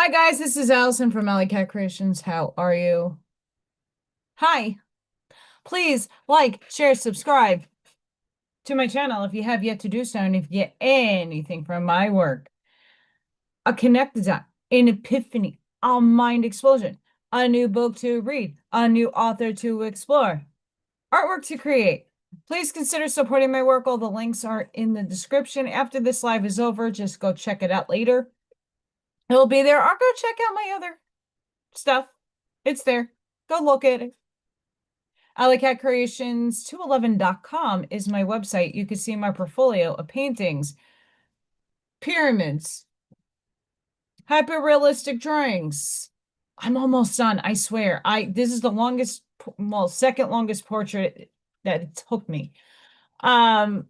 Hi guys, this is Allison from AllyKat Creations. How are you? Hi. Please like, share, subscribe to my channel if you have yet to do so, and if you get anything from my work, a connect design, an epiphany, a mind explosion, a new book to read, a new author to explore, artwork to create. Please consider supporting my work. All the links are in the description. After this live is over, just go check it out later. It'll be there, or go check out my other stuff. It's there. Go look at it. AllyKatCreations211.com is my website. You can see my portfolio of paintings, pyramids, hyper-realistic drawings. I'm almost done, I swear. This is the longest, well, second longest portrait that it took me. Um,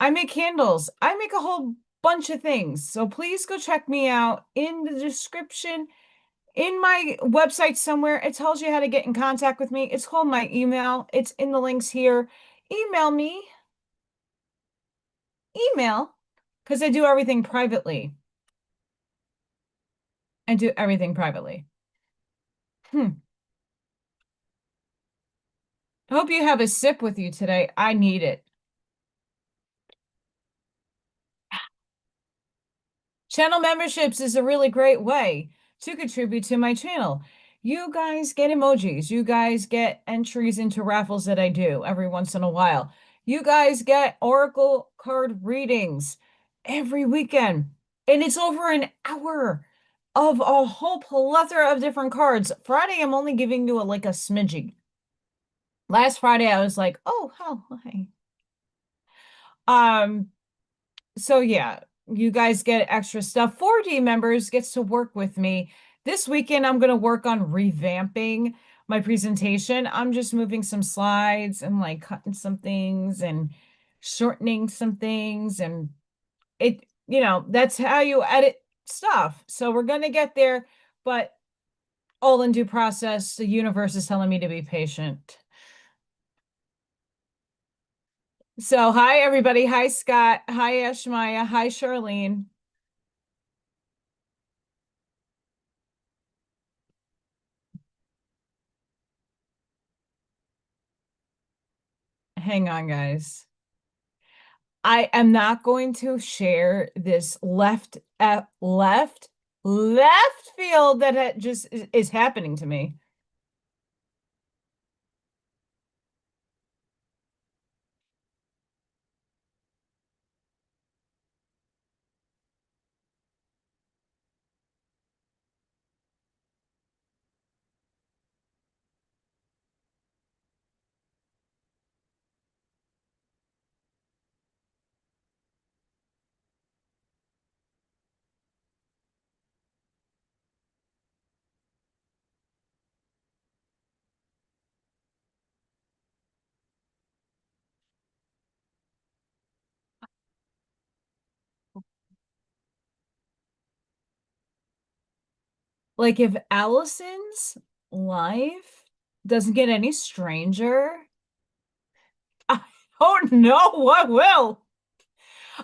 I make candles. I make a whole bunch of things. So please go check me out in the description. In my website somewhere, it tells you how to get in contact with me. It's called my email. It's in the links here. Email me. Email, because I do everything privately. I do everything privately. Hmm. I hope you have a sip with you today. I need it. Channel memberships is a really great way to contribute to my channel. You guys get emojis. You guys get entries into raffles that I do every once in a while. You guys get Oracle card readings every weekend. And it's over an hour of a whole plethora of different cards. Friday, I'm only giving you like a smidgy. Last Friday, I was like, oh, hi. Um, so yeah, you guys get extra stuff. 4D members gets to work with me. This weekend, I'm going to work on revamping my presentation. I'm just moving some slides and like cutting some things and shortening some things. And that's how you edit stuff. So we're going to get there, but all in due process. The universe is telling me to be patient. So, hi, everybody. Hi, Scott. Hi, Ashmaya. Hi, Charlene. Hang on, guys. I am not going to share this left field that just is happening to me. Like, if Allison's life doesn't get any stranger, I don't know what will.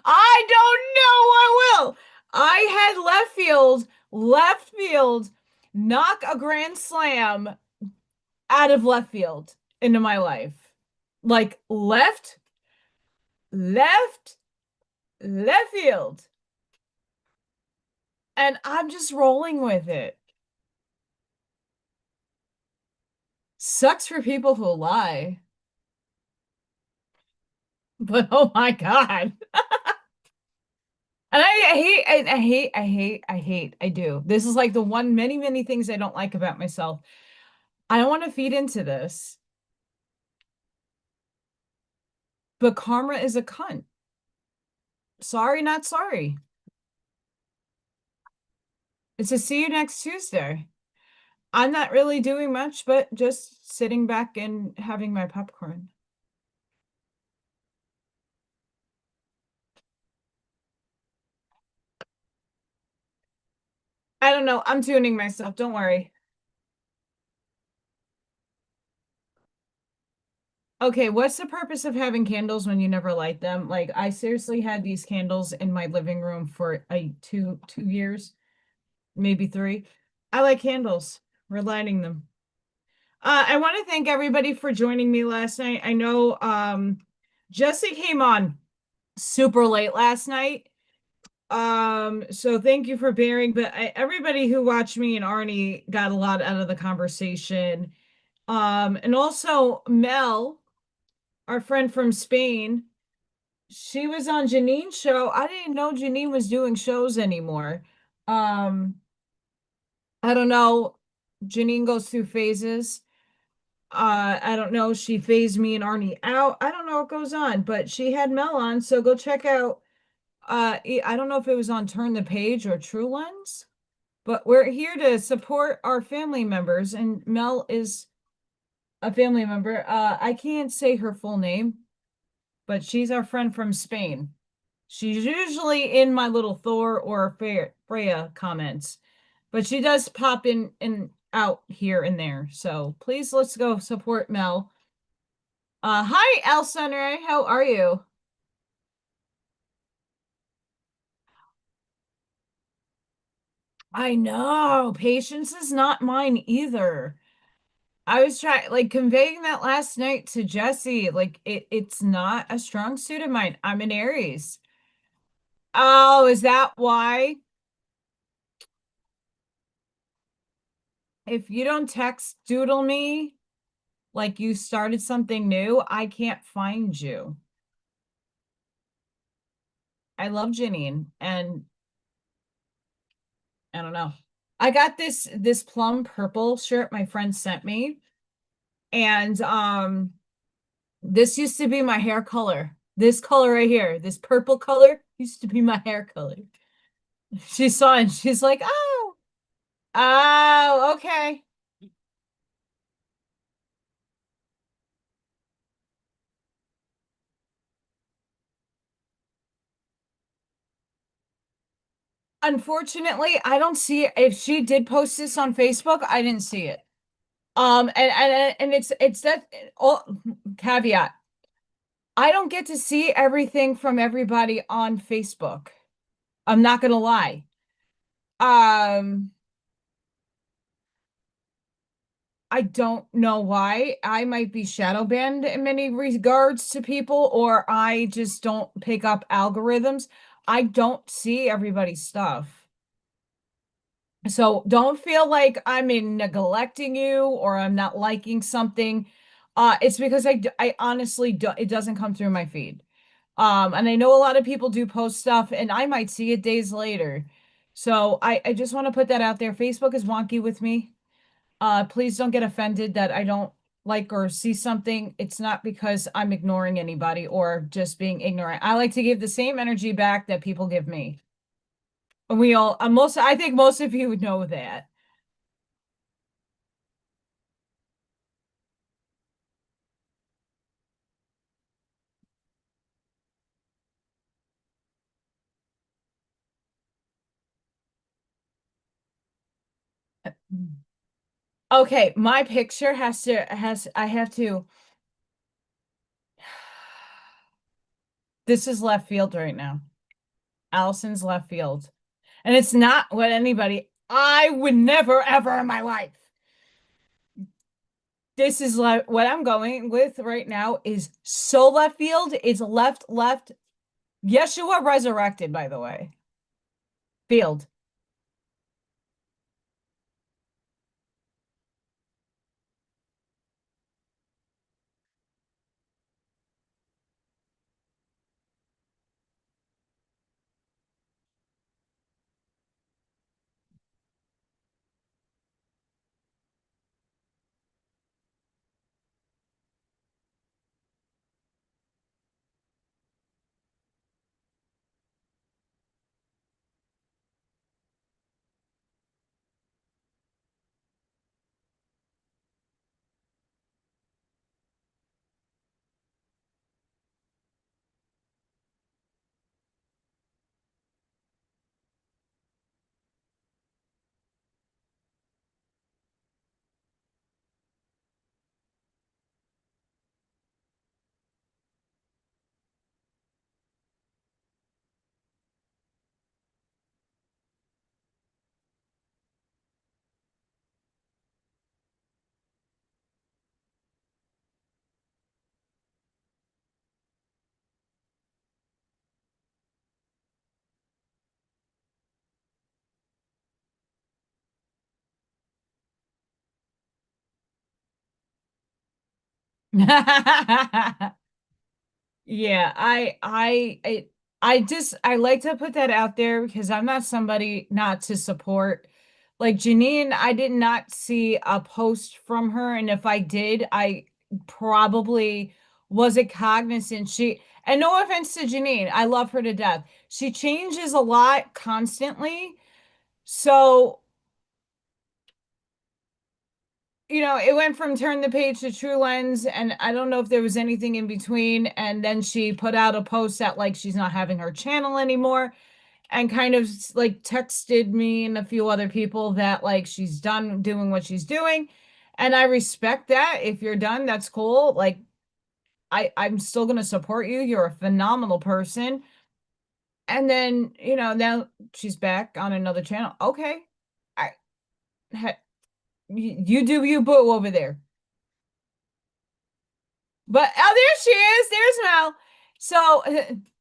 I don't know what will. I had left field, knock a grand slam out of left field into my life. Like left, left field. And I'm just rolling with it. Sucks for people who lie. But oh my God. And I do. This is like the one, many things I don't like about myself. I don't want to feed into this, but karma is a cunt. Sorry, not sorry. It's a see you next Tuesday. I'm not really doing much, but just sitting back and having my popcorn. I don't know. I'm tuning myself. Don't worry. Okay, what's the purpose of having candles when you never light them? Like, I seriously had these candles in my living room for two years, maybe three. I like candles. We're lighting them. I want to thank everybody for joining me last night. I know Jesse came on super late last night. So thank you for bearing, but everybody who watched me and Arnie got a lot out of the conversation. And also Mel, our friend from Spain, she was on Janine's show. I didn't know Janine was doing shows anymore. Um, I don't know. Janine goes through phases. I don't know. She phased me and Arnie out. I don't know what goes on, but she had Mel on, so go check out. I don't know if it was on Turn the Page or True Lens, but we're here to support our family members, and Mel is a family member. I can't say her full name, but she's our friend from Spain. She's usually in my little Thor or Freya comments, but she does pop in and out here and there. So please let's go support Mel. Hi, El Center. How are you? I know. Patience is not mine either. I was trying like conveying that last night to Jesse. Like it's not a strong suit of mine. I'm an Aries. Oh, is that why? If you don't text doodle me like you started something new, I can't find you. I love Janine and I don't know. I got this plum purple shirt my friend sent me and this used to be my hair color. This color right here, this purple color used to be my hair color. She saw it and she's like, "Oh, oh, okay." Unfortunately, I don't see it. If she did post this on Facebook, I didn't see it. And it's that all caveat. I don't get to see everything from everybody on Facebook. I'm not gonna lie. Um, I don't know why. I might be shadow banned in many regards to people, or I just don't pick up algorithms. I don't see everybody's stuff. So don't feel like I'm in neglecting you or I'm not liking something. It's because I honestly do, it doesn't come through my feed. And I know a lot of people do post stuff and I might see it days later. So I just want to put that out there. Facebook is wonky with me. Please don't get offended that I don't like or see something. It's not because I'm ignoring anybody or just being ignorant. I like to give the same energy back that people give me. And we all, I think most of you would know that. Okay, my picture I have to this is left field right now. Allison's left field. And it's not what anybody I would never ever in my life. This is like what I'm going with right now is so left field. It's left. Yeshua resurrected, by the way. Field. Yeah, I like to put that out there because I'm not somebody not to support. Like Janine, I did not see a post from her, and if I did, I probably wasn't cognizant. And no offense to Janine, I love her to death. She changes a lot constantly. So it went from Turn the Page to True Lens, and I don't know if there was anything in between. And then she put out a post that like she's not having her channel anymore, and kind of like texted me and a few other people that like she's done doing what she's doing. And I respect that. If you're done, that's cool. Like I'm still gonna support you. You're a phenomenal person. And then, now she's back on another channel. Okay. I you do you boo over there. But oh, there she is. There's Mel. So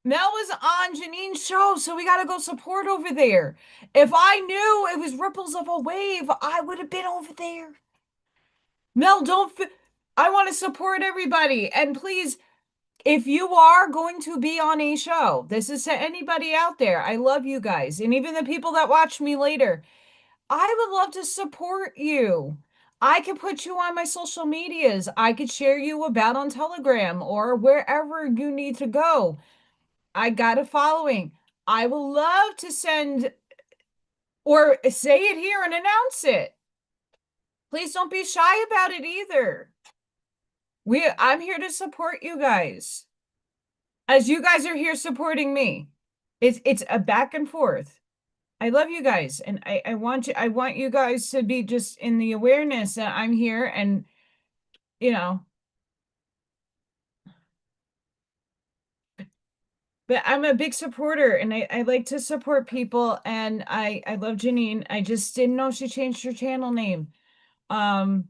Mel was on Janine's show, so we got to go support over there. If I knew it was Ripples of a Wave, I would have been over there. Mel, I want to support everybody. And please, if you are going to be on a show, this is to anybody out there. I love you guys. And even the people that watch me later. I would love to support you. I could put you on my social medias. I could share you about on Telegram or wherever you need to go. I got a following. I would love to send or say it here and announce it. Please don't be shy about it either. I'm here to support you guys as you guys are here supporting me. It's a back and forth. I love you guys, and I want you guys to be just in the awareness that I'm here, and you know, but I'm a big supporter, and I like to support people, and I love Janine. I just didn't know she changed her channel name. Um,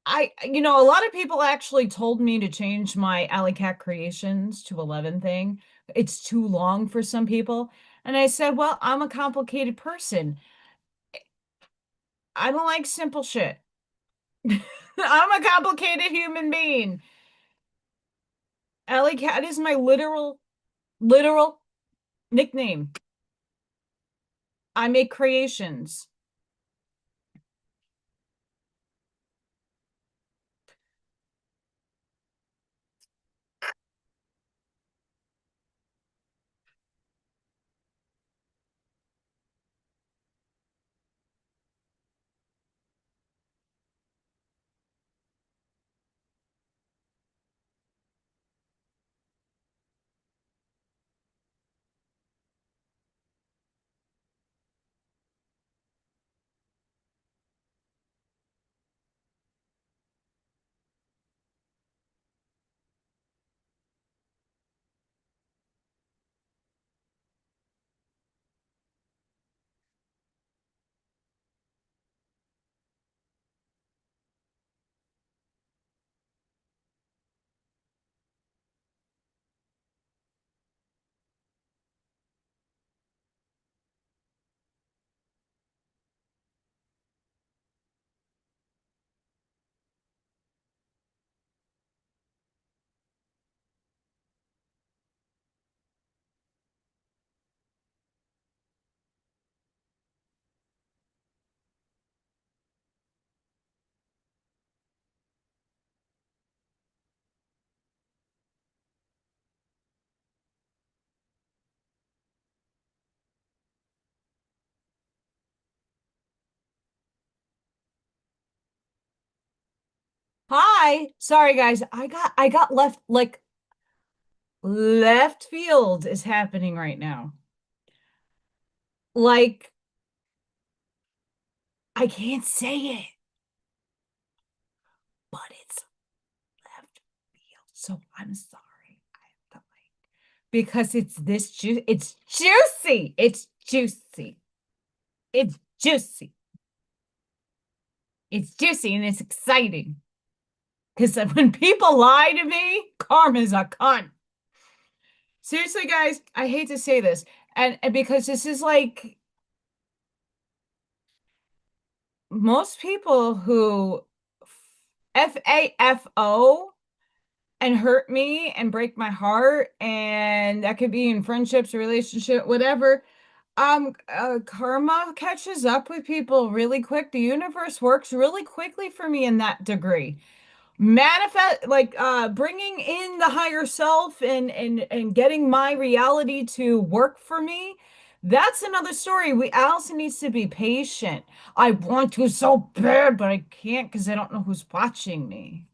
a lot of people actually told me to change my AllyKat Creations to 11 thing. It's too long for some people. And I said, well, I'm a complicated person. I don't like simple shit. I'm a complicated human being. AllyKat is my literal nickname. I make creations. Hi. Sorry guys. I got left field is happening right now. Like I can't say it, but it's left field. So I'm sorry. I have to because it's juicy. It's juicy. It's juicy. It's juicy and it's exciting. Because when people lie to me, karma's a cunt. Seriously, guys, I hate to say this. And because this is like most people who FAFO and hurt me and break my heart, and that could be in friendships, relationship, whatever. Karma catches up with people really quick. The universe works really quickly for me in that degree. Manifest, like bringing in the higher self and getting my reality to work for me. That's another story. We Allison needs to be patient. I want to so bad, but I can't because I don't know who's watching me.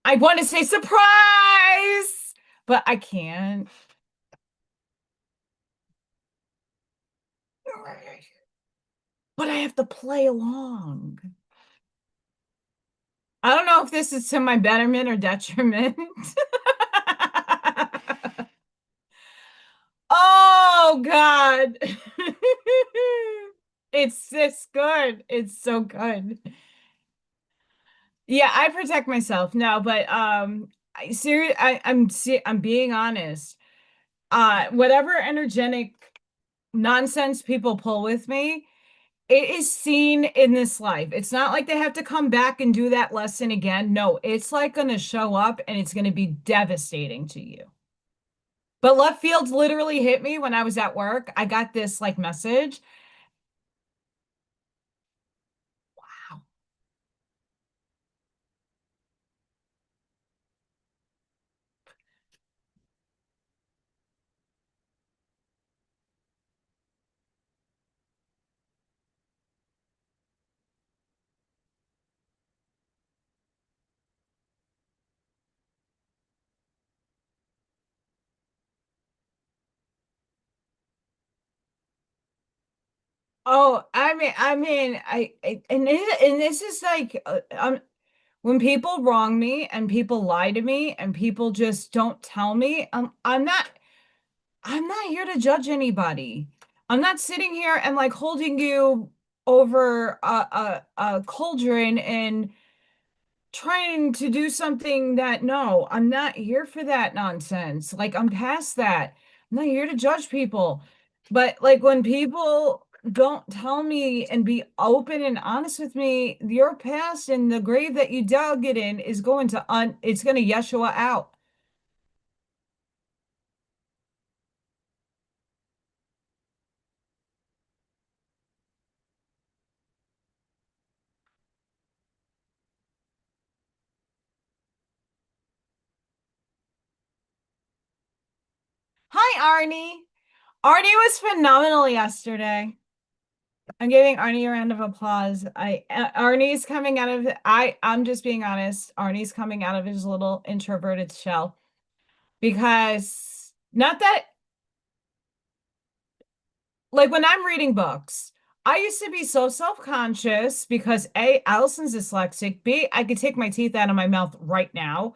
I want to say surprise, but I can't. But I have to play along. I don't know if this is to my betterment or detriment. Oh God. It's this good. It's so good. Yeah, I protect myself. No, but I'm being honest. Whatever energetic nonsense people pull with me, it is seen in this life. It's not like they have to come back and do that lesson again. No, it's like going to show up and it's going to be devastating to you. But left field literally hit me when I was at work. I got this like message. Wow. Oh, and this is like, when people wrong me and people lie to me and people just don't tell me, I'm not here to judge anybody. I'm not sitting here and like holding you over a cauldron and trying to do something that, no, I'm not here for that nonsense. Like I'm past that. I'm not here to judge people. But like when people don't tell me and be open and honest with me, your past and the grave that you dug it in is going to it's going to Yeshua out. Hi, Arnie. Arnie was phenomenal yesterday. I'm giving Arnie a round of applause. Arnie's coming out of I'm just being honest. Arnie's coming out of his little introverted shell because not that like when I'm reading books, I used to be so self-conscious because A, Allison's dyslexic, B, I could take my teeth out of my mouth right now.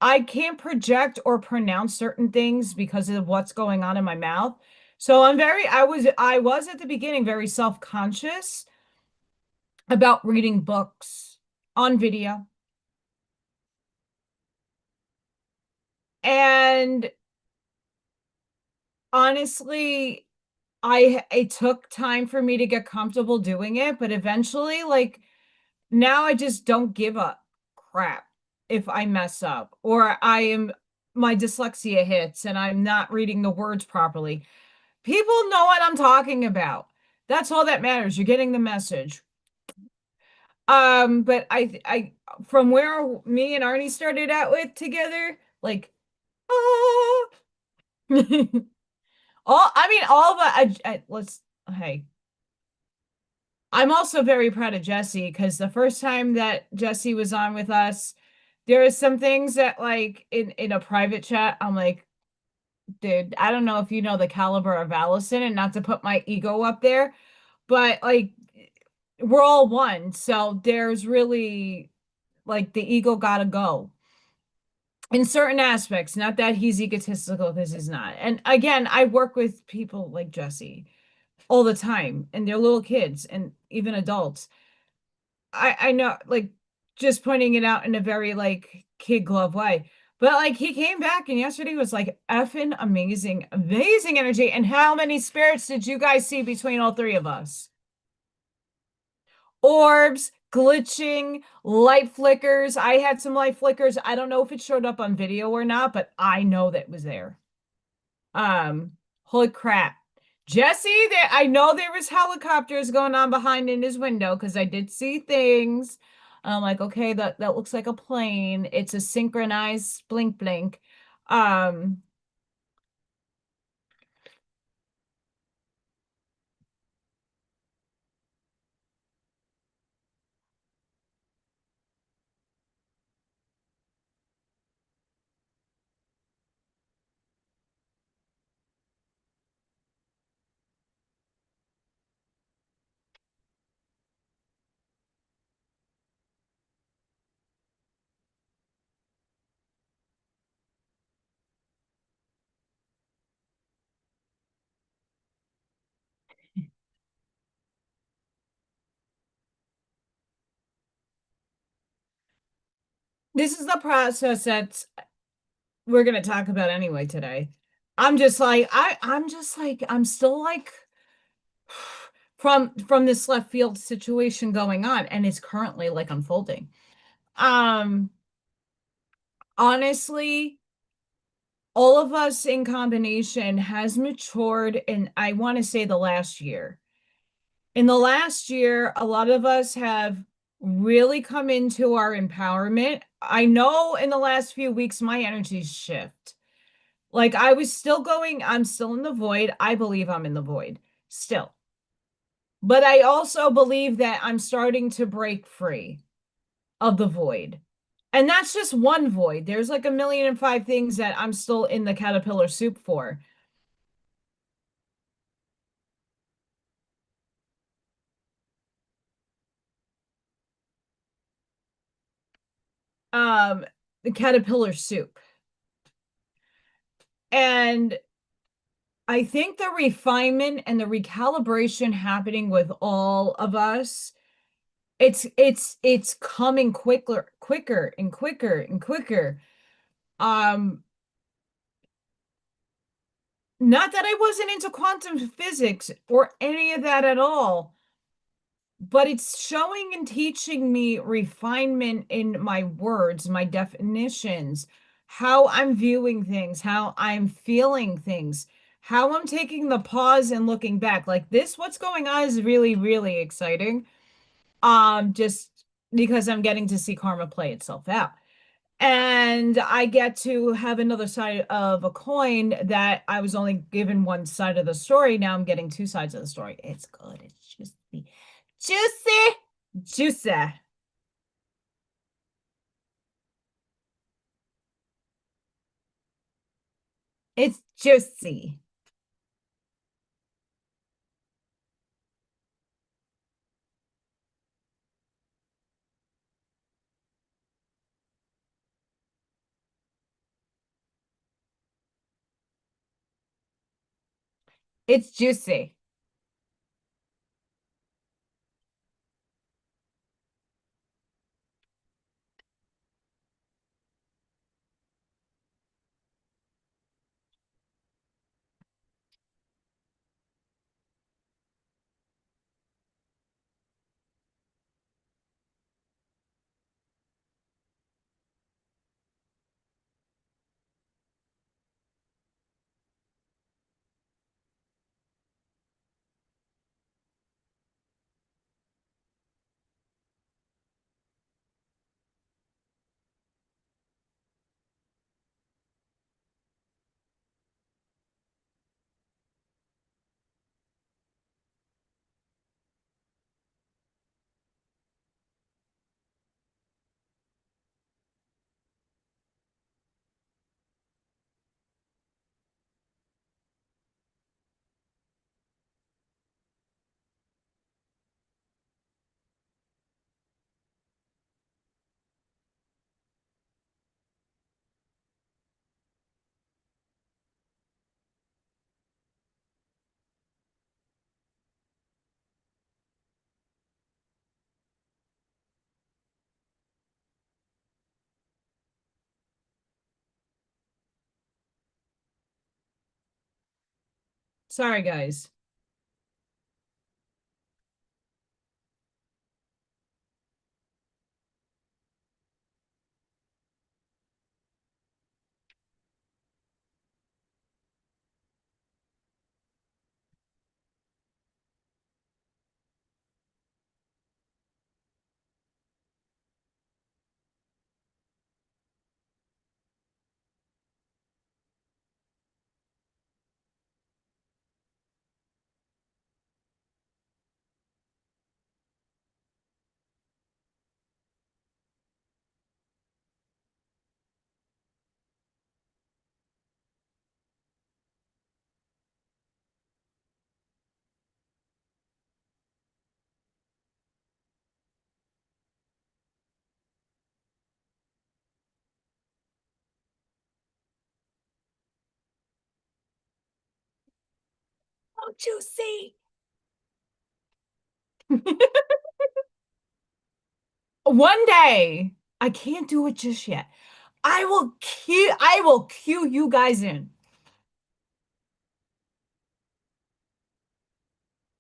I can't project or pronounce certain things because of what's going on in my mouth. So I was at the beginning very self-conscious about reading books on video. And honestly, it took time for me to get comfortable doing it, but eventually, like now I just don't give a crap if I mess up or my dyslexia hits and I'm not reading the words properly. People know what I'm talking about. That's all that matters. You're getting the message. But from where me and Arnie started out with together, like, ah, all of let's, hey, I'm also very proud of Jesse because the first time that Jesse was on with us, there was some things that like in a private chat, I'm like, dude, I don't know if you know the caliber of Allison and not to put my ego up there, but like we're all one. So there's really like the ego gotta go in certain aspects. Not that he's egotistical because he's not. And again, I work with people like Jesse all the time, and they're little kids and even adults. I know, like just pointing it out in a very like kid glove way. But like he came back and yesterday was like effing amazing, amazing energy. And how many spirits did you guys see between all three of us? Orbs, glitching, light flickers. I had some light flickers. I don't know if it showed up on video or not, but I know that it was there. Holy crap. Jesse, there I know there was helicopters going on behind in his window because I did see things. I'm like, okay, that looks like a plane. It's a synchronized blink blink. Um, this is the process that we're gonna talk about anyway today. I'm still like from this left field situation going on, and it's currently like unfolding. Um, honestly, all of us in combination has matured in, I want to say, the last year. In the last year, a lot of us have really come into our empowerment. I know in the last few weeks, my energies shift. Like I'm still in the void. I believe I'm in the void still. But I also believe that I'm starting to break free of the void. And that's just one void. There's like a million and five things that I'm still in the caterpillar soup for. Um, the caterpillar soup. And I think the refinement and the recalibration happening with all of us, it's coming quicker and quicker and quicker. Um, not that I wasn't into quantum physics or any of that at all, but it's showing and teaching me refinement in my words, my definitions, how I'm viewing things, how I'm feeling things, how I'm taking the pause and looking back. Like this, what's going on is really, really exciting. Just because I'm getting to see karma play itself out. And I get to have another side of a coin that I was only given one side of the story. Now I'm getting two sides of the story. It's good. It's juicy. Juicy. Juicy. It's juicy. It's juicy. Sorry, guys. Don't you see? One day, I can't do it just yet. I will cue you guys in.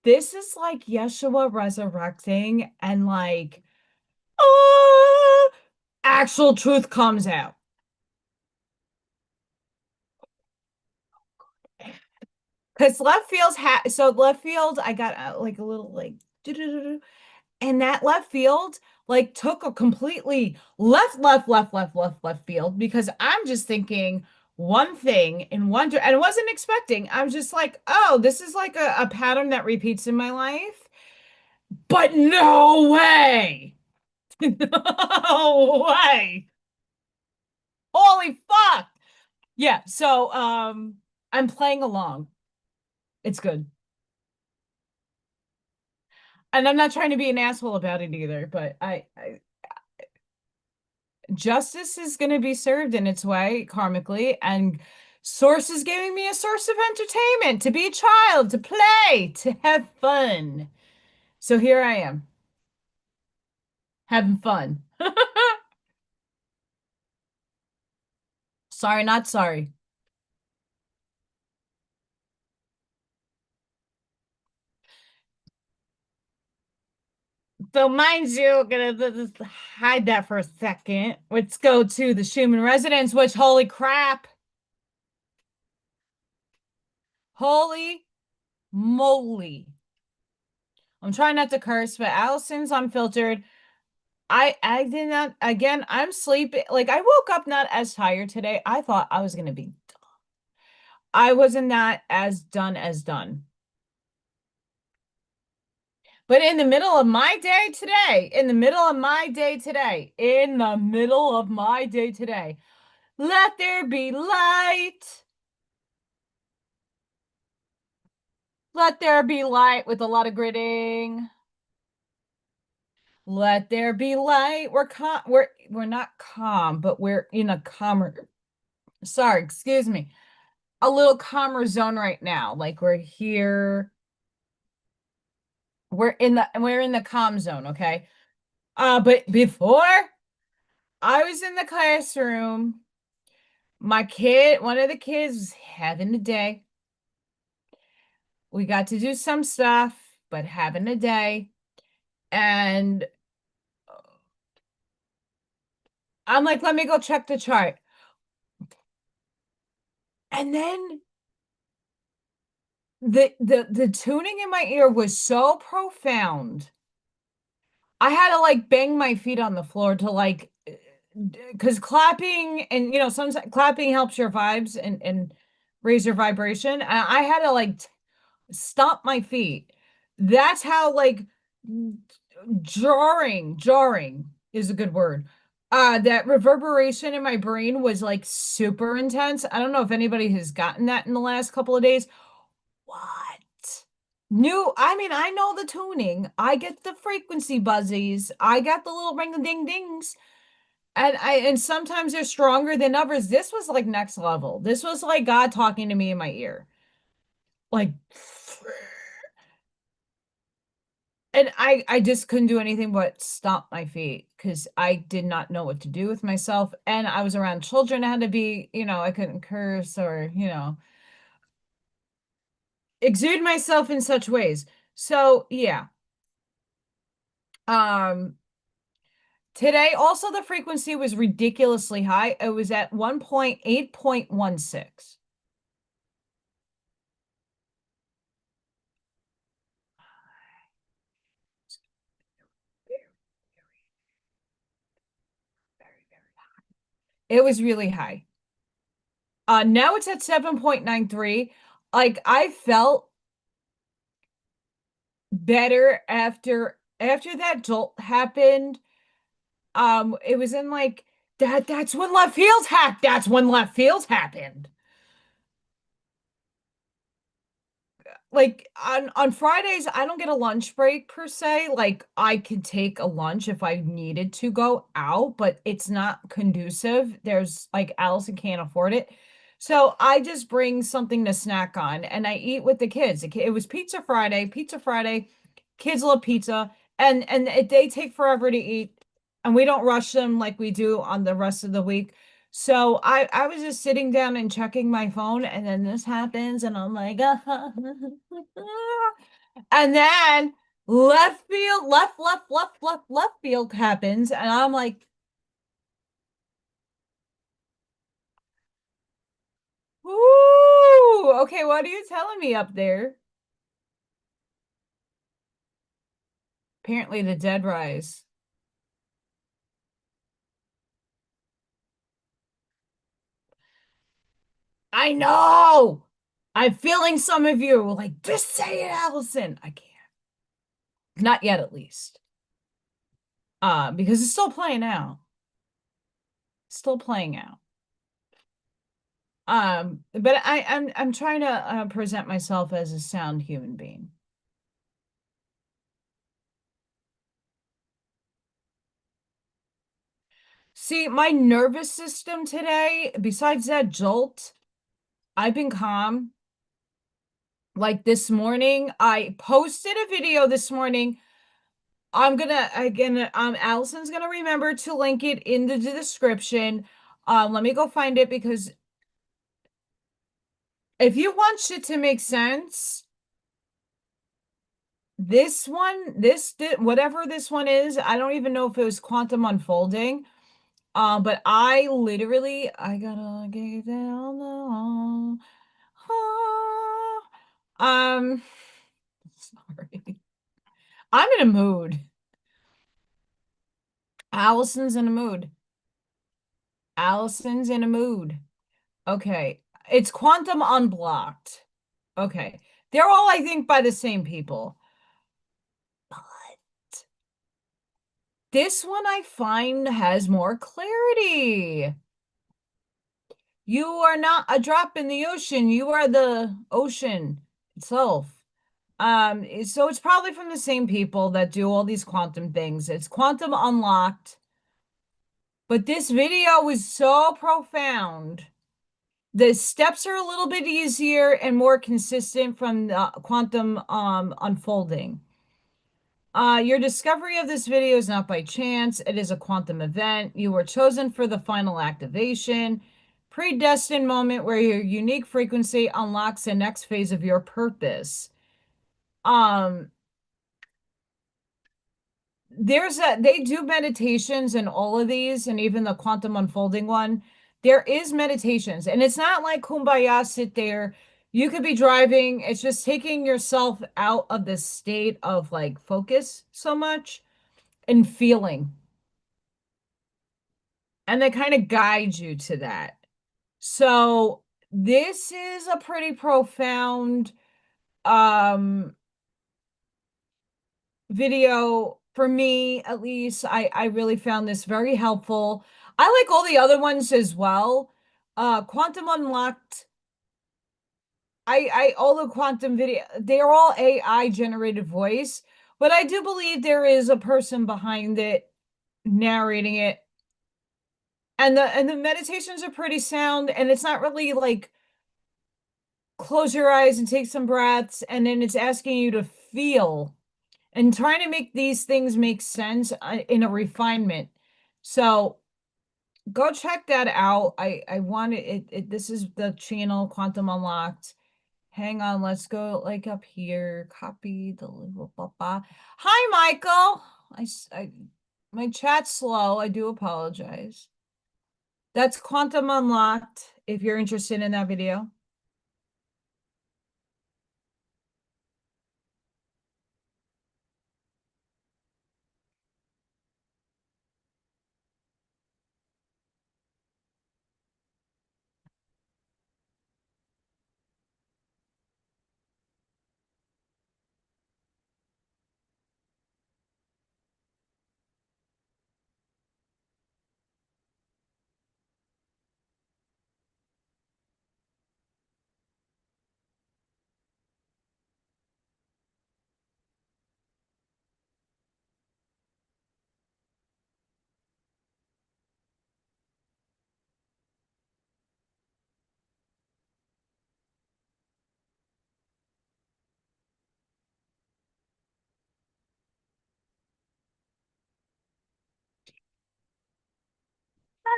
This is like Yeshua resurrecting and like uh, actual truth comes out. Because left field, I got like a little like doo-doo-doo-doo. And that left field like took a completely left field because I'm just thinking one thing in one and I wasn't expecting. I was just like, oh, this is like a pattern that repeats in my life. But no way. No way. Holy fuck. Yeah, so I'm playing along. It's good. And I'm not trying to be an asshole about it either, but I justice is going to be served in its way karmically, and source is giving me a source of entertainment to be a child, to play, to have fun. So here I am, having fun. Sorry, not sorry. So mind you, gonna just hide that for a second. Let's go to the Schumann residence, which holy crap. Holy moly. I'm trying not to curse, but Allison's unfiltered. I did not again, I'm sleeping. Like I woke up not as tired today. I thought I was gonna be I wasn't that as done as done. But in the middle of my day today, in the middle of my day today, in the middle of my day today, let there be light. Let there be light with a lot of gritting. Let there be light. We're not calm, but we're in a calmer. Sorry, excuse me. A little calmer zone right now. Like we're here. We're in the calm zone, okay? But before I was in the classroom, one of the kids was having a day. We got to do some stuff, but having a day. And I'm like, let me go check the chart. And then the tuning in my ear was so profound. I had to like bang my feet on the floor to like because clapping and sometimes clapping helps your vibes and raise your vibration. And I had to like stomp my feet. That's how like jarring is a good word. That reverberation in my brain was like super intense. I don't know if anybody has gotten that in the last couple of days. What? I mean, I know the tuning. I get the frequency buzzies. I got the little ring a ding dings. And sometimes they're stronger than others. This was like next level. This was like God talking to me in my ear. Like and I just couldn't do anything but stomp my feet because I did not know what to do with myself. And I was around children. I had to be, I couldn't curse or, exude myself in such ways. So yeah. Um Today also the frequency was ridiculously high. It was at 1.8.16. It was really high. Now it's at 7.93. Like I felt better after that jolt happened. It was in like that's when left field hacked. That's when left field happened. Like on Fridays, I don't get a lunch break per se. Like I can take a lunch if I needed to go out, but it's not conducive. There's like Allison can't afford it. So I just bring something to snack on and I eat with the kids. It was Pizza Friday, Pizza Friday. Kids love pizza they take forever to eat and we don't rush them like we do on the rest of the week. So I was just sitting down and checking my phone and then this happens and I'm like, and then left field, left field happens and I'm like, ooh, okay, what are you telling me up there? Apparently the dead rise. I know. I'm feeling some of you were like, just say it, Allison. I can't. Not yet, at least. Because it's still playing out. Still playing out. But I'm trying to present myself as a sound human being. See, my nervous system today, besides that jolt, I've been calm. Like this morning, I posted a video this morning. Allison's gonna remember to link it in the description. Let me go find it because if you want shit to make sense, this one, whatever this one is, I don't even know if it was quantum unfolding. But I gotta get down the hall. Sorry. I'm in a mood. Allison's in a mood. Allison's in a mood. Okay. It's Quantum Unblocked. Okay. They're all, I think, by the same people. But this one I find has more clarity. You are not a drop in the ocean. You are the ocean itself. So it's probably from the same people that do all these quantum things. It's Quantum Unlocked. But this video was so profound. The steps are a little bit easier and more consistent from the quantum unfolding. Your discovery of this video is not by chance. It is a quantum event. You were chosen for the final activation, predestined moment where your unique frequency unlocks the next phase of your purpose. Um, they do meditations in all of these, and even the quantum unfolding one. There is meditations, and it's not like kumbaya, sit there. You could be driving. It's just taking yourself out of the state of like focus so much and feeling. And they kind of guide you to that. So this is a pretty profound um video for me, at least. I really found this very helpful. I like all the other ones as well. Quantum Unlocked, I all the quantum video, they're all AI generated voice, but I do believe there is a person behind it narrating it. And the meditations are pretty sound, and it's not really like close your eyes and take some breaths, and then it's asking you to feel and trying to make these things make sense in a refinement. So go check that out. I wanted it. This is the channel Quantum Unlocked. Hang on, let's go like up here. Copy the little blah. Hi, Michael. My chat's slow. I do apologize. That's Quantum Unlocked. If you're interested in that video.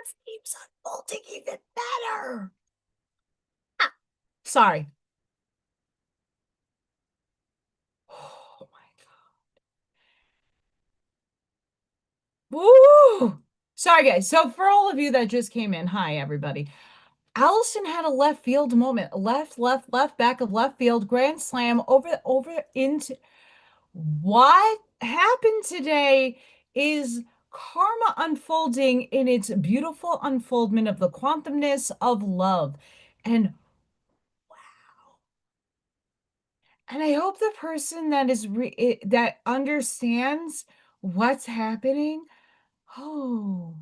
just keeps unfolding even better. Ah, sorry. Oh my God. Woo! Sorry, guys. So, for all of you that just came in, hi, everybody. Allison had a left field moment. Left, left, left, back of left field, grand slam over into what happened today is karma unfolding in its beautiful unfoldment of the quantumness of love. And I hope the person that is that understands what's happening. Oh,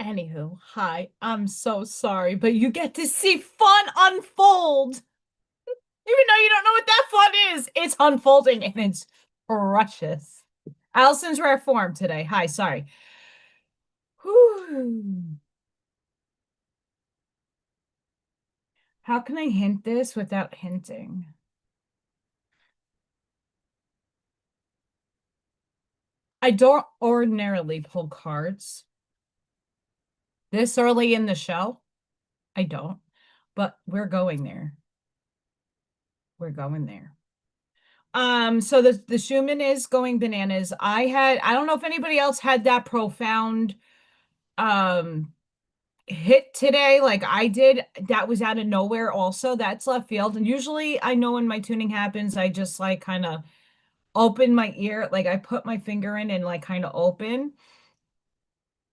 anywho, hi. I'm so sorry, but you get to see fun unfold. Even though you don't know what that fun is, it's unfolding and it's precious. Allison's rare form today. Hi, sorry. Whew. How can I hint this without hinting? I don't ordinarily pull cards this early in the show. I don't, but we're going there. We're going there. So the Schumann is going bananas. I don't know if anybody else had that profound um hit today like I did. That was out of nowhere also. That's left field. And usually I know when my tuning happens, I just like kind of open my ear, like I put my finger in and like kind of open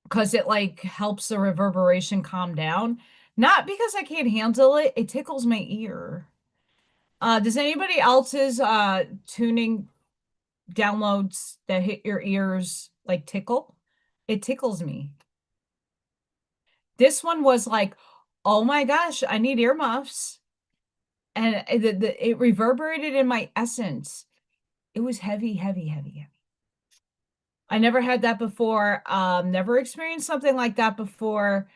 because it like helps the reverberation calm down. Not because I can't handle it, it tickles my ear. Does anybody else's tuning downloads that hit your ears like tickle? It tickles me. This one was like, oh my gosh, I need earmuffs. And it reverberated in my essence. It was heavy, heavy, heavy, heavy. I never had that before. Never experienced something like that before.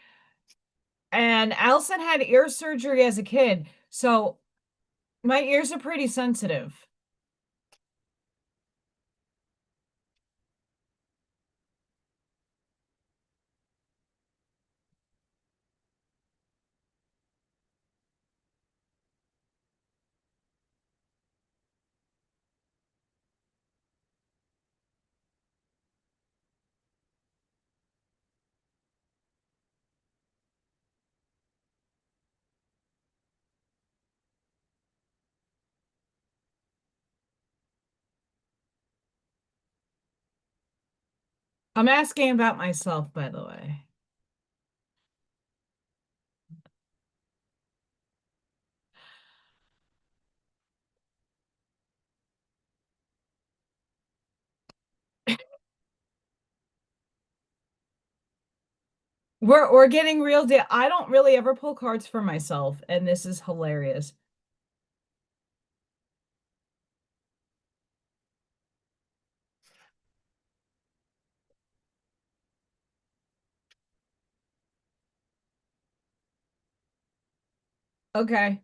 And Allison had ear surgery as a kid, so my ears are pretty sensitive. I'm asking about myself, by the way. We're getting real deal. I don't really ever pull cards for myself, and this is hilarious. Okay.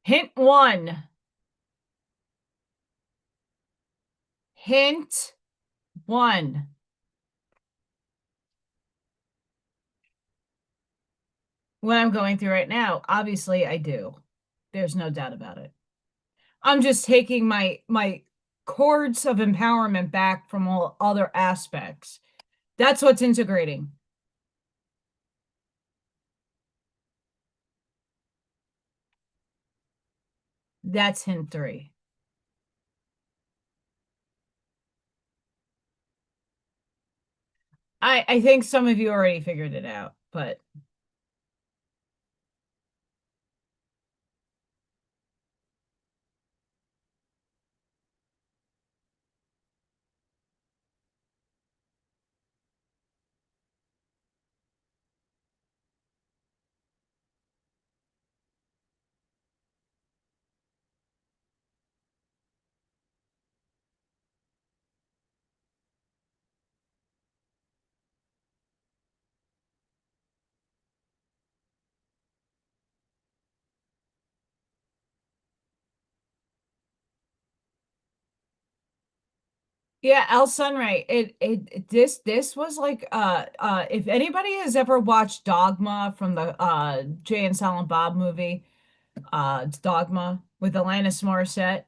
Hint one. Hint one. What I'm going through right now, obviously I do. There's no doubt about it. I'm just taking my cords of empowerment back from all other aspects. That's what's integrating. That's hint three. I think some of you already figured it out, but yeah, El Sunray. This was like if anybody has ever watched Dogma from the Jay and Silent Bob movie, it's Dogma with Alanis Morissette,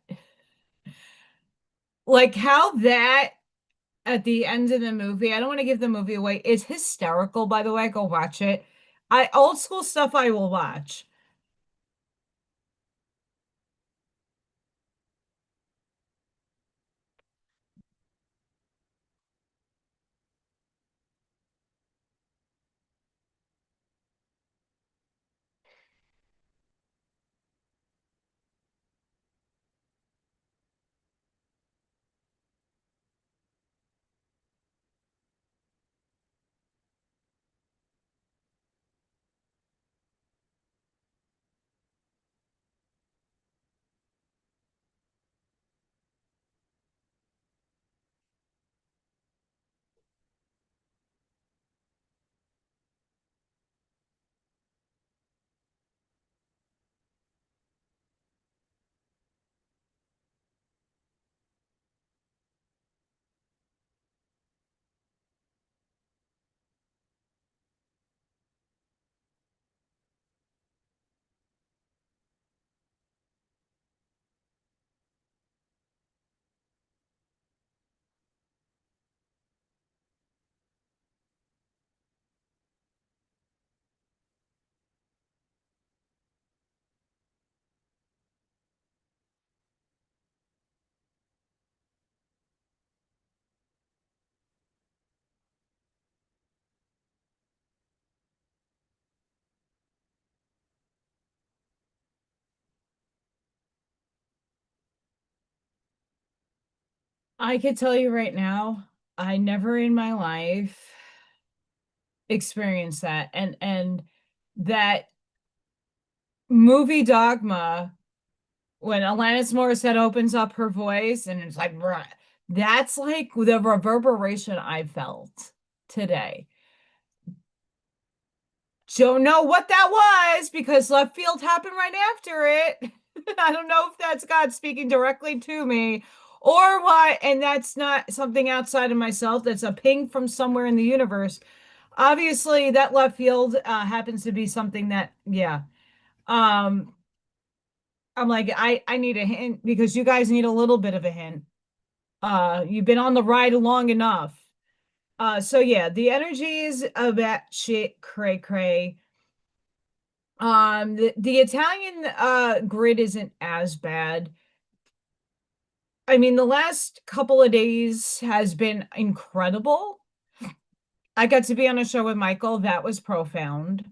like how that at the end of the movie, I don't want to give the movie away. It's hysterical, by the way. Go watch it. I old school stuff I will watch. I could tell you right now, I never in my life experienced that. And that movie Dogma, when Alanis Morissette opens up her voice and it's like, "Bruh," that's like the reverberation I felt today. Don't know what that was because left field happened right after it. I don't know if that's God speaking directly to me or what. And that's not something outside of myself. That's a ping from somewhere in the universe. Obviously, that left field happens to be something that, yeah. Um, I'm like, I need a hint because you guys need a little bit of a hint. You've been on the ride long enough. So yeah, the energy is a bat shit cray cray. The Italian grid isn't as bad. I mean, the last couple of days has been incredible. I got to be on a show with Michael. That was profound.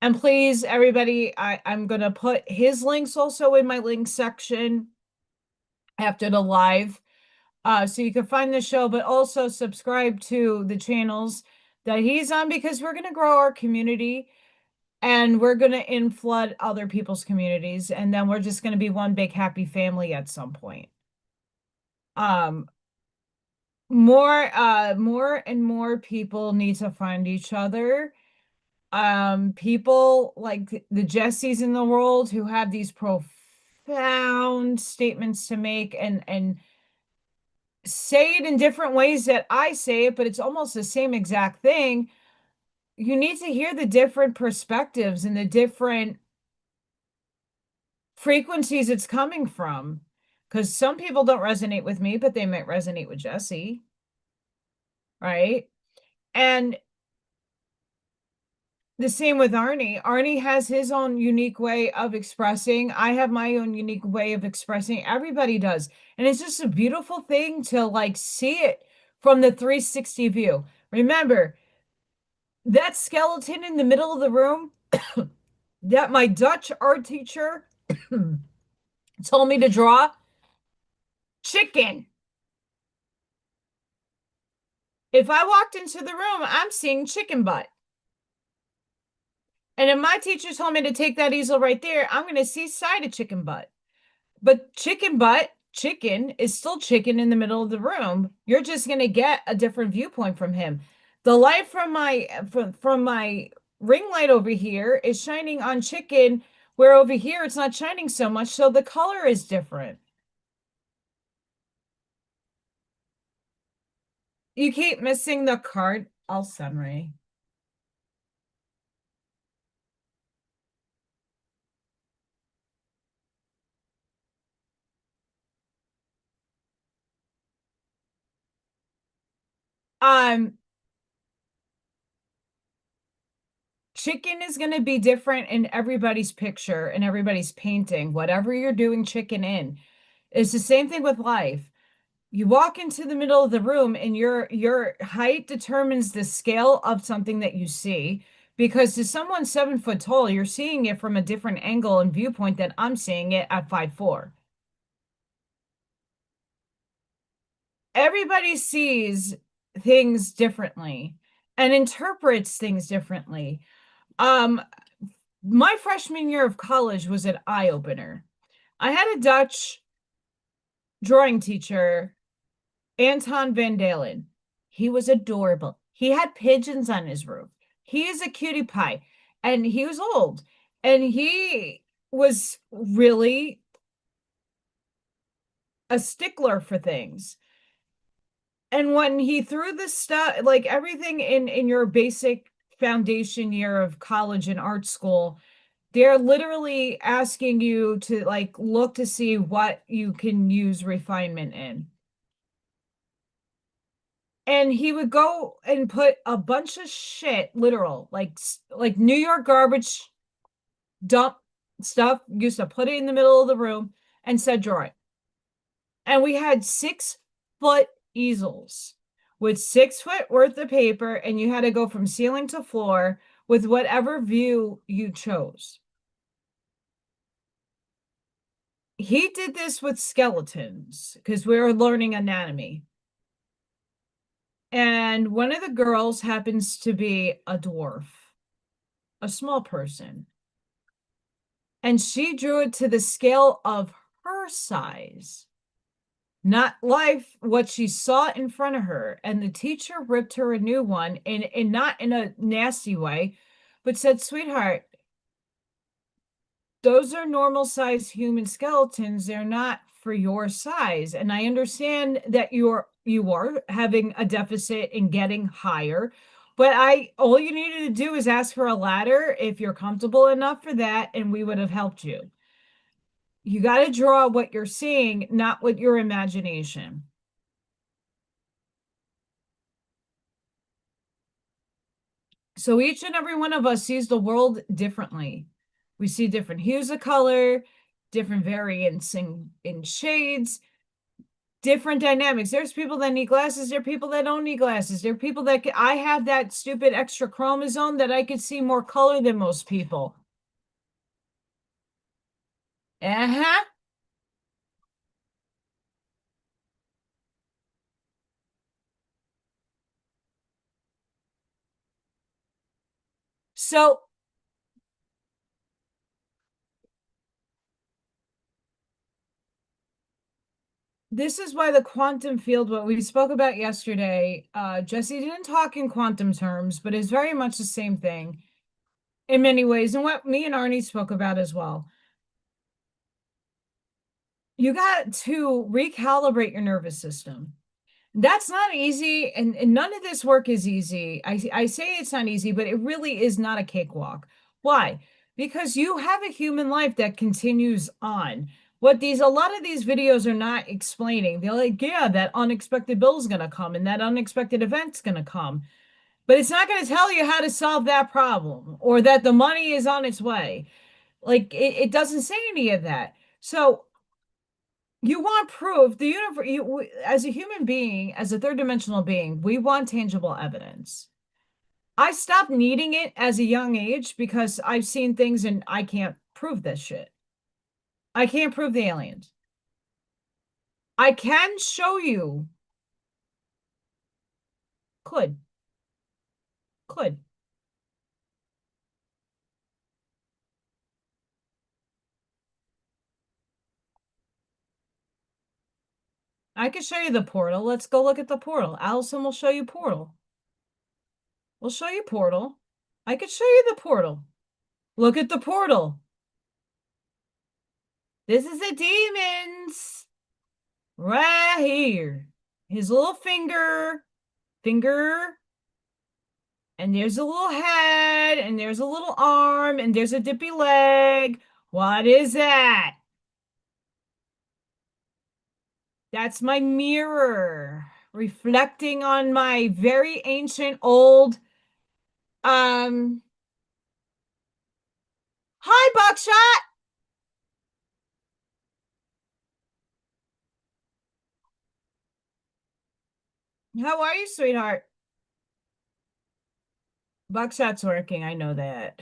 And please, everybody, I'm gonna put his links also in my link section after the live. So you can find the show, but also subscribe to the channels that he's on because we're going to grow our community and we're going to inflood other people's communities. And then we're just going to be one big happy family at some point. Um, more and more people need to find each other. People like the Jessies in the world who have these profound statements to make and say it in different ways that I say it, but it's almost the same exact thing. You need to hear the different perspectives and the different frequencies it's coming from. Because some people don't resonate with me, but they might resonate with Jesse, right? And the same with Arnie. Arnie has his own unique way of expressing. I have my own unique way of expressing. Everybody does. And it's just a beautiful thing to like see it from the 360 view. Remember, that skeleton in the middle of the room that my Dutch art teacher told me to draw, chicken. If I walked into the room, I'm seeing chicken butt. And if my teacher told me to take that easel right there, I'm going to see side of chicken butt. But chicken butt, chicken is still chicken in the middle of the room. You're just going to get a different viewpoint from him. The light from my ring light over here is shining on chicken, where over here it's not shining so much, so the color is different. You keep missing the card. I'll sunray. Um, Chicken is going to be different in everybody's picture and everybody's painting, whatever you're doing chicken in. It's the same thing with life. You walk into the middle of the room and your height determines the scale of something that you see. Because to someone 7 foot tall, you're seeing it from a different angle and viewpoint than I'm seeing it at 5'4". Everybody sees things differently and interprets things differently. Um, my freshman year of college was an eye opener. I had a Dutch drawing teacher, Anton Van Dalen. He was adorable. He had pigeons on his roof. He is a cutie pie, and he was old, and he was really a stickler for things. And when he threw this stuff, like everything in your basic foundation year of college and art school, they're literally asking you to like look to see what you can use refinement in. And he would go and put a bunch of shit, literal, like New York garbage dump stuff, used to put it in the middle of the room and said draw it. And we had 6 foot easels with 6 foot worth of paper, and you had to go from ceiling to floor with whatever view you chose. He did this with skeletons because we were learning anatomy. And one of the girls happens to be a dwarf, a small person. And she drew it to the scale of her size, not life, what she saw in front of her. And the teacher ripped her a new one, and not in a nasty way, but said, sweetheart, those are normal size human skeletons. They're not for your size. And I understand that you are having a deficit in getting higher, but all you needed to do is ask for a ladder if you're comfortable enough for that, and we would have helped you. You got to draw what you're seeing, not what your imagination. So each and every one of us sees the world differently. We see different hues of color, different variants in shades, different dynamics. There's people that need glasses. There are people that don't need glasses. There are people that I have that stupid extra chromosome that I could see more color than most people. Uh-huh. So this is why the quantum field, what we spoke about yesterday, Jesse didn't talk in quantum terms, but is very much the same thing in many ways, and what me and Arnie spoke about as well. You got to recalibrate your nervous system. That's not easy, and none of this work is easy. I say it's not easy, but it really is not a cakewalk. Why? Because you have a human life that continues on. What these a lot of these videos are not explaining. They're like, yeah, that unexpected bill is gonna come and that unexpected event's gonna come. But it's not gonna tell you how to solve that problem or that the money is on its way. Like it doesn't say any of that. So you want proof. The universe, as a human being, as a third dimensional being, we want tangible evidence. I stopped needing it as a young age because I've seen things and I can't prove this shit. I can't prove the aliens. I can show you. Could, could. I could show you the portal. Let's go look at the portal. Allison will show you portal. We'll show you portal. I could show you the portal. Look at the portal. This is the demons right here. His little finger, and there's a little head, and there's a little arm, and there's a dippy leg. What is that? That's my mirror reflecting on my very ancient old hi Buckshot. How are you, sweetheart? Buckshot's working, I know that.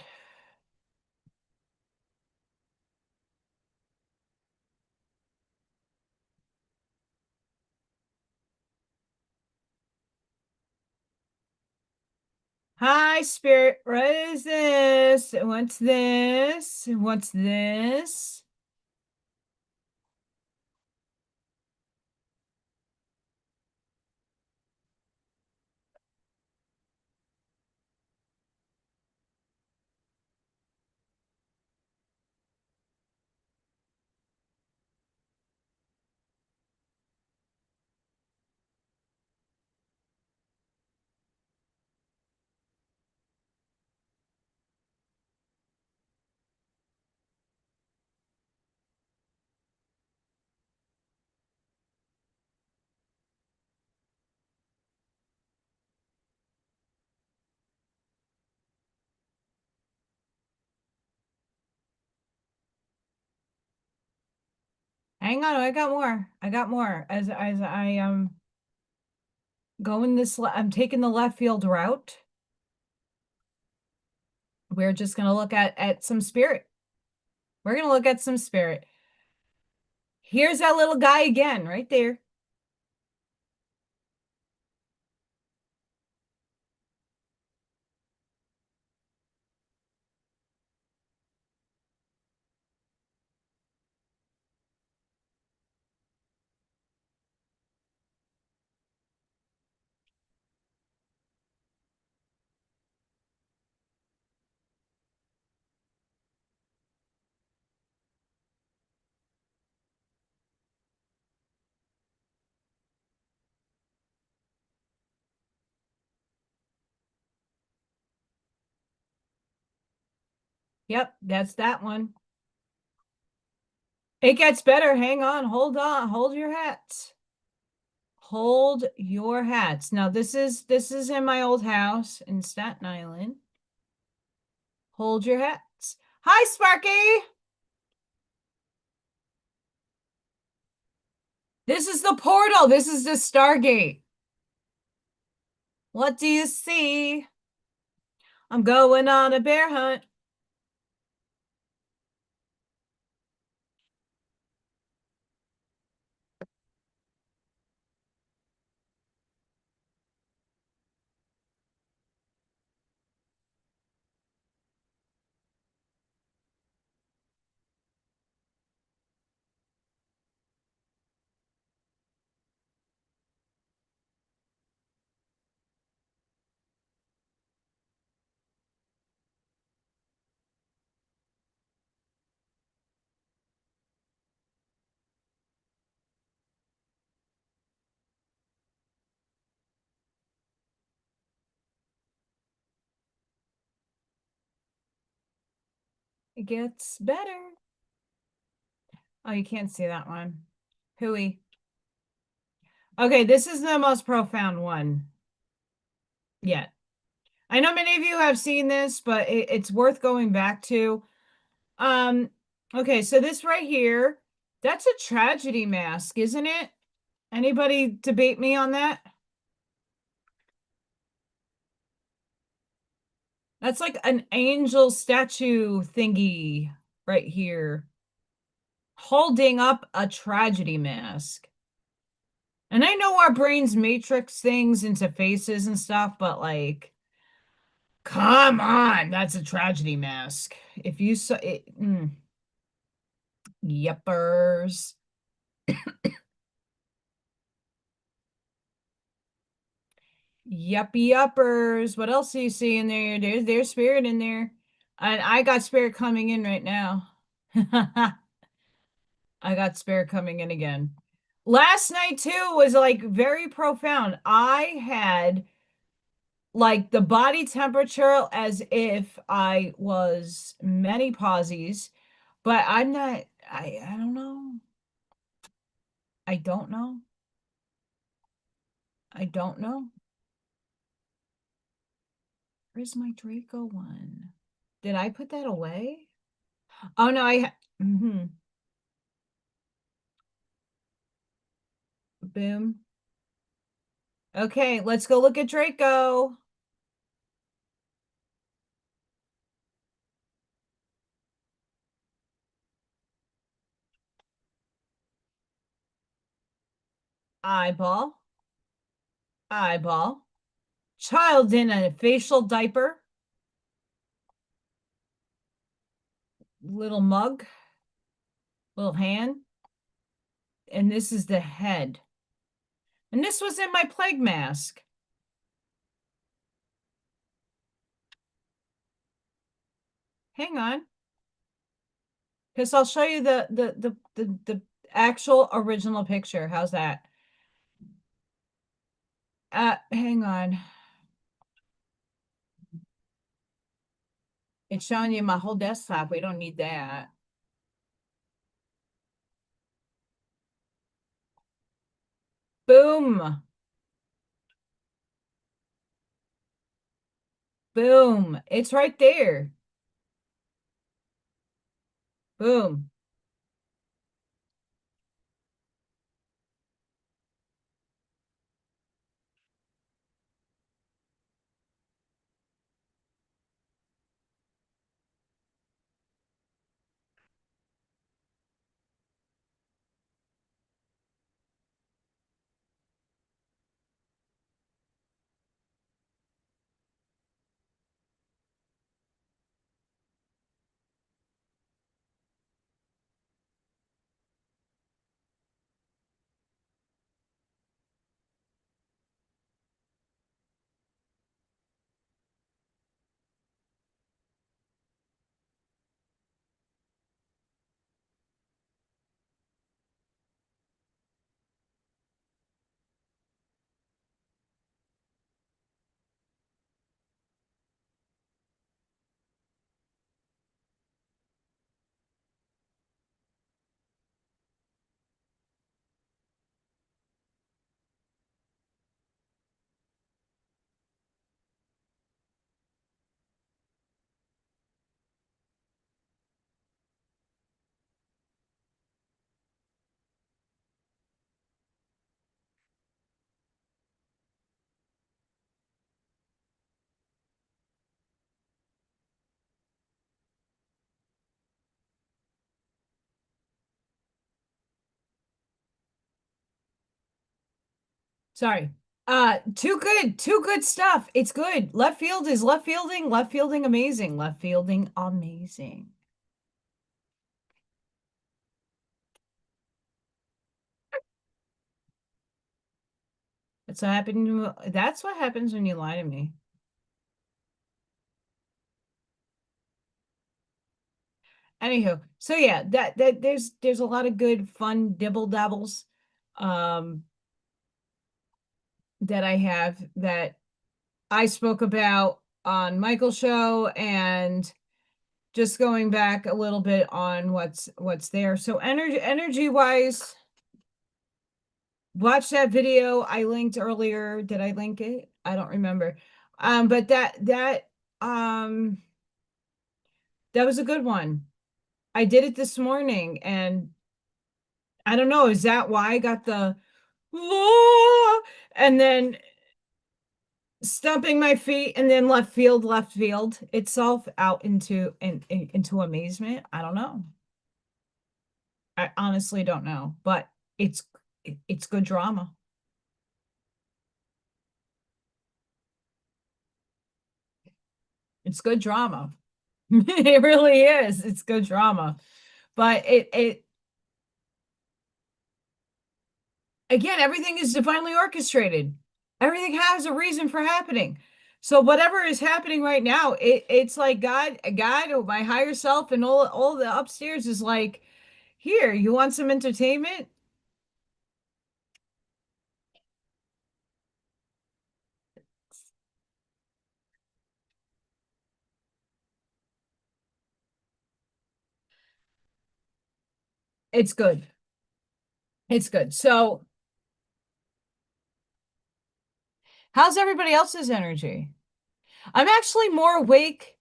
Hi, Spirit. What is this? What's this? What's this? Hang on, I got more. I got more. As I am going I'm taking the left field route. We're just gonna look at some spirit. We're gonna look at some spirit. Here's that little guy again, right there. Yep, that's that one. It gets better. Hang on, hold on, hold your hats. Hold your hats. Now this is in my old house in Staten Island. Hold your hats. Hi, Sparky. This is the portal. This is the Stargate. What do you see? I'm going on a bear hunt. It gets better. Oh, you can't see that one. Hooey. Okay, this is the most profound one yet. I know many of you have seen this, but it's worth going back to. Okay, so this right here, that's a tragedy mask, isn't it? Anybody debate me on that? That's like an angel statue thingy right here, holding up a tragedy mask. And I know our brains matrix things into faces and stuff, but like, come on, that's a tragedy mask. If you saw it, yuppers. Yuppie uppers. What else do you see in there? There's spirit in there. And I got spirit coming in right now. I got spirit coming in again. Last night too was like very profound. I had like the body temperature as if I was menopauses, but I'm not, I don't know. I don't know. I don't know. Where's my Draco one? Did I put that away? Oh no, boom. Okay, let's go look at Draco. Eyeball. Eyeball. Child in a facial diaper. Little mug. Little hand. And this is the head. And this was in my plague mask. Hang on. Because I'll show you the actual original picture. How's that? Hang on. It's showing you my whole desktop. We don't need that. Boom. Boom. It's right there. Boom. Sorry. Too good stuff. It's good. Left field is left fielding amazing, left fielding amazing. That's what happens when you lie to me. Anywho, so yeah, that there's a lot of good fun dibble dabbles that I have that I spoke about on Michael's show, and just going back a little bit on what's there. So energy wise, watch that video I linked earlier. Did I link it? I don't remember. But um that was a good one. I did it this morning, and I don't know, is that why I got the "Ah," and then stumping my feet and then left field itself out into amazement. I don't know. I honestly don't know, but it's it's good drama. It's good drama. It really is. It's good drama. But it again, everything is divinely orchestrated. Everything has a reason for happening. So whatever is happening right now, it's like God, or my higher self, and all the upstairs is like, here, you want some entertainment? It's good. It's good. So, how's everybody else's energy? I'm actually more awake.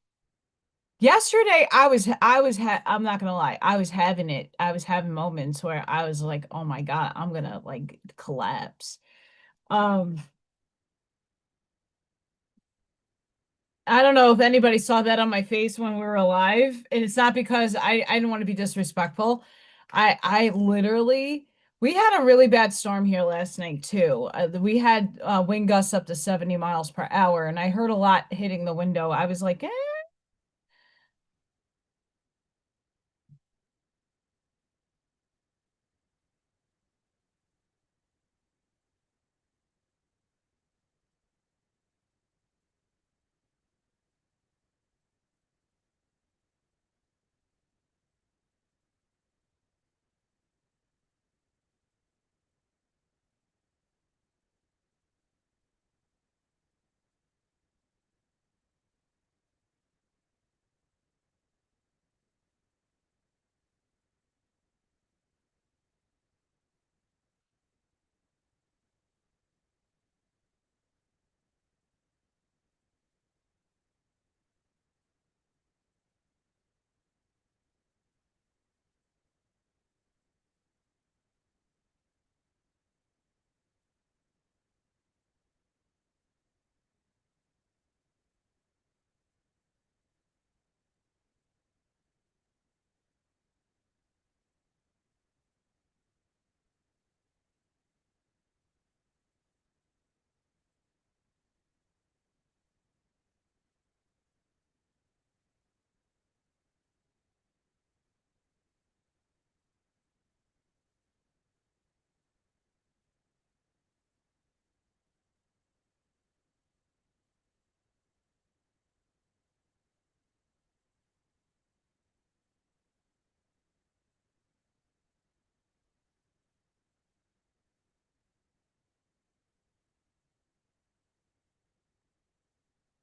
Yesterday, I'm not gonna lie, I was having it. I was having moments where I was like, oh my God, I'm gonna like collapse. Um, I don't know if anybody saw that on my face when we were alive, and it's not because I didn't want to be disrespectful. I literally we had a really bad storm here last night too. We had wind gusts up to 70 miles per hour, and I heard a lot hitting the window. I was like, eh.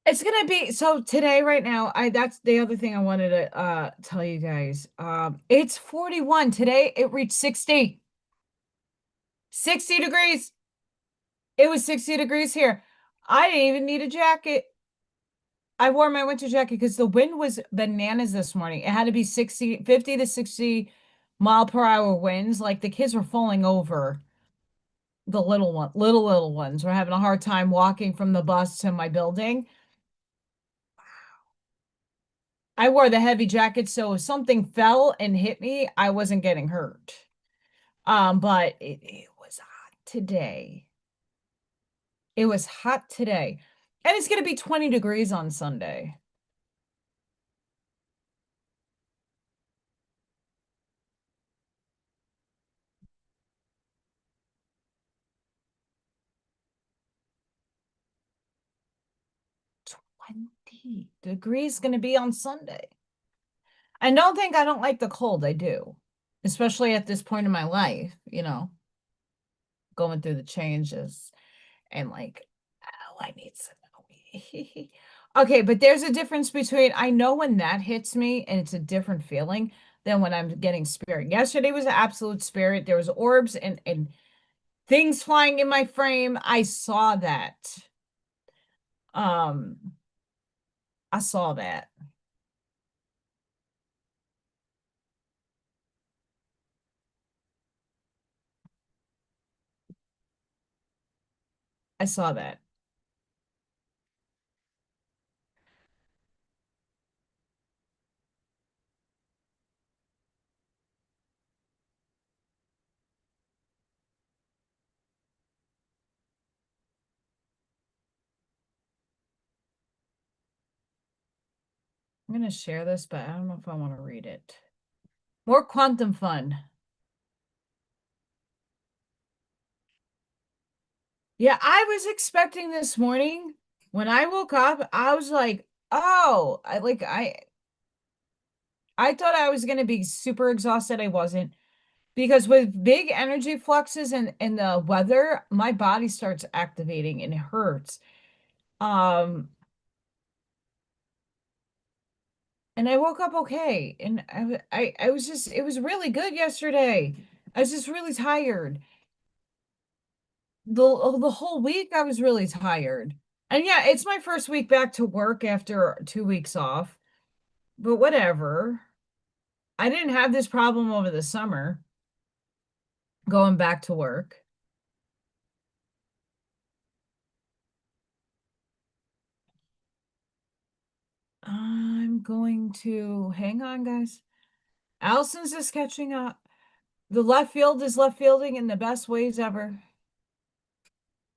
It's gonna be so today, right now. I That's the other thing I wanted to tell you guys. It's 41. Today it reached 60. 60 degrees. It was 60 degrees here. I didn't even need a jacket. I wore my winter jacket because the wind was bananas this morning. It had to be 60, 50 to 60 mile per hour winds. Like the kids were falling over. The little ones were having a hard time walking from the bus to my building. I wore the heavy jacket, so if something fell and hit me, I wasn't getting hurt. But it was hot today. It was hot today. And it's gonna be 20 degrees on Sunday. 20 degrees gonna be on Sunday. And don't think I don't like the cold. I do. Especially at this point in my life, going through the changes and like, oh, I need some. Okay, but there's a difference between I know when that hits me and it's a different feeling than when I'm getting spirit. Yesterday was an absolute spirit. There was orbs and things flying in my frame. I saw that. Um, I saw that. I saw that. I'm gonna share this, but I don't know if I want to read it. More quantum fun. Yeah, I was expecting this morning when I woke up, I was like, oh, I thought I was gonna be super exhausted. I wasn't. Because with big energy fluxes and the weather, my body starts activating and it hurts. Um, and I woke up okay. And I was just, it was really good yesterday. I was just really tired. The whole week I was really tired. And yeah, it's my first week back to work after 2 weeks off, but whatever. I didn't have this problem over the summer going back to work. I'm going to hang on, guys. Allison's just catching up. The left field is left fielding in the best ways ever.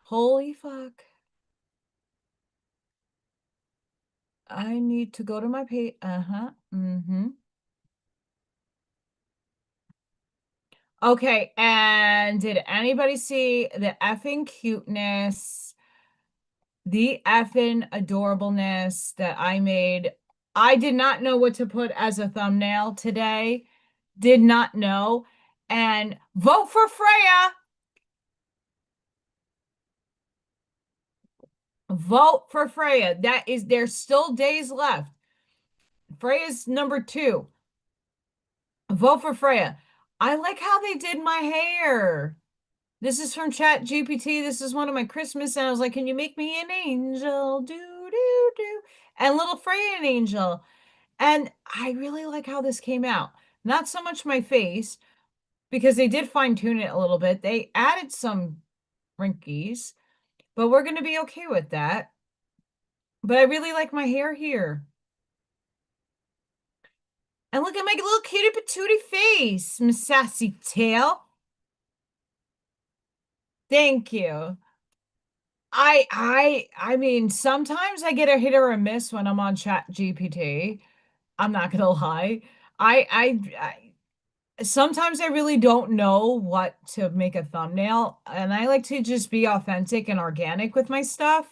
Holy fuck. I need to go to my page. Uh-huh. Mm-hmm. Okay, and did anybody see the effing cuteness, the effing adorableness that I made? I did not know what to put as a thumbnail today. Did not know. And vote for Freya. Vote for Freya. There's still days left. Freya's number 2. Vote for Freya. I like how they did my hair. This is from Chat GPT. This is one of my Christmas, and I was like, can you make me an angel? Do, do, do. And little Freya an angel. And I really like how this came out. Not so much my face, because they did fine tune it a little bit. They added some wrinkles, but we're going to be okay with that. But I really like my hair here. And look at my little cutie patootie face, Miss Sassy Tail. Thank you. I mean, sometimes I get a hit or a miss when I'm on Chat GPT. I'm not gonna lie. Sometimes I really don't know what to make a thumbnail, and I like to just be authentic and organic with my stuff.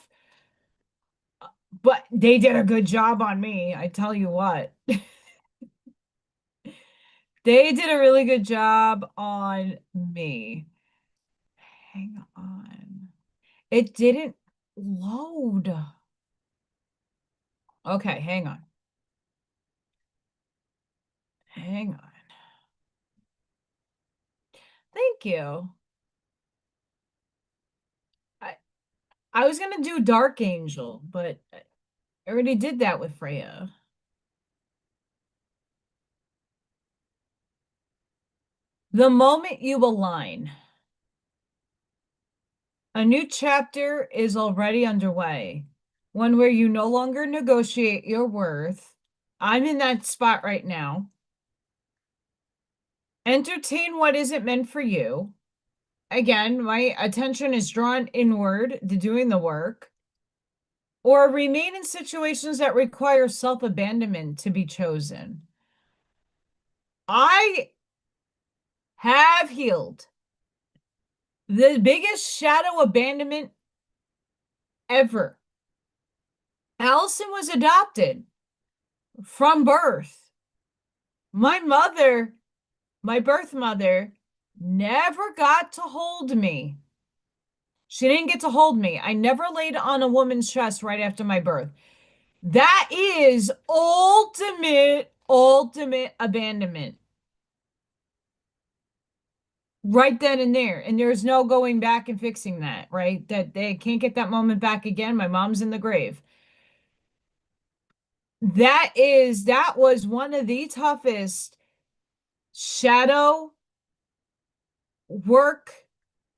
But they did a good job on me, I tell you what. They did a really good job on me. Hang on. It didn't load. Okay, hang on. Hang on. Thank you. I I was gonna do Dark Angel, but I already did that with Freya. The moment you align, a new chapter is already underway. One where you no longer negotiate your worth. I'm in that spot right now. Entertain what isn't meant for you. Again, my attention is drawn inward to doing the work. Or remain in situations that require self-abandonment to be chosen. I have healed the biggest shadow abandonment ever. Allison was adopted from birth. My mother, my birth mother, never got to hold me. She didn't get to hold me. I never laid on a woman's chest right after my birth. That is ultimate abandonment right then and there. And there's no going back and fixing that, right? That they can't get that moment back again. My mom's in the grave. That was one of the toughest shadow work,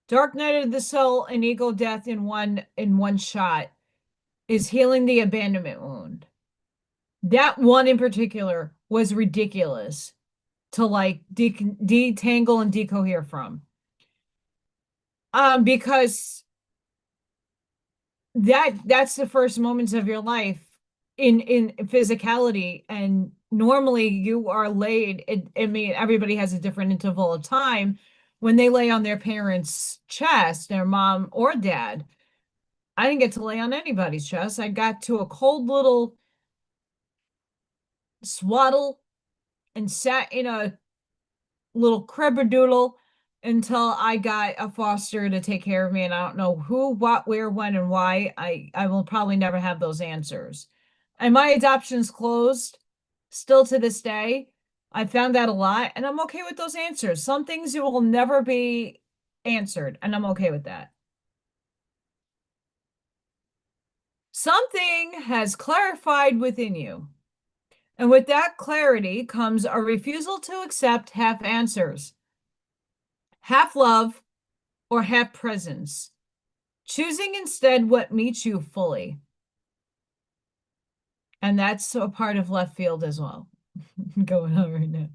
Dark Night of the Soul and Ego Death in one shot is healing the abandonment wound. That one in particular was ridiculous to like detangle and decohere from. Because that's the first moments of your life in physicality, and normally you are laid. I mean, everybody has a different interval of time when they lay on their parents' chest, their mom or dad. I didn't get to lay on anybody's chest. I got to a cold little swaddle and sat in a little cribberdoodle until I got a foster to take care of me. And I don't know who, what, where, when, and why. I will probably never have those answers. And my adoption's closed still to this day. I found that a lot, and I'm okay with those answers. Some things will never be answered, and I'm okay with that. Something has clarified within you. And with that clarity comes a refusal to accept half answers, half love, or half presence, choosing instead what meets you fully. And that's a part of left field as well, going on right now.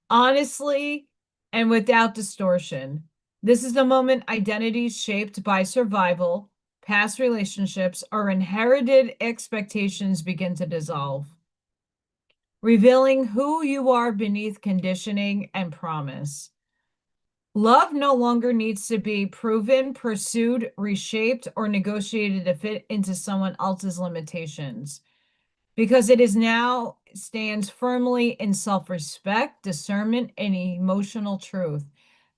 Honestly, and without distortion, this is the moment identities shaped by survival, past relationships, or inherited expectations begin to dissolve, revealing who you are beneath conditioning and promise. Love no longer needs to be proven, pursued, reshaped, or negotiated to fit into someone else's limitations, because it is now stands firmly in self-respect, discernment, and emotional truth.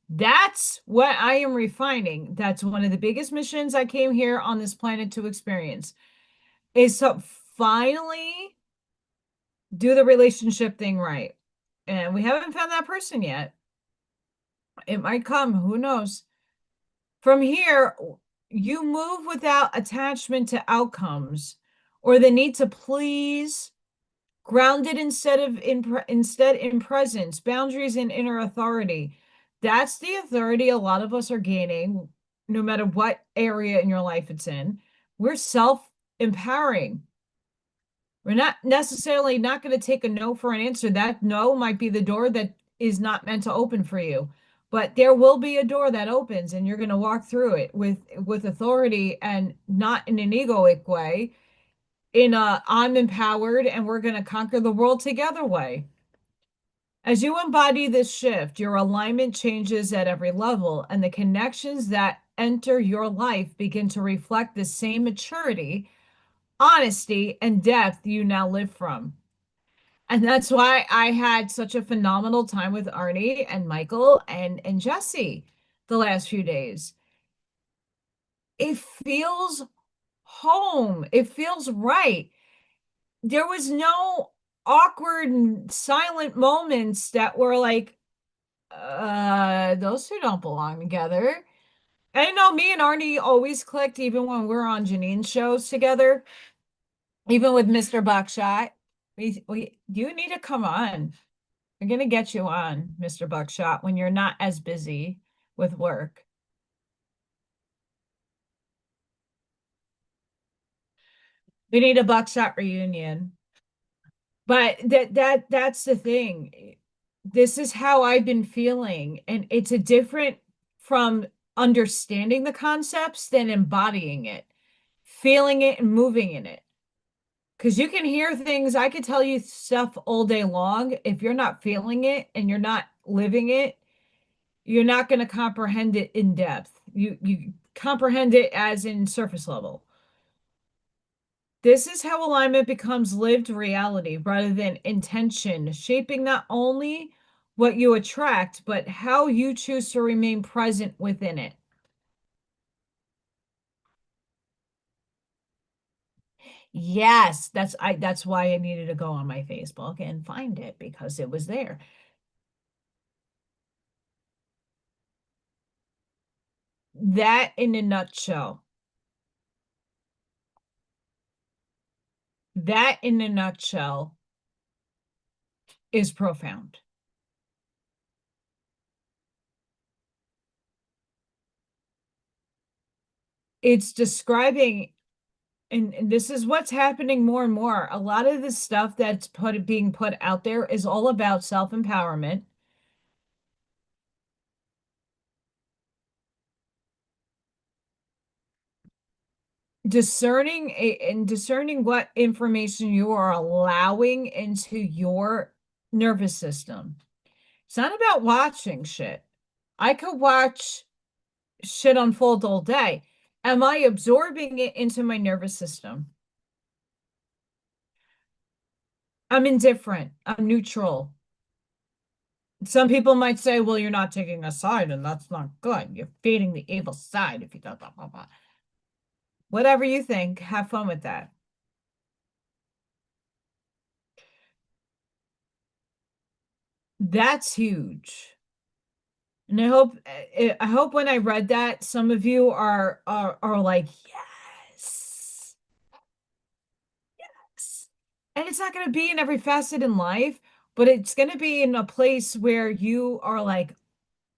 That's what I am refining. That's one of the biggest missions I came here on this planet to experience, is to finally do the relationship thing right. And we haven't found that person yet. It might come, who knows? From here, you move without attachment to outcomes or the need to please, grounded instead in presence, boundaries, and inner authority. That's the authority a lot of us are gaining, no matter what area in your life it's in. We're self-empowering. We're not necessarily not going to take a no for an answer. That no might be the door that is not meant to open for you. But there will be a door that opens, and you're going to walk through it with authority, and not in an egoic way, in a I'm empowered and we're going to conquer the world together way. As you embody this shift, your alignment changes at every level, and the connections that enter your life begin to reflect the same maturity, honesty, and depth you now live from. And that's why I had such a phenomenal time with Arnie and Michael and Jesse the last few days. It feels home. It feels right. There was no awkward and silent moments that were like, those two don't belong together. And I know me and Arnie always clicked, even when we're on Janine's shows together, even with Mr. Buckshot. You need to come on. We're gonna get you on, Mr. Buckshot, when you're not as busy with work. We need a Buckshot reunion. But that's the thing. This is how I've been feeling, and it's a different from understanding the concepts than embodying it, feeling it and moving in it. Because you can hear things, I could tell you stuff all day long. If you're not feeling it and you're not living it, you're not going to comprehend it in depth. You comprehend it as in surface level. This is how alignment becomes lived reality rather than intention, shaping not only what you attract, but how you choose to remain present within it. Yes, that's why I needed to go on my Facebook and find it because it was there. That in a nutshell. That in a nutshell is profound. It's describing, and this is what's happening more and more. A lot of the stuff that's being put out there is all about self-empowerment, discerning what information you are allowing into your nervous system. It's not about watching shit. I could watch shit unfold all day. Am I absorbing it into my nervous system? I'm indifferent. I'm neutral. Some people might say, well, you're not taking a side, and that's not good. You're feeding the evil side if you do blah, blah, blah. Whatever you think, have fun with that. That's huge. And I hope when I read that, some of you are like, yes. Yes. And it's not going to be in every facet in life, but it's going to be in a place where you are like,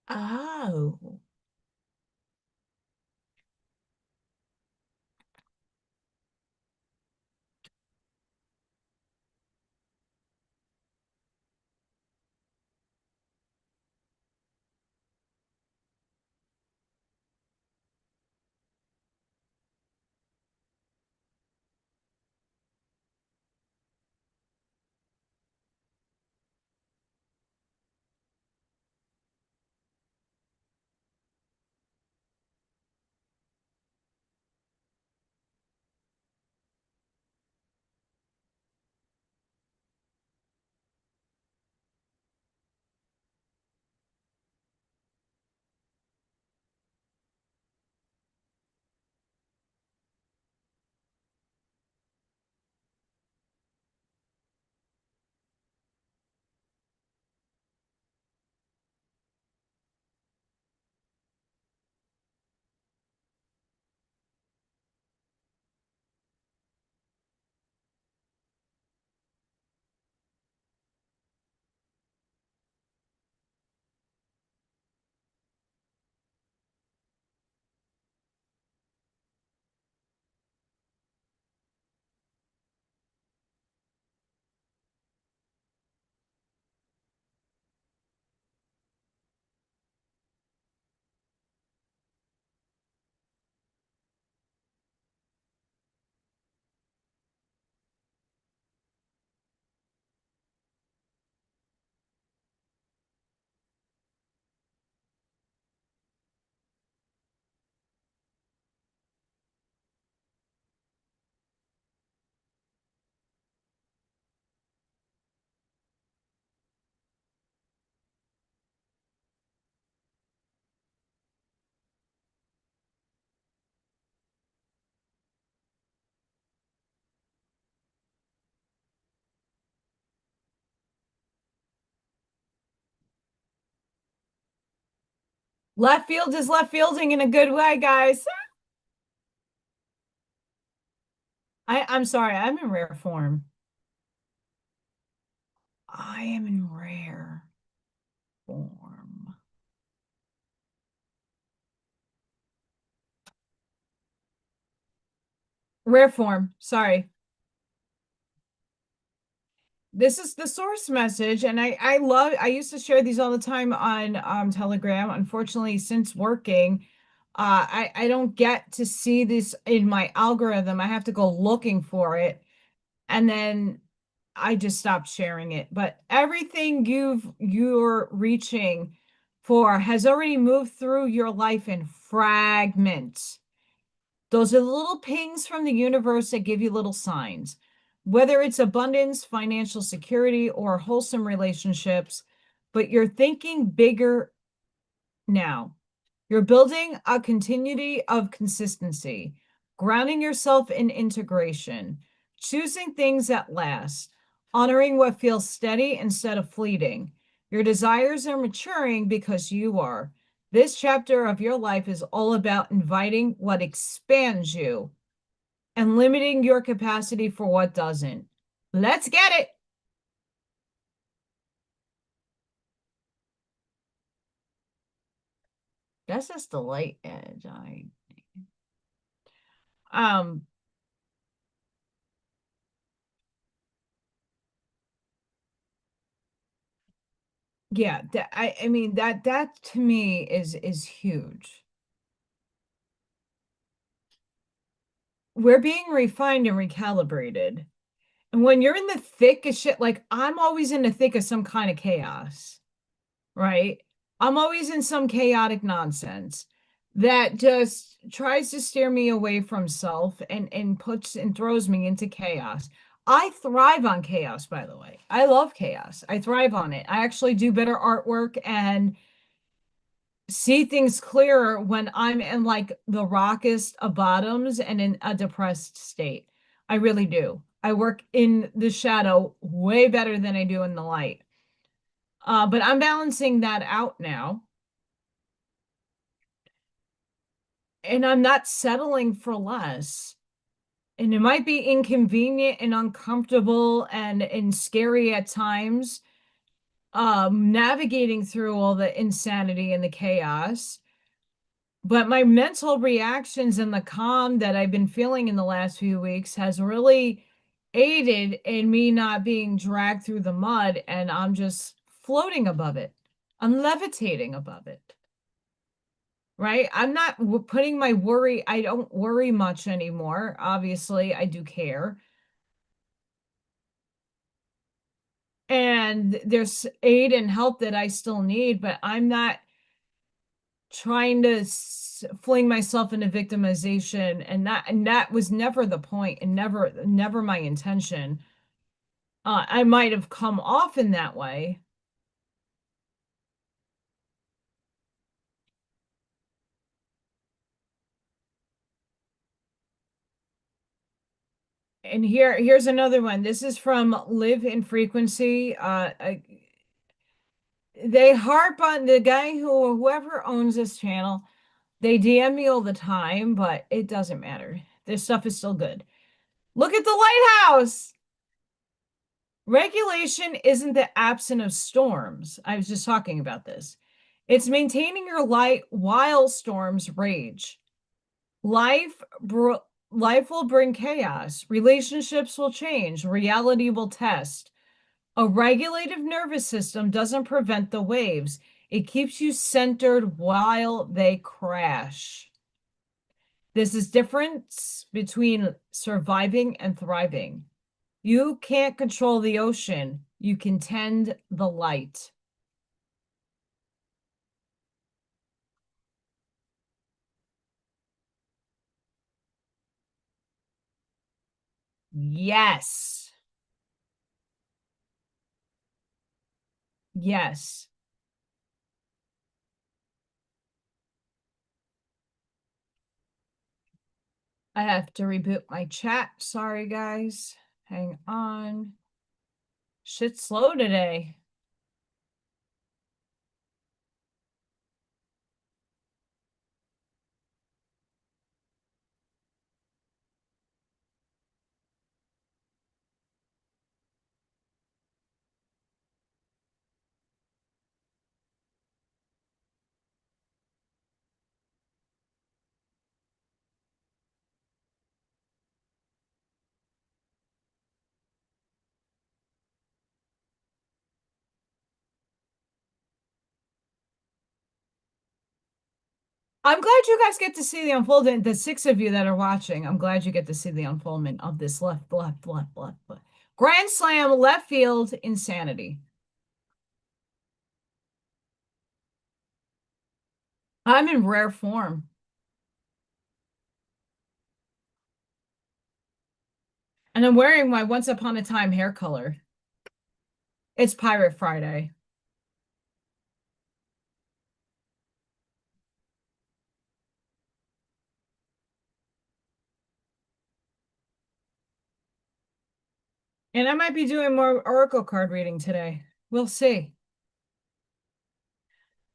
oh, left field is left fielding in a good way, guys. I'm sorry, I'm in rare form. I am in rare form. Rare form, sorry. This is the source message, and I used to share these all the time on Telegram. Unfortunately, since working, I don't get to see this in my algorithm. I have to go looking for it, and then I just stopped sharing it. But everything you're reaching for has already moved through your life in fragments. Those are little pings from the universe that give you little signs. Whether it's abundance, financial security, or wholesome relationships, but you're thinking bigger now. You're building a continuity of consistency, grounding yourself in integration, choosing things that last, honoring what feels steady instead of fleeting. Your desires are maturing because you are. This chapter of your life is all about inviting what expands you and limiting your capacity for what doesn't. Let's get it. That's just the light edge. Um yeah, I mean that to me is huge. We're being refined and recalibrated. And when you're in the thick of shit, like I'm always in the thick of some kind of chaos, right? I'm always in some chaotic nonsense that just tries to steer me away from self and puts and throws me into chaos. I thrive on chaos, by the way. I love chaos. I thrive on it. I actually do better artwork and see things clearer when I'm in like the rockest of bottoms and in a depressed state. I really do. I work in the shadow way better than I do in the light. But I'm balancing that out now. And I'm not settling for less. And it might be inconvenient and uncomfortable and scary at times, navigating through all the insanity and the chaos. But my mental reactions and the calm that I've been feeling in the last few weeks has really aided in me not being dragged through the mud, and I'm just floating above it. I'm levitating above it, right? I'm not putting my worry, I don't worry much anymore. Obviously, I do care. And there's aid and help that I still need, but I'm not trying to fling myself into victimization, and that was never the point and never my intention. I might have come off in that way. And here's another one. This is from Live in Frequency. They harp on the guy whoever owns this channel. They DM me all the time, but it doesn't matter. This stuff is still good. Look at the lighthouse. Regulation isn't the absence of storms. I was just talking about this. It's maintaining your light while storms rage. Life, life will bring chaos. Relationships will change. Reality will test. A regulative nervous system doesn't prevent the waves. It keeps you centered while they crash. This is difference between surviving and thriving. You can't control the ocean. You can tend the light. Yes. Yes. I have to reboot my chat. Sorry, guys. Hang on. Shit's slow today. I'm glad you guys get to see the unfoldment. The six of you that are watching, I'm glad you get to see the unfoldment of this left. Grand slam, left field, insanity. I'm in rare form. And I'm wearing my Once Upon a Time hair color. It's Pirate Friday. And I might be doing more oracle card reading today. We'll see.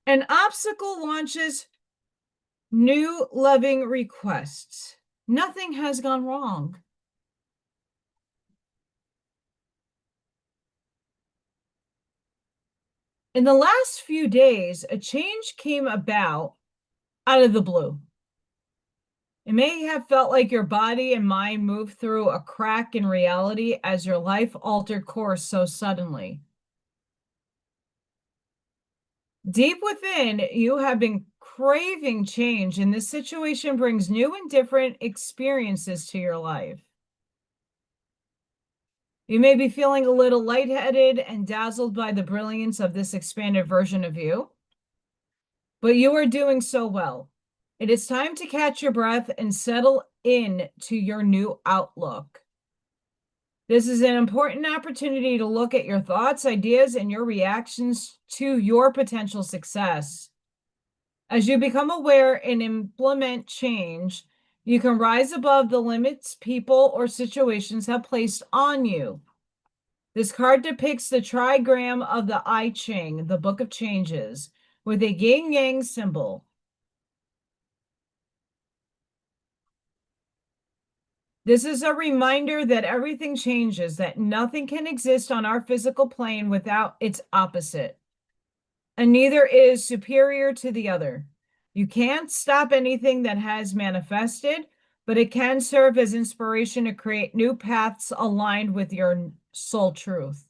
An obstacle launches new loving requests. Nothing has gone wrong. In the last few days, a change came about out of the blue. It may have felt like your body and mind moved through a crack in reality as your life altered course so suddenly. Deep within, you have been craving change, and this situation brings new and different experiences to your life. You may be feeling a little lightheaded and dazzled by the brilliance of this expanded version of you, but you are doing so well. It is time to catch your breath and settle in to your new outlook. This is an important opportunity to look at your thoughts, ideas, and your reactions to your potential success. As you become aware and implement change, you can rise above the limits people or situations have placed on you. This card depicts the trigram of the I Ching, the Book of Changes, with a yin-yang symbol. This is a reminder that everything changes, that nothing can exist on our physical plane without its opposite, and neither is superior to the other. You can't stop anything that has manifested, but it can serve as inspiration to create new paths aligned with your soul truth.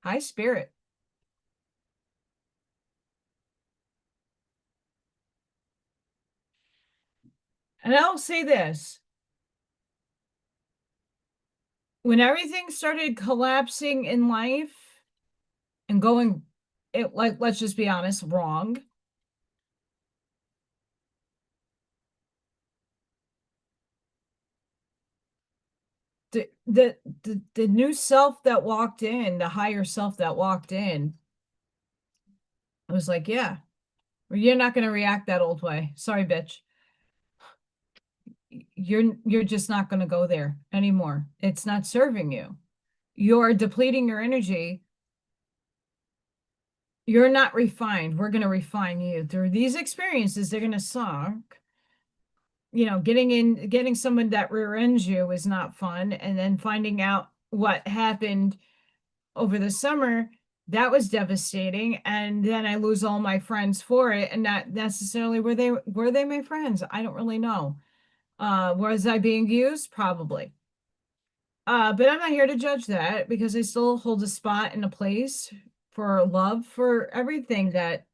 High spirit. And I'll say this. When everything started collapsing in life and going, like, let's just be honest, wrong, the new self that walked in, the higher self that walked in, I was like, yeah, you're not going to react that old way. Sorry, bitch. You're just not going to go there anymore. It's not serving you. You're depleting your energy. You're not refined. We're going to refine you through these experiences. They're going to suck. You know, getting someone that rear ends you is not fun. And then finding out what happened over the summer, that was devastating. And then I lose all my friends for it. And not necessarily were they my friends? I don't really know. Was I being used? Probably. But I'm not here to judge that because I still hold a spot and a place for love for everything that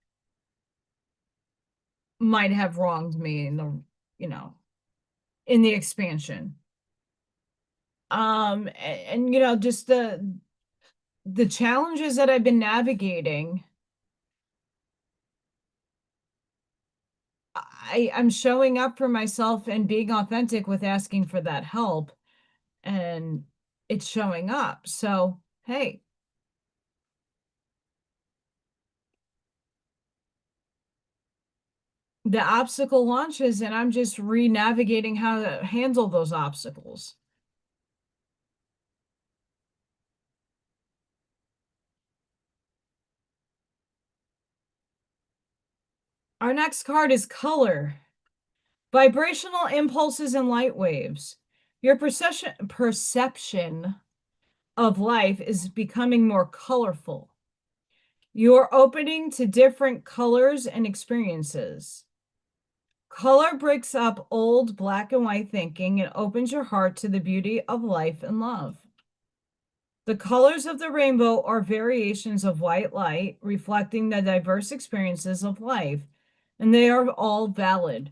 might have wronged me in the, you know, in the expansion. And you know, just the challenges that I've been navigating, I'm showing up for myself and being authentic with asking for that help, and it's showing up. So, hey, the obstacle launches, and I'm just re-navigating how to handle those obstacles. Our next card is color. Vibrational impulses and light waves. Your perception of life is becoming more colorful. You're opening to different colors and experiences. Color breaks up old black and white thinking and opens your heart to the beauty of life and love. The colors of the rainbow are variations of white light, reflecting the diverse experiences of life, and they are all valid.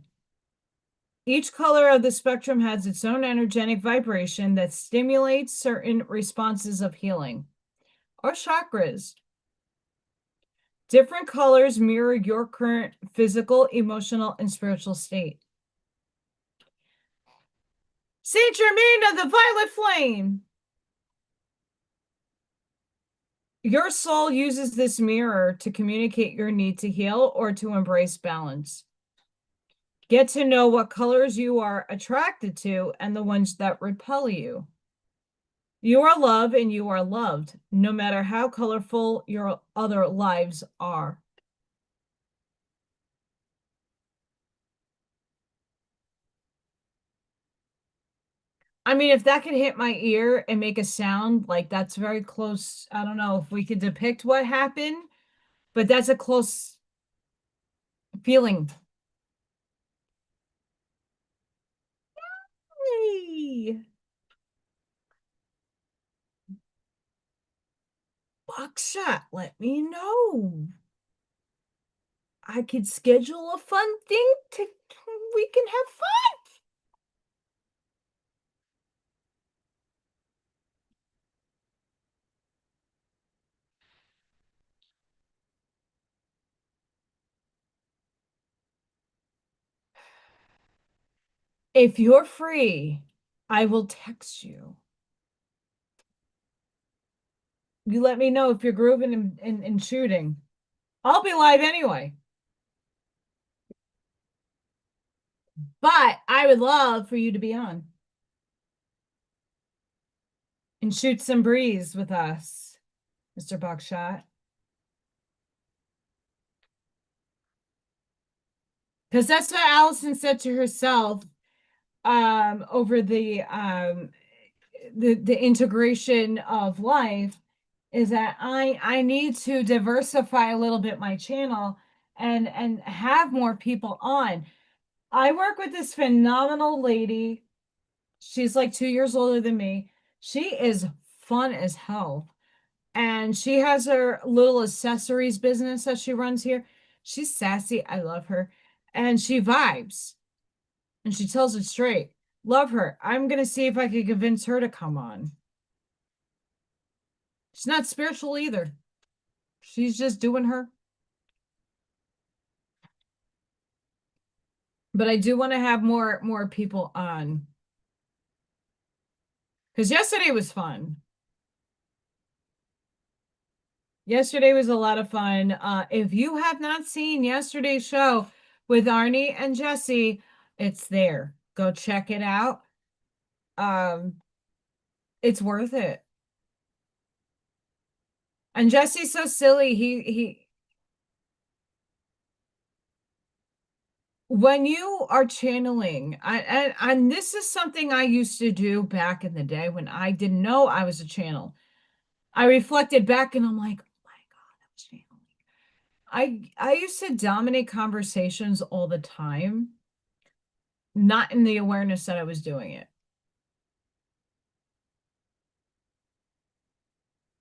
Each color of the spectrum has its own energetic vibration that stimulates certain responses of healing or chakras. Different colors mirror your current physical, emotional, and spiritual state. Saint Germain of the Violet Flame. Your soul uses this mirror to communicate your need to heal or to embrace balance. Get to know what colors you are attracted to and the ones that repel you. You are loved and you are loved, no matter how colorful your other lives are. I mean, if that could hit my ear and make a sound, like that's very close. I don't know if we could depict what happened, but that's a close feeling. Hey, Buckshot, let me know. I could schedule a fun thing to we can have fun. If you're free, I will text you. You let me know if you're grooving and shooting. I'll be live anyway. But I would love for you to be on and shoot some breeze with us, Mr. Buckshot. Because that's what Allison said to herself over the integration of life is that I need to diversify a little bit my channel and have more people on. I work with this phenomenal lady. She's like 2 years older than me. She is fun as hell. And she has her little accessories business that she runs here. She's sassy. I love her. And she vibes and she tells it straight. Love her. I'm going to see if I can convince her to come on. She's not spiritual either. She's just doing her. But I do want to have more people on. Because yesterday was fun. Yesterday was a lot of fun. If you have not seen yesterday's show with Arnie and Jesse, it's there. Go check it out. It's worth it. And Jesse's so silly. He when you are channeling, and this is something I used to do back in the day when I didn't know I was a channel. I reflected back and I'm like, oh my God, I was channeling. I used to dominate conversations all the time, not in the awareness that I was doing it.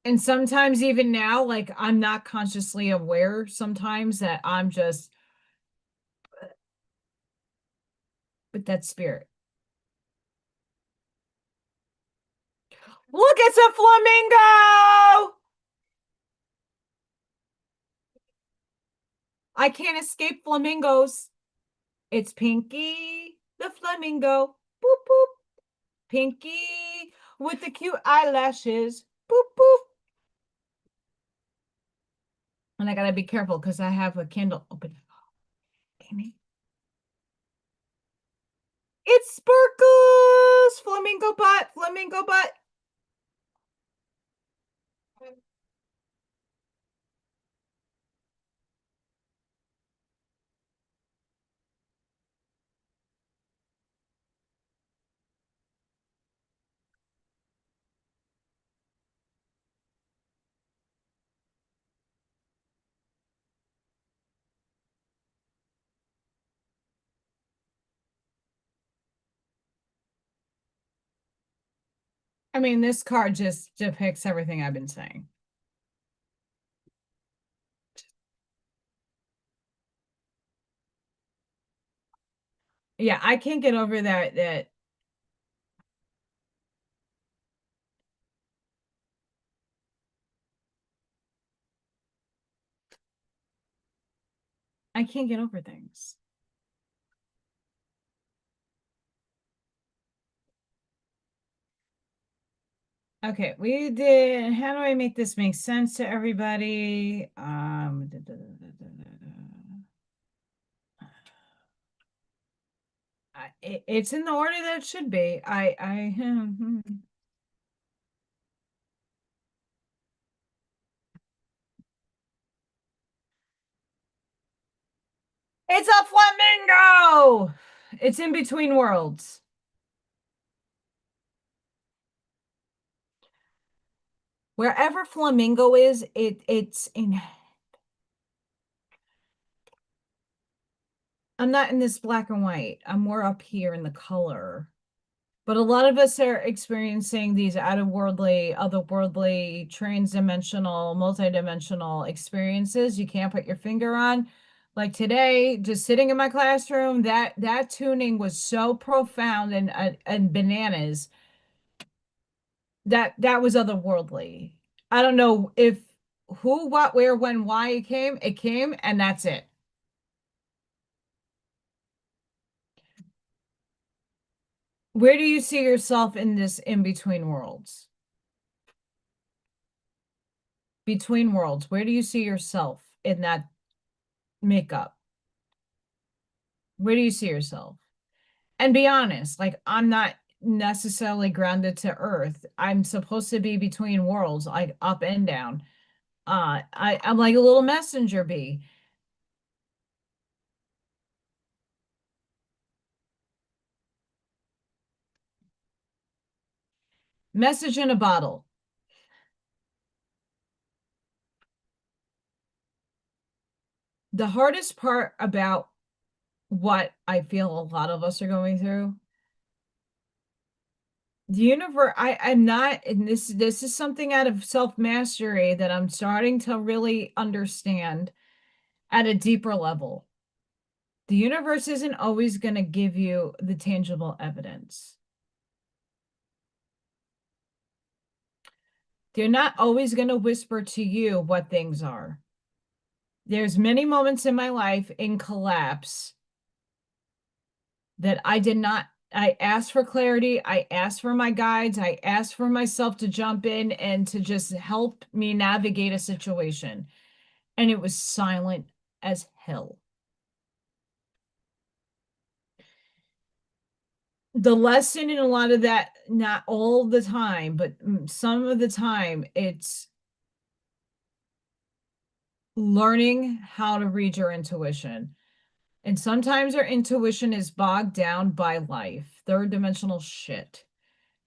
And sometimes even now, like I'm not consciously aware sometimes that I'm just with that spirit. Look, it's a flamingo! I can't escape flamingos. It's Pinky the flamingo. Boop boop. Pinky with the cute eyelashes. Boop boop. And I gotta be careful because I have a candle open. Amy. It's Sparkles! Flamingo butt, flamingo butt. I mean, this card just depicts everything I've been saying. Yeah, I can't get over that I can't get over things. Okay, we did. How do I make this make sense to everybody? it's in the order that it should be. It's a flamingo. It's in between worlds. Wherever flamingo is, it's in. I'm not in this black and white. I'm more up here in the color. But a lot of us are experiencing these out of worldly, otherworldly, trans-dimensional, multidimensional experiences you can't put your finger on. Like today, just sitting in my classroom, that tuning was so profound and bananas that was otherworldly. I don't know if who, what, where, when, why it came. It came, and that's it. Where do you see yourself in this in between worlds? Between worlds, where do you see yourself in that makeup? Where do you see yourself? And be honest, like I'm not necessarily grounded to earth. I'm supposed to be between worlds, like up and down. I'm like a little messenger bee. Message in a bottle. The hardest part about what I feel a lot of us are going through, the universe, I'm not, and this is something out of self-mastery that I'm starting to really understand at a deeper level. The universe isn't always going to give you the tangible evidence. They're not always going to whisper to you what things are. There's many moments in my life in collapse that I did not, I asked for clarity. I asked for my guides. I asked for myself to jump in and to just help me navigate a situation. And it was silent as hell. The lesson in a lot of that, not all the time, but some of the time, it's learning how to read your intuition. And sometimes our intuition is bogged down by life, third dimensional shit,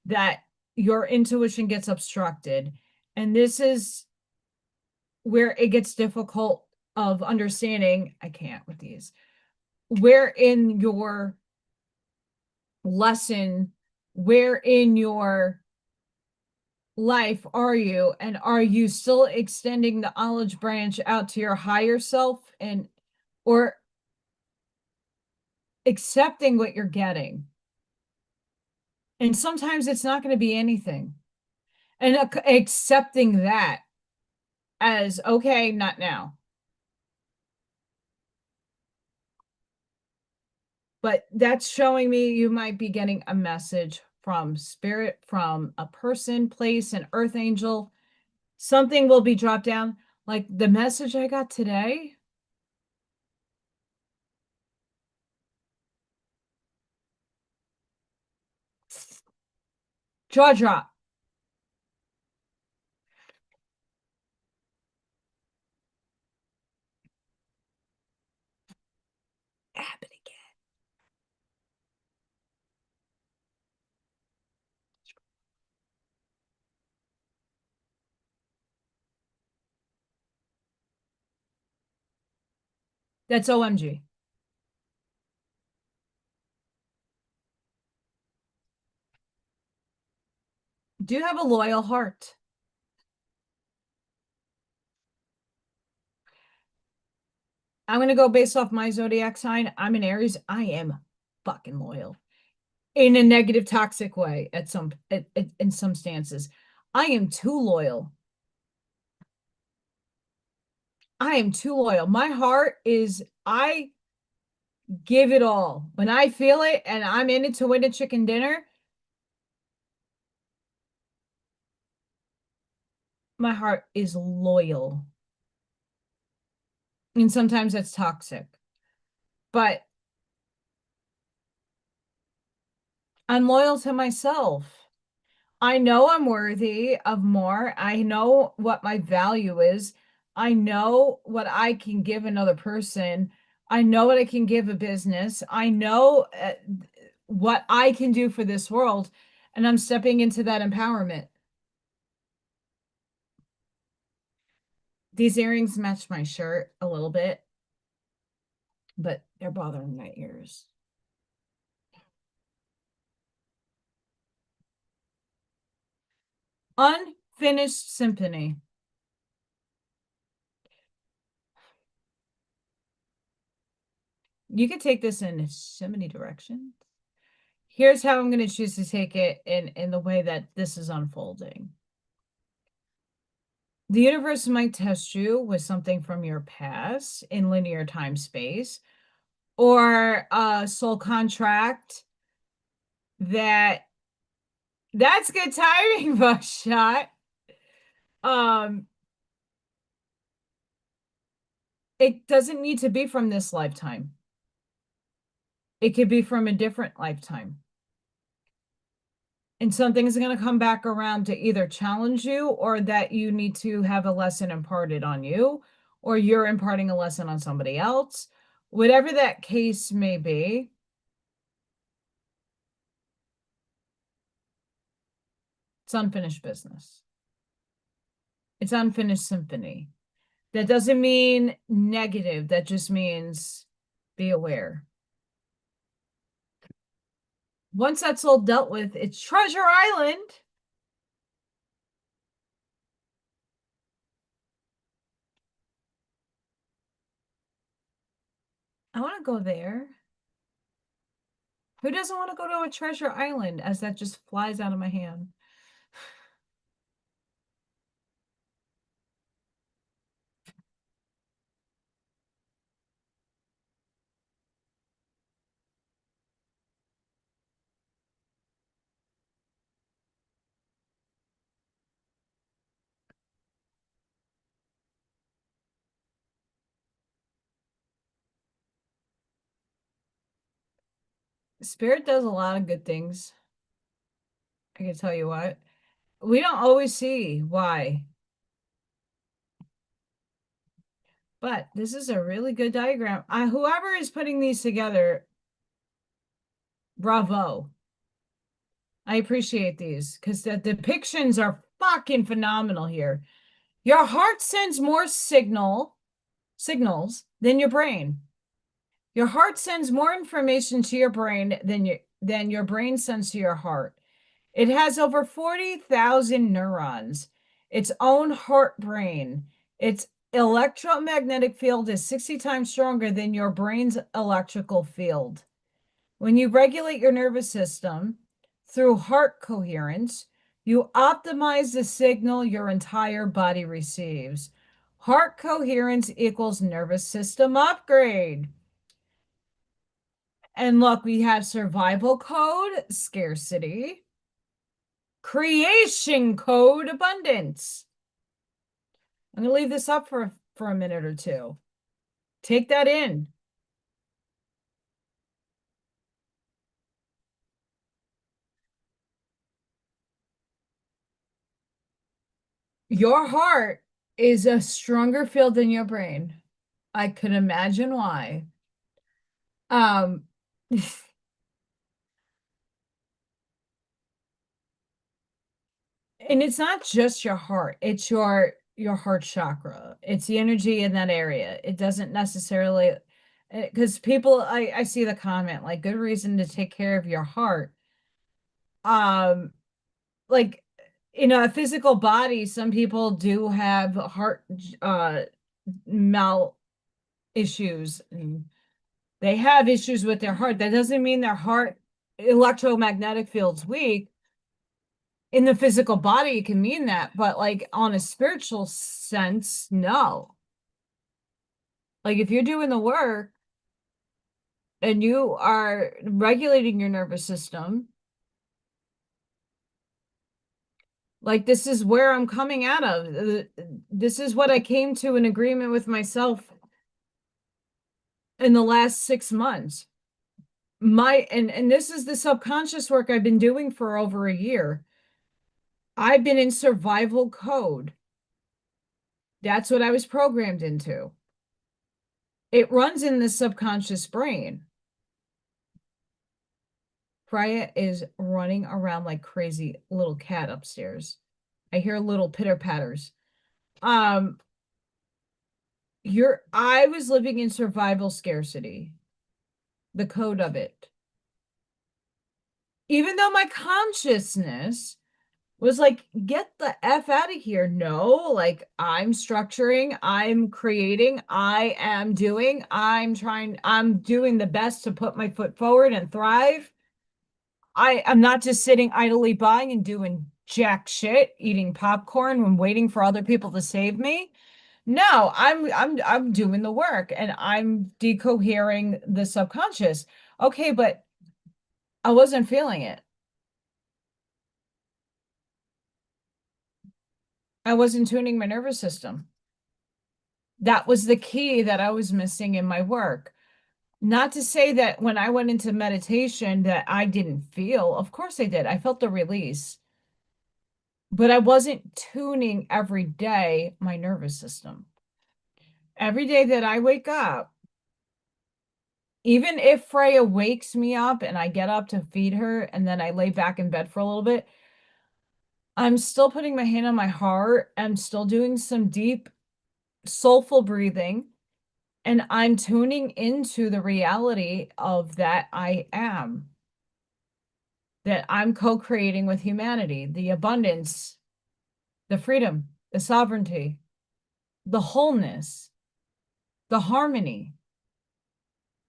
that your intuition gets obstructed. And this is where it gets difficult of understanding. I can't with these. Where in your lesson, where in your life are you, and are you still extending the olive branch out to your higher self, and or accepting what you're getting? And sometimes it's not going to be anything, and accepting that as okay, not now. But that's showing me you might be getting a message from spirit, from a person, place, an earth angel. Something will be dropped down, like the message I got today. Jaw drop. Happen again. That's OMG. Do you have a loyal heart? I'm going to go based off my zodiac sign. I'm an Aries. I am fucking loyal in a negative, toxic way at some in some stances. I am too loyal. I am too loyal. My heart is, I give it all. When I feel it and I'm in it to win a chicken dinner, my heart is loyal. And sometimes that's toxic. But I'm loyal to myself. I know I'm worthy of more. I know what my value is. I know what I can give another person. I know what I can give a business. I know what I can do for this world. And I'm stepping into that empowerment. These earrings match my shirt a little bit, but they're bothering my ears. Unfinished symphony. You could take this in so many directions. Here's how I'm going to choose to take it in the way that this is unfolding. The universe might test you with something from your past in linear time space, or a soul contract that's good timing, Buckshot. Um, it doesn't need to be from this lifetime. It could be from a different lifetime. And something's going to come back around to either challenge you, or that you need to have a lesson imparted on you, or you're imparting a lesson on somebody else. Whatever that case may be, it's unfinished business. It's unfinished symphony. That doesn't mean negative. That just means be aware. Once that's all dealt with, it's Treasure Island. I want to go there. Who doesn't want to go to a treasure island, as that just flies out of my hand? Spirit does a lot of good things. I can tell you what. We don't always see why. But this is a really good diagram. Whoever is putting these together, bravo. I appreciate these because the depictions are fucking phenomenal here. Your heart sends more signals than your brain. Your heart sends more information to your brain than your brain sends to your heart. It has over 40,000 neurons, its own heart brain. Its electromagnetic field is 60 times stronger than your brain's electrical field. When you regulate your nervous system through heart coherence, you optimize the signal your entire body receives. Heart coherence equals nervous system upgrade. And look, we have survival code, scarcity, creation code, abundance. I'm going to leave this up for a minute or two. Take that in. Your heart is a stronger field than your brain. I could imagine why. Um, and it's not just your heart, it's your heart chakra. It's the energy in that area. It doesn't necessarily, because people, I see the comment like good reason to take care of your heart. Like in a physical body, some people do have heart mal issues, and they have issues with their heart. That doesn't mean their heart electromagnetic field's weak. In the physical body, it can mean that, but like on a spiritual sense, no. Like if you're doing the work and you are regulating your nervous system, like this is where I'm coming out of. This is what I came to an agreement with myself in the last 6 months. And this is the subconscious work I've been doing for over a year. I've been in survival code. That's what I was programmed into. It runs in the subconscious brain. Freya is running around like crazy little cat upstairs. I hear little pitter patters. Um, I was living in survival scarcity, the code of it. Even though my consciousness was like, get the F out of here. No, like I'm structuring, I'm creating, I'm doing the best to put my foot forward and thrive. I'm not just sitting idly by and doing jack shit, eating popcorn and waiting for other people to save me. No, I'm doing the work and I'm decohering the subconscious. Okay, but I wasn't feeling it. I wasn't tuning my nervous system. That was the key that I was missing in my work. Not to say that when I went into meditation that I didn't feel. Of course I did. I felt the release, but I wasn't tuning every day my nervous system. Every day that I wake up, even if Freya wakes me up and I get up to feed her and then I lay back in bed for a little bit, I'm still putting my hand on my heart. I'm still doing some deep, soulful breathing. And I'm tuning into the reality of that that I'm co-creating with humanity, the abundance, the freedom, the sovereignty, the wholeness, the harmony.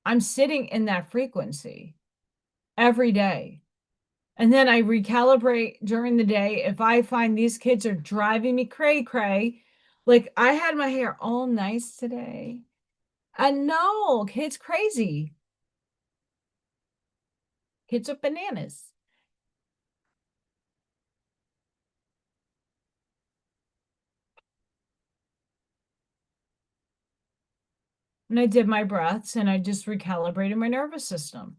I'm sitting in that frequency every day. And then I recalibrate during the day. If I find these kids are driving me cray cray, like I had my hair all nice today. And no, kids crazy. Kids are bananas. And I did my breaths and I just recalibrated my nervous system.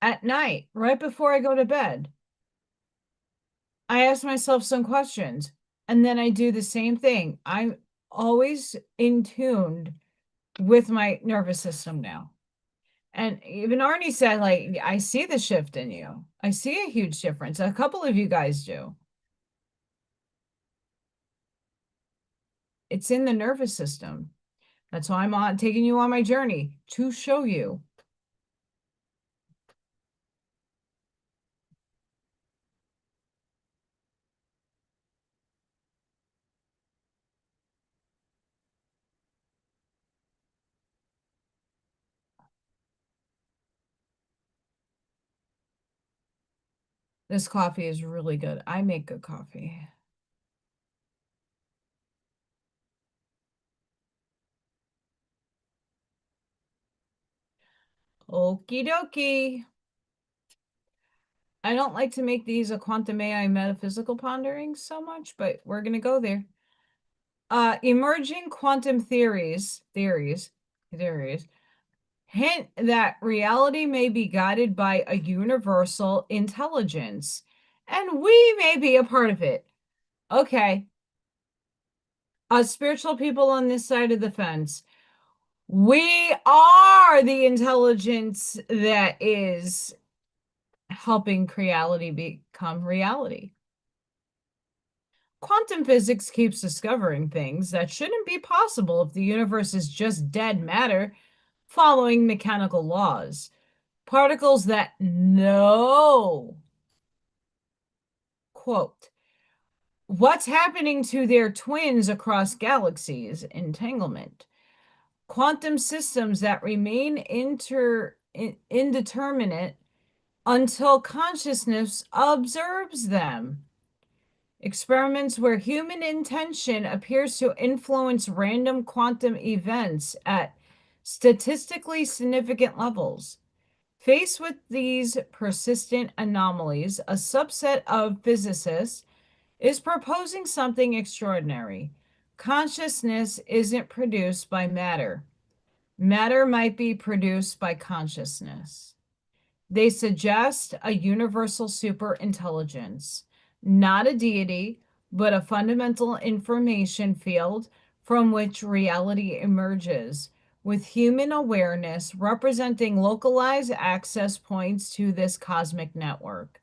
At night, right before I go to bed, I ask myself some questions and then I do the same thing. I'm always in tuned with my nervous system now. And even Arnie said, like, I see the shift in you. I see a huge difference. A couple of you guys do. It's in the nervous system. That's why I'm on taking you on my journey to show you. This coffee is really good. I make good coffee. Okie dokie. I don't like to make these a quantum AI metaphysical ponderings so much, but we're going to go there. Emerging quantum theories hint that reality may be guided by a universal intelligence, and we may be a part of it. Okay. Spiritual people on this side of the fence. We are the intelligence that is helping reality become reality. Quantum physics keeps discovering things that shouldn't be possible if the universe is just dead matter following mechanical laws. Particles that know, quote, what's happening to their twins across galaxies, entanglement. Quantum systems that remain indeterminate until consciousness observes them. Experiments where human intention appears to influence random quantum events at statistically significant levels. Faced with these persistent anomalies, a subset of physicists is proposing something extraordinary. Consciousness isn't produced by matter. Matter might be produced by consciousness. They suggest a universal superintelligence, not a deity, but a fundamental information field from which reality emerges, with human awareness representing localized access points to this cosmic network.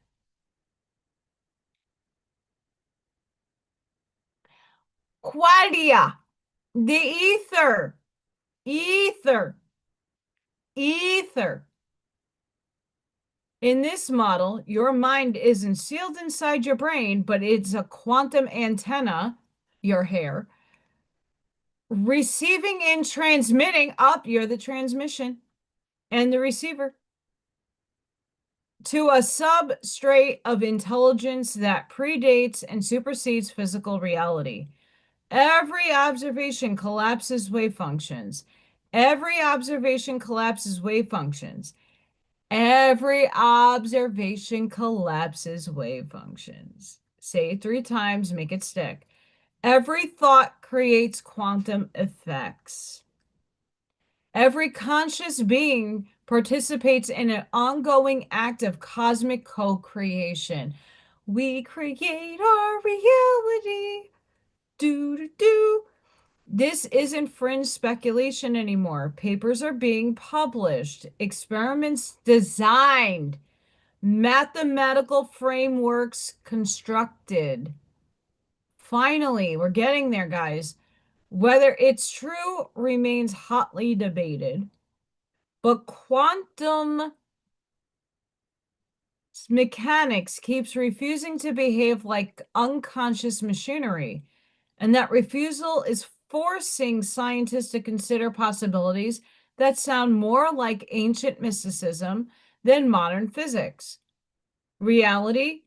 Quadia, the ether, ether, ether. In this model, your mind isn't sealed inside your brain, but it's a quantum antenna, your hair, receiving and transmitting up, you're the transmission and the receiver, to a substrate of intelligence that predates and supersedes physical reality. Every observation collapses wave functions. Every observation collapses wave functions. Every observation collapses wave functions. Say it 3 times, make it stick. Every thought creates quantum effects. Every conscious being participates in an ongoing act of cosmic co-creation. We create our reality. Do, do, do. This isn't fringe speculation anymore. Papers are being published, experiments designed, mathematical frameworks constructed. Finally, we're getting there, guys. Whether it's true remains hotly debated, but quantum mechanics keeps refusing to behave like unconscious machinery, and that refusal is forcing scientists to consider possibilities that sound more like ancient mysticism than modern physics. Reality,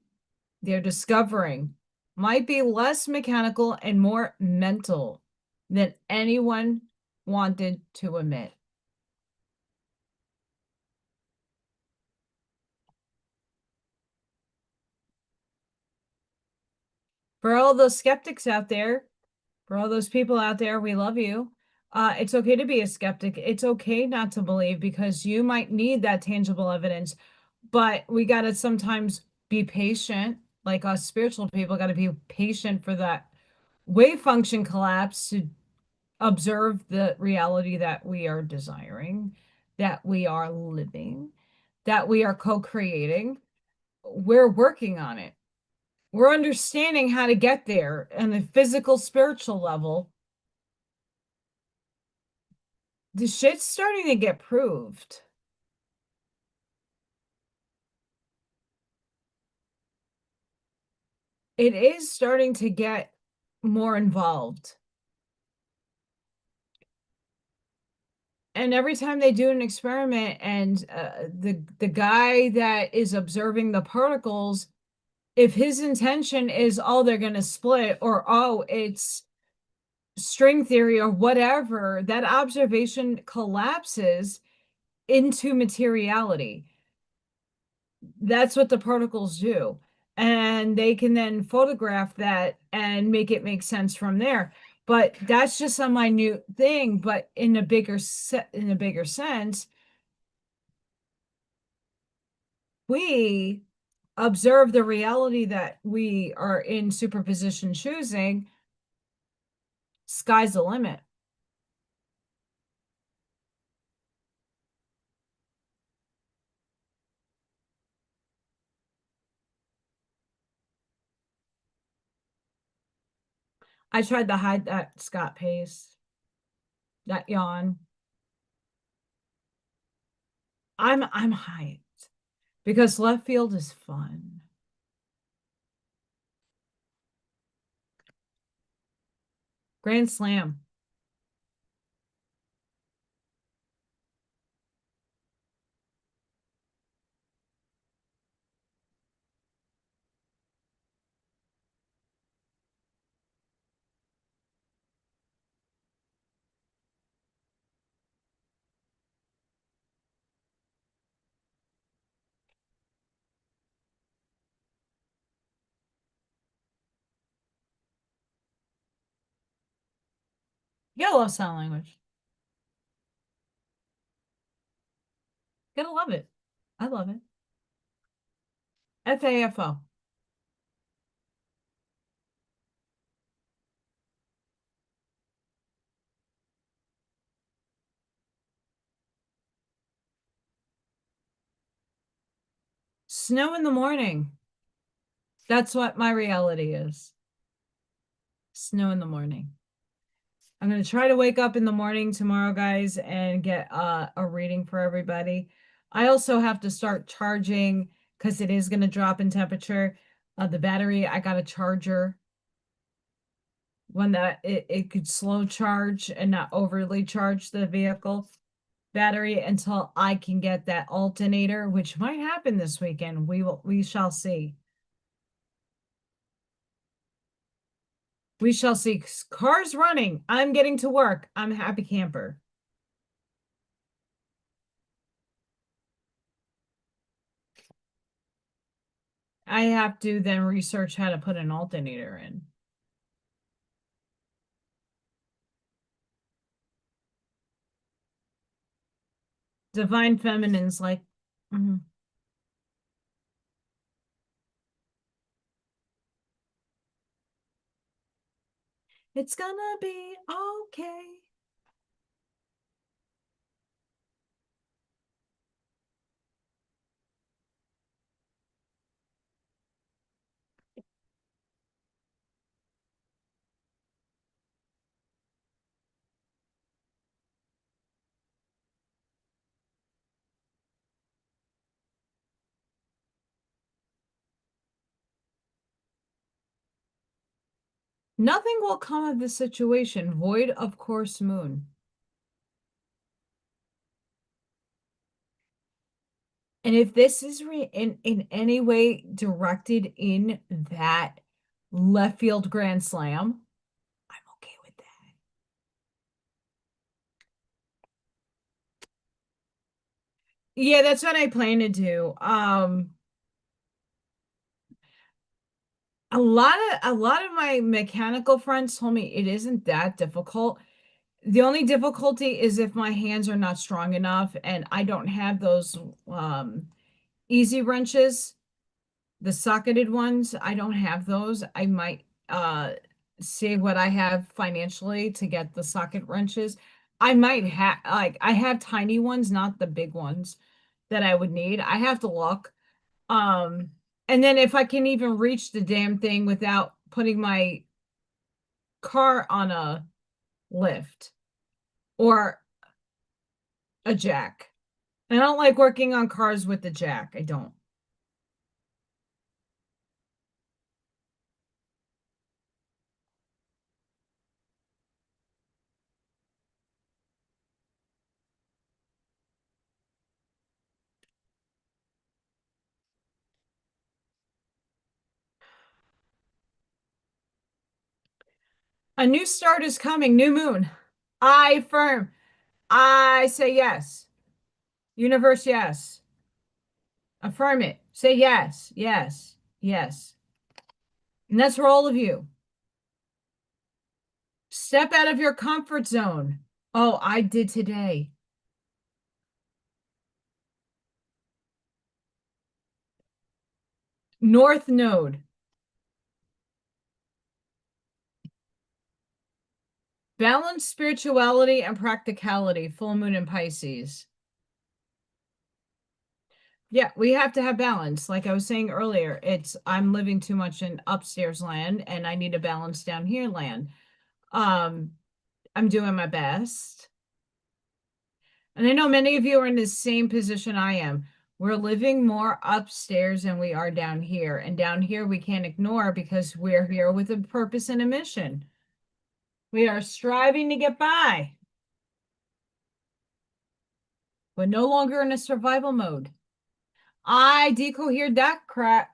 they're discovering, might be less mechanical and more mental than anyone wanted to admit. For all those skeptics out there, for all those people out there, we love you. It's okay to be a skeptic. It's okay not to believe because you might need that tangible evidence, but we got to sometimes be patient. Like us spiritual people, got to be patient for that wave function collapse to observe the reality that we are desiring, that we are living, that we are co creating. We're working on it. We're understanding how to get there on the physical, spiritual level. The shit's starting to get proved. It is starting to get more involved. And every time they do an experiment and the guy that is observing the particles, if his intention is, oh, they're going to split, or oh, it's string theory or whatever, that observation collapses into materiality. That's what the particles do. And they can then photograph that and make it make sense from there. But that's just a minute thing. But in a bigger sense, we observe the reality that we are in superposition choosing. Sky's the limit. I tried to hide that Scott pace, that yawn. I'm hyped because left field is fun. Grand slam. You love sign language. Gotta love it. I love it. FAFO. Snow in the morning. That's what my reality is. Snow in the morning. I'm going to try to wake up in the morning tomorrow, guys, and get a reading for everybody. I also have to start charging because it is going to drop in temperature. The battery, I got a charger, one that it could slow charge and not overly charge the vehicle battery until I can get that alternator, which might happen this weekend. We shall see. We shall see. Cars running. I'm getting to work. I'm a happy camper. I have to then research how to put an alternator in. Divine Feminine's like, mhm. It's gonna be okay. Nothing will come of this situation, void of course moon. And if this is in any way directed in that left field grand slam, I'm okay with that. Yeah, that's what I plan to do. A lot of my mechanical friends told me it isn't that difficult. The only difficulty is if my hands are not strong enough and I don't have those easy wrenches, the socketed ones. I don't have those. I might see what I have financially to get the socket wrenches. I might have like I have tiny ones, not the big ones that I would need. I have to look. Um, and then if I can even reach the damn thing without putting my car on a lift or a jack. I don't like working on cars with the jack. I don't. A new start is coming, new moon. I affirm. I say yes. Universe, yes. Affirm it. Say yes, yes, yes. And that's for all of you. Step out of your comfort zone. Oh, I did today. North Node. Balance spirituality and practicality. Full moon in Pisces. Yeah, we have to have balance. Like I was saying earlier, it's I'm living too much in upstairs land and I need a balance down here land. Um, I'm doing my best. And I know many of you are in the same position I am. We're living more upstairs than we are down here. And down here we can't ignore because we're here with a purpose and a mission. We are striving to get by, but no longer in a survival mode. I decohered that crap.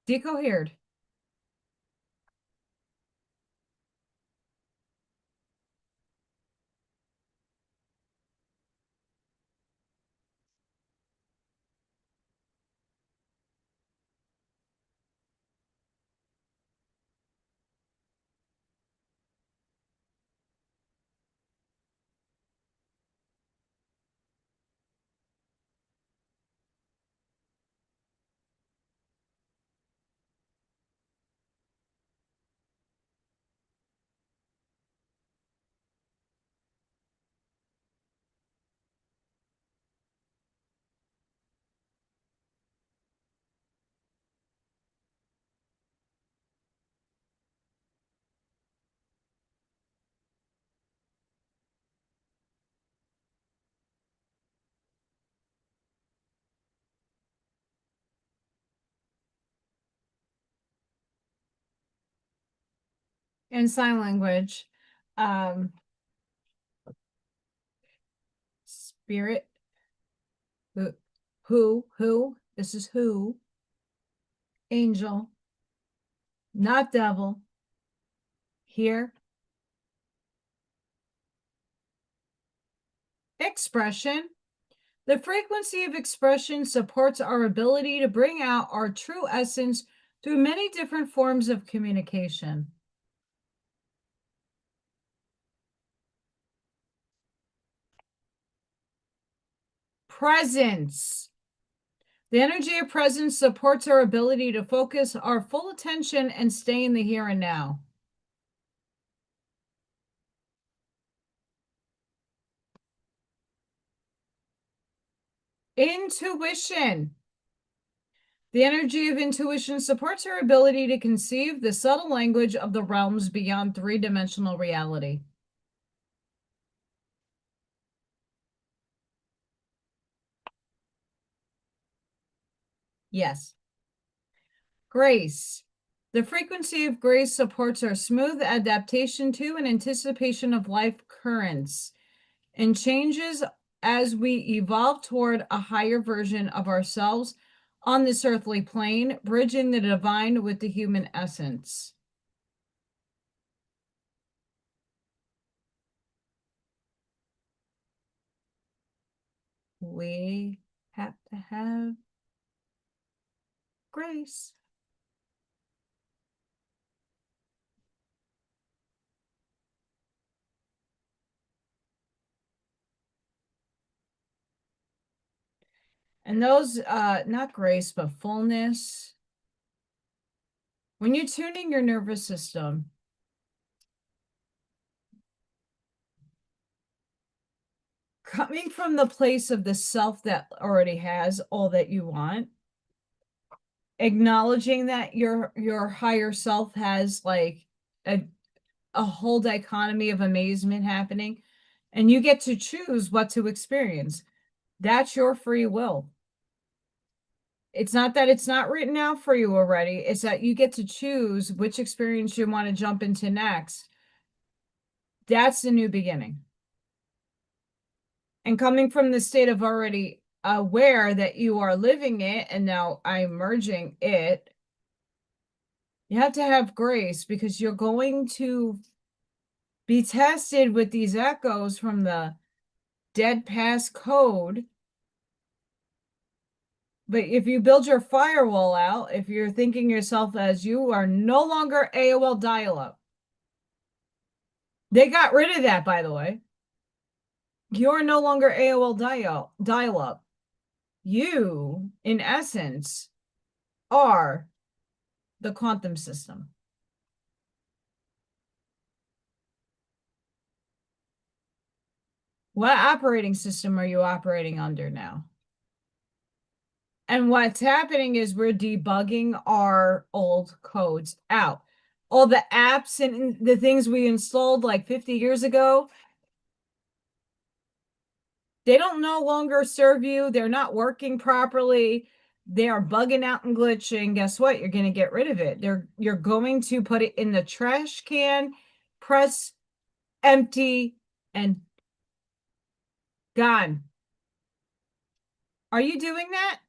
Decohered. and sign language. Spirit, who, this is who, angel, not devil, here, expression. The frequency of expression supports our ability to bring out our true essence through many different forms of communication. Presence. The energy of presence supports our ability to focus our full attention and stay in the here and now. Intuition. The energy of intuition supports our ability to conceive the subtle language of the realms beyond three-dimensional reality. Yes. Grace. The frequency of grace supports our smooth adaptation to and anticipation of life currents and changes as we evolve toward a higher version of ourselves on this earthly plane, bridging the divine with the human essence. We have to have grace. And those, not grace, but fullness. When you're tuning your nervous system, coming from the place of the self that already has all that you want, acknowledging that your higher self has like a whole dichotomy of amazement happening, and you get to choose what to experience. That's your free will. It's not that it's not written out for you already. It's that you get to choose which experience you want to jump into next. That's the new beginning. And coming from the state of already aware that you are living it and now I'm merging it, you have to have grace because you're going to be tested with these echoes from the dead past code. But if you build your firewall out, if you're thinking yourself as you are no longer AOL dial-up, they got rid of that, by the way. You're no longer AOL dial-up. You, in essence, are the quantum system. What operating system are you operating under now? And what's happening is we're debugging our old codes out. All the apps and the things we installed like 50 years ago, they don't no longer serve you. They're not working properly. They are bugging out and glitching. Guess what? You're going to get rid of it. You're going to put it in the trash can, press empty, and gone. Are you doing that?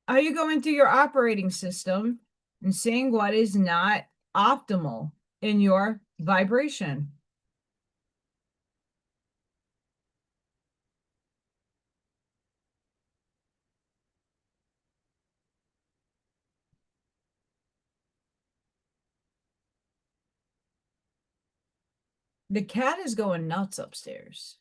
Are you going through your operating system and seeing what is not optimal in your vibration? The cat is going nuts upstairs.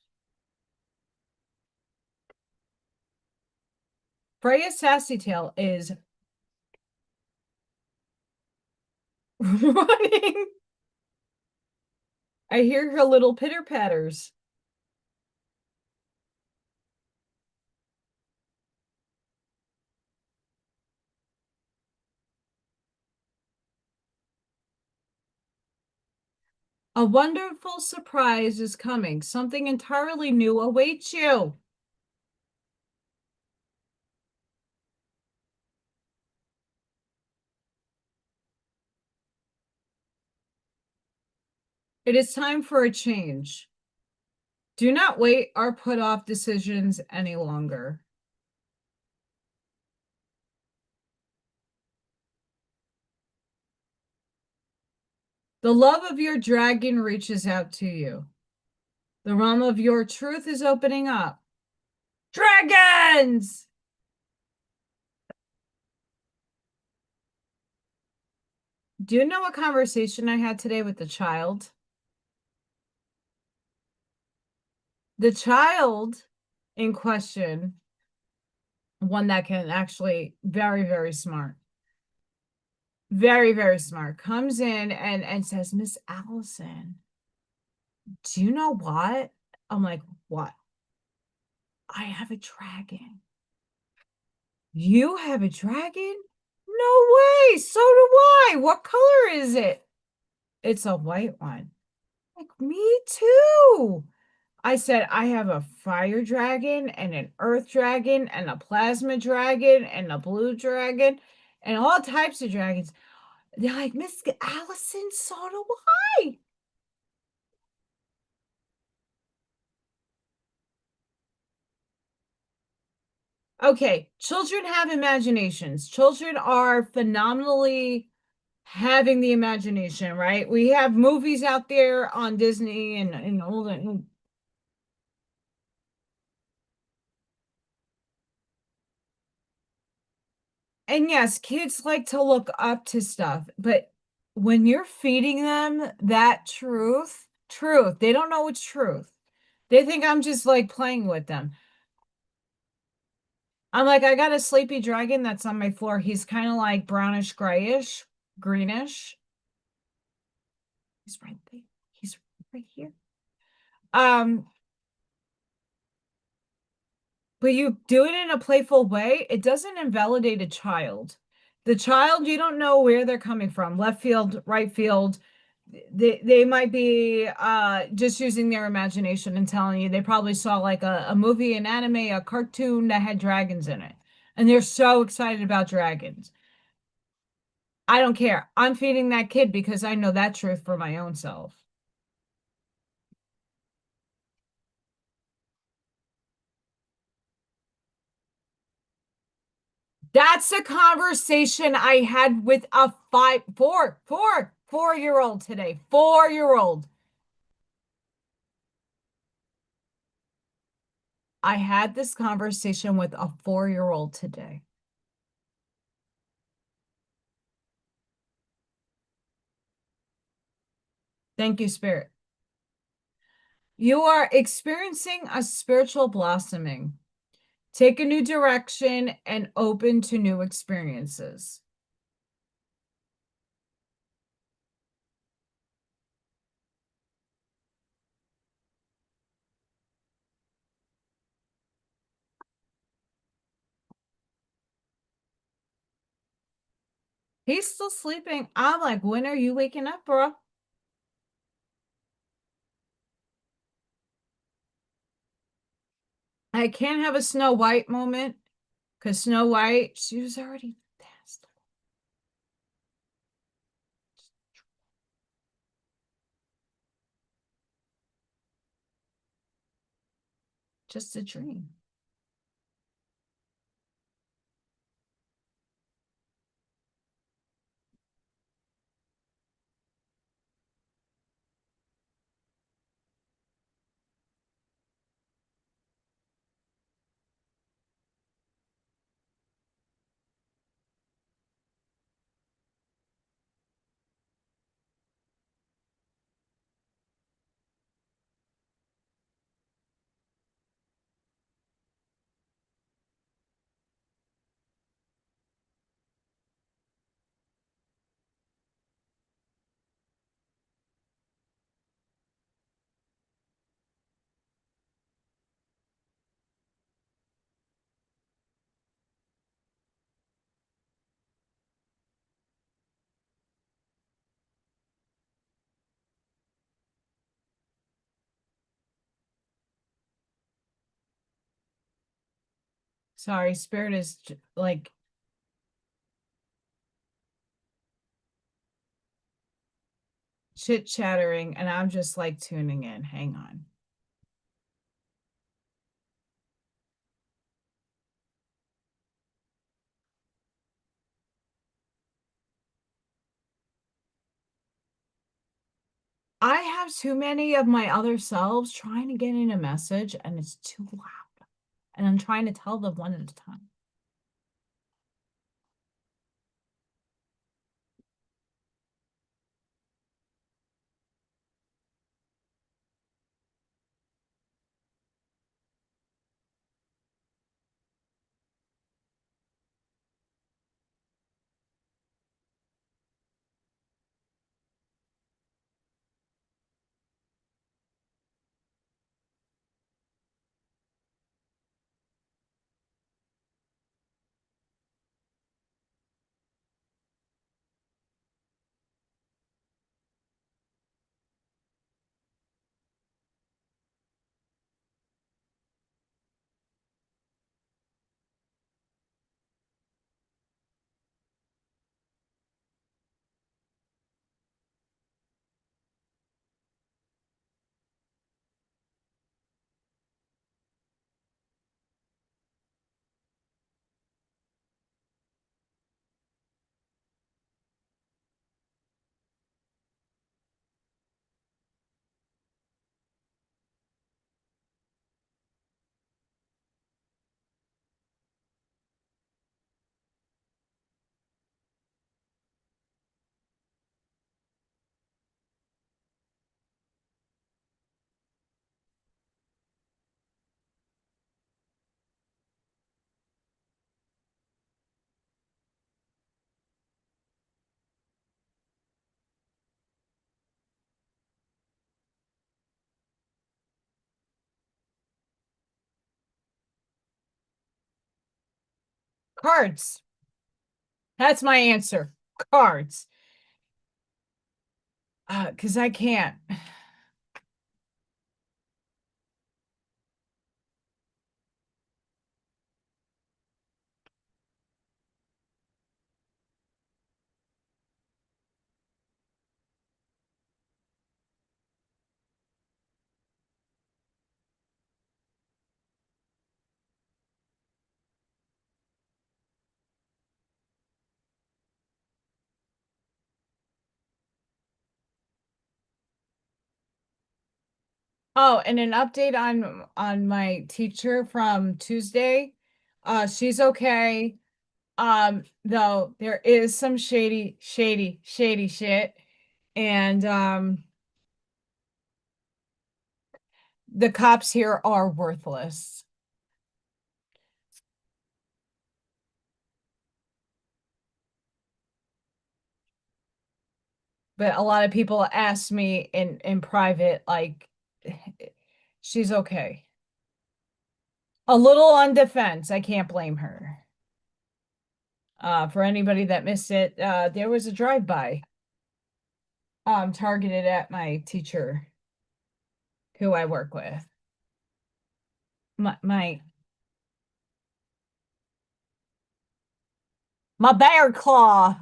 Freya Sassytail is running. I hear her little pitter patters. A wonderful surprise is coming. Something entirely new awaits you. It is time for a change. Do not wait or put off decisions any longer. The love of your dragon reaches out to you. The realm of your truth is opening up. Dragons! Do you know what conversation I had today with the child? The child in question, one that can actually very, very smart, very, very smart, comes in and says, Miss Allison, do you know what? I'm like, what? I have a dragon. You have a dragon? No way. So do I. What color is it? It's a white one. Like, me too. I said, I have a fire dragon and an earth dragon and a plasma dragon and a blue dragon and all types of dragons. They're like, Miss Allison, so do I. Okay, children have imaginations. Children are phenomenally having the imagination, right? We have movies out there on Disney and all that. And yes, kids like to look up to stuff, but when you're feeding them that truth, they don't know it's truth. They think I'm just like playing with them. I'm like, I got a sleepy dragon that's on my floor. He's kind of like brownish, grayish, greenish. He's right there. He's right here. Um, but you do it in a playful way, it doesn't invalidate a child. The child, you don't know where they're coming from, left field, right field. They might be just using their imagination and telling you they probably saw like a movie, an anime, a cartoon that had dragons in it. And they're so excited about dragons. I don't care. I'm feeding that kid because I know that truth for my own self. That's a conversation I had with a 4-year-old today. 4-year-old. I had this conversation with a 4-year-old today. Thank you, Spirit. You are experiencing a spiritual blossoming. Take a new direction and open to new experiences. He's still sleeping. I'm like, when are you waking up, bro? I can't have a Snow White moment because Snow White, she was already fast. Just a dream. Sorry, Spirit is like, chit chattering, and I'm just like tuning in. Hang on. I have too many of my other selves trying to get in a message, and it's too loud. And I'm trying to tell them one at a time. Cards. That's my answer. Cards. Because I can't. Oh, and an update on my teacher from Tuesday. She's okay. Though there is some shady shit. And the cops here are worthless. But a lot of people ask me in private, like, she's okay. A little on defense. I can't blame her. For anybody that missed it, there was a drive-by targeted at my teacher who I work with. My bear claw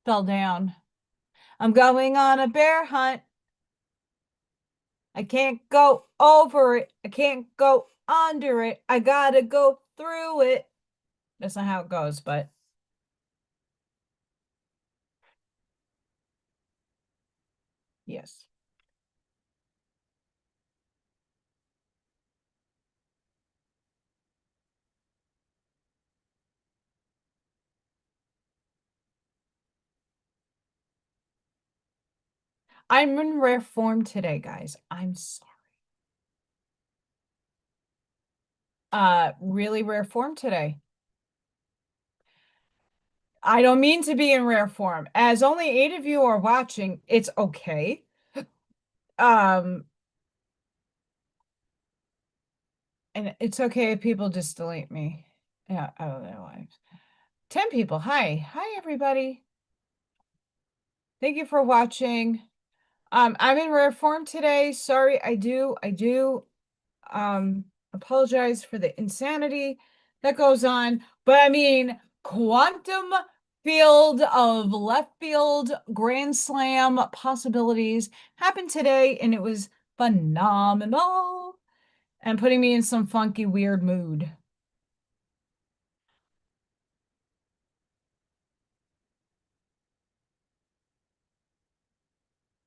fell down. I'm going on a bear hunt. I can't go over it. I can't go under it. I gotta go through it. That's not how it goes, but yes. I'm in rare form today, guys. I'm sorry. Really rare form today. I don't mean to be in rare form. As only 8 of you are watching, it's okay. Um, and it's okay if people just delete me. Yeah, out of their lives. 10 people. Hi. Hi, everybody. Thank you for watching. I'm in rare form today. Sorry, I do apologize for the insanity that goes on. But I mean, quantum field of left field grand slam possibilities happened today, and it was phenomenal and putting me in some funky, weird mood.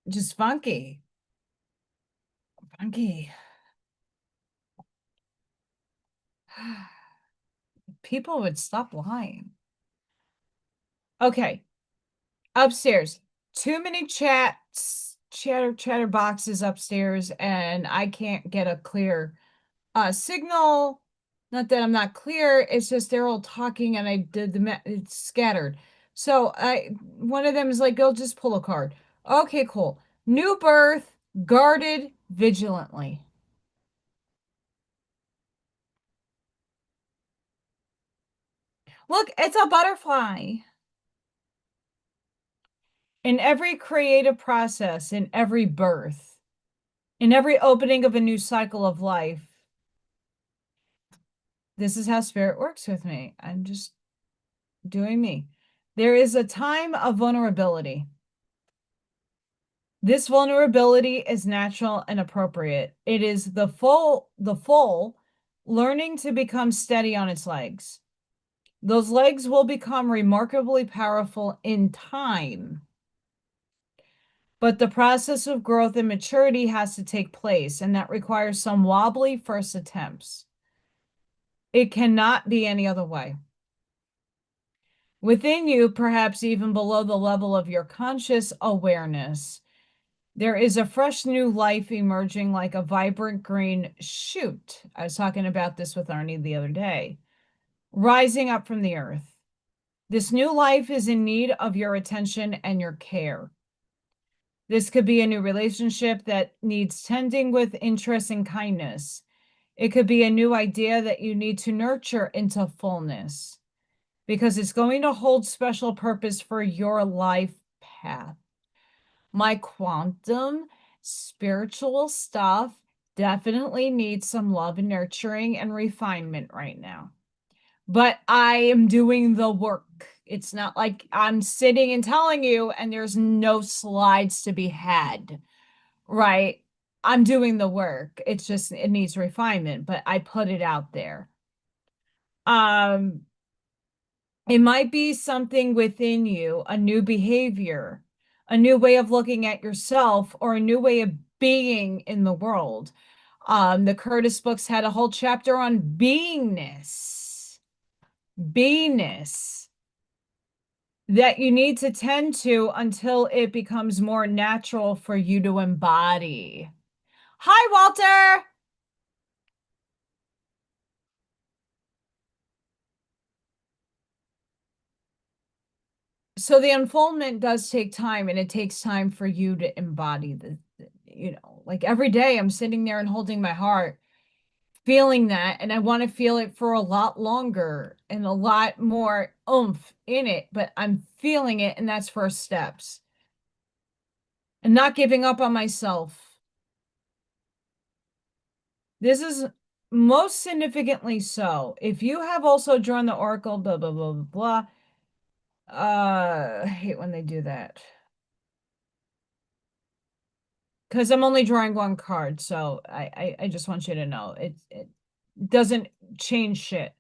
Just funky. Funky. People would stop lying. Okay, upstairs. Too many chatter boxes upstairs, and I can't get a clear signal. Not that I'm not clear, it's just they're all talking and I did it's scattered. So one of them is like, go just pull a card. Okay, cool. New birth, guarded vigilantly. Look, it's a butterfly. In every creative process, in every birth, in every opening of a new cycle of life, this is how spirit works with me. I'm just doing me. There is a time of vulnerability. This vulnerability is natural and appropriate. It is the full learning to become steady on its legs. Those legs will become remarkably powerful in time. But the process of growth and maturity has to take place, and that requires some wobbly first attempts. It cannot be any other way. Within you, perhaps even below the level of your conscious awareness, there is a fresh new life emerging like a vibrant green shoot. I was talking about this with Arnie the other day. Rising up from the earth. This new life is in need of your attention and your care. This could be a new relationship that needs tending with interest and kindness. It could be a new idea that you need to nurture into fullness because it's going to hold special purpose for your life path. My quantum spiritual stuff definitely needs some love and nurturing and refinement right now. But I am doing the work. It's not like I'm sitting and telling you and there's no slides to be had, right? I'm doing the work. It's just, it needs refinement, but I put it out there. Um, it might be something within you, a new behavior, a new way of looking at yourself, or a new way of being in the world. The Curtis books had a whole chapter on beingness, beingness that you need to tend to until it becomes more natural for you to embody. Hi, Walter. So the unfoldment does take time, and it takes time for you to embody like every day I'm sitting there and holding my heart, feeling that, and I want to feel it for a lot longer and a lot more oomph in it, but I'm feeling it, and that's first steps. And not giving up on myself. This is most significantly so. If you have also drawn the oracle, blah, blah, blah, blah, blah. I hate when they do that. Because I'm only drawing one card, so I just want you to know it doesn't change shit.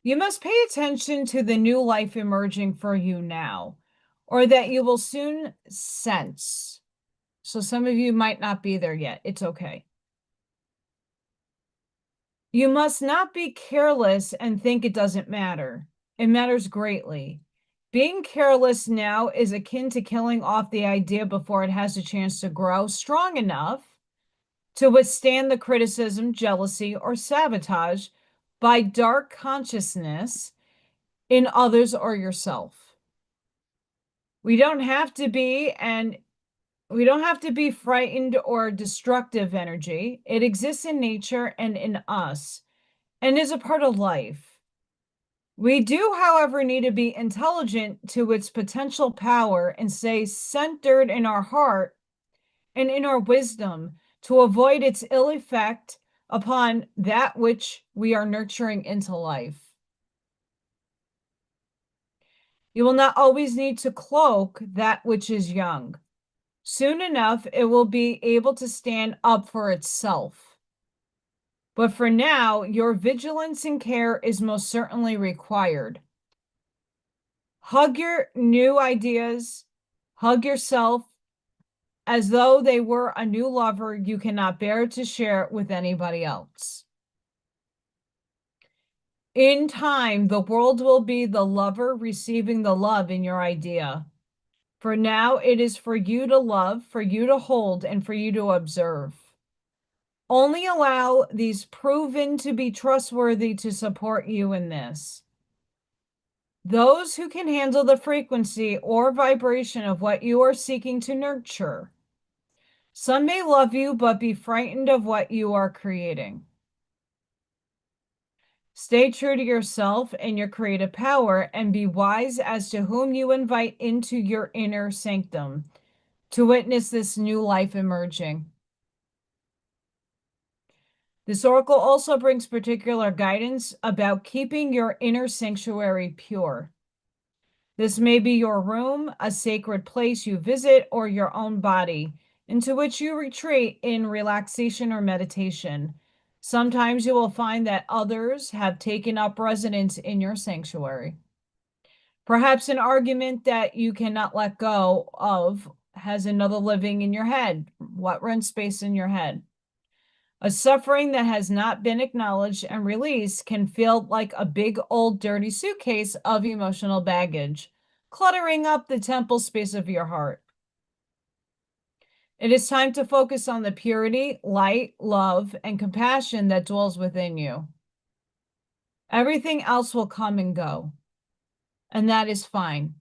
You must pay attention to the new life emerging for you now, or that you will soon sense. So some of you might not be there yet. It's okay. You must not be careless and think it doesn't matter. It matters greatly. Being careless now is akin to killing off the idea before it has a chance to grow strong enough to withstand the criticism, jealousy, or sabotage by dark consciousness in others or yourself. We don't have to be, and we don't have to be frightened or destructive energy. It exists in nature and in us and is a part of life. We do, however, need to be intelligent to its potential power and stay centered in our heart and in our wisdom to avoid its ill effect upon that which we are nurturing into life. You will not always need to cloak that which is young. Soon enough, it will be able to stand up for itself. But for now, your vigilance and care is most certainly required. Hug your new ideas, hug yourself as though they were a new lover you cannot bear to share with anybody else. In time, the world will be the lover receiving the love in your idea. For now, it is for you to love, for you to hold, and for you to observe. Only allow these proven to be trustworthy to support you in this. Those who can handle the frequency or vibration of what you are seeking to nurture. Some may love you, but be frightened of what you are creating. Stay true to yourself and your creative power, and be wise as to whom you invite into your inner sanctum to witness this new life emerging. This oracle also brings particular guidance about keeping your inner sanctuary pure. This may be your room, a sacred place you visit, or your own body, into which you retreat in relaxation or meditation. Sometimes you will find that others have taken up residence in your sanctuary. Perhaps an argument that you cannot let go of has another living in your head. What rents space in your head? A suffering that has not been acknowledged and released can feel like a big old dirty suitcase of emotional baggage, cluttering up the temple space of your heart. It is time to focus on the purity, light, love, and compassion that dwells within you. Everything else will come and go, and that is fine.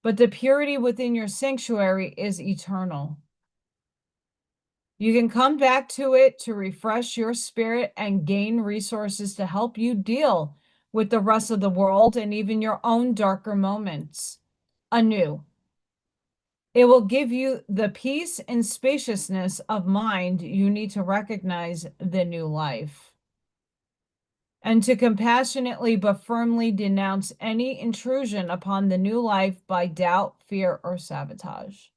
But the purity within your sanctuary is eternal. You can come back to it to refresh your spirit and gain resources to help you deal with the rest of the world and even your own darker moments anew. It will give you the peace and spaciousness of mind you need to recognize the new life and to compassionately but firmly denounce any intrusion upon the new life by doubt, fear, or sabotage.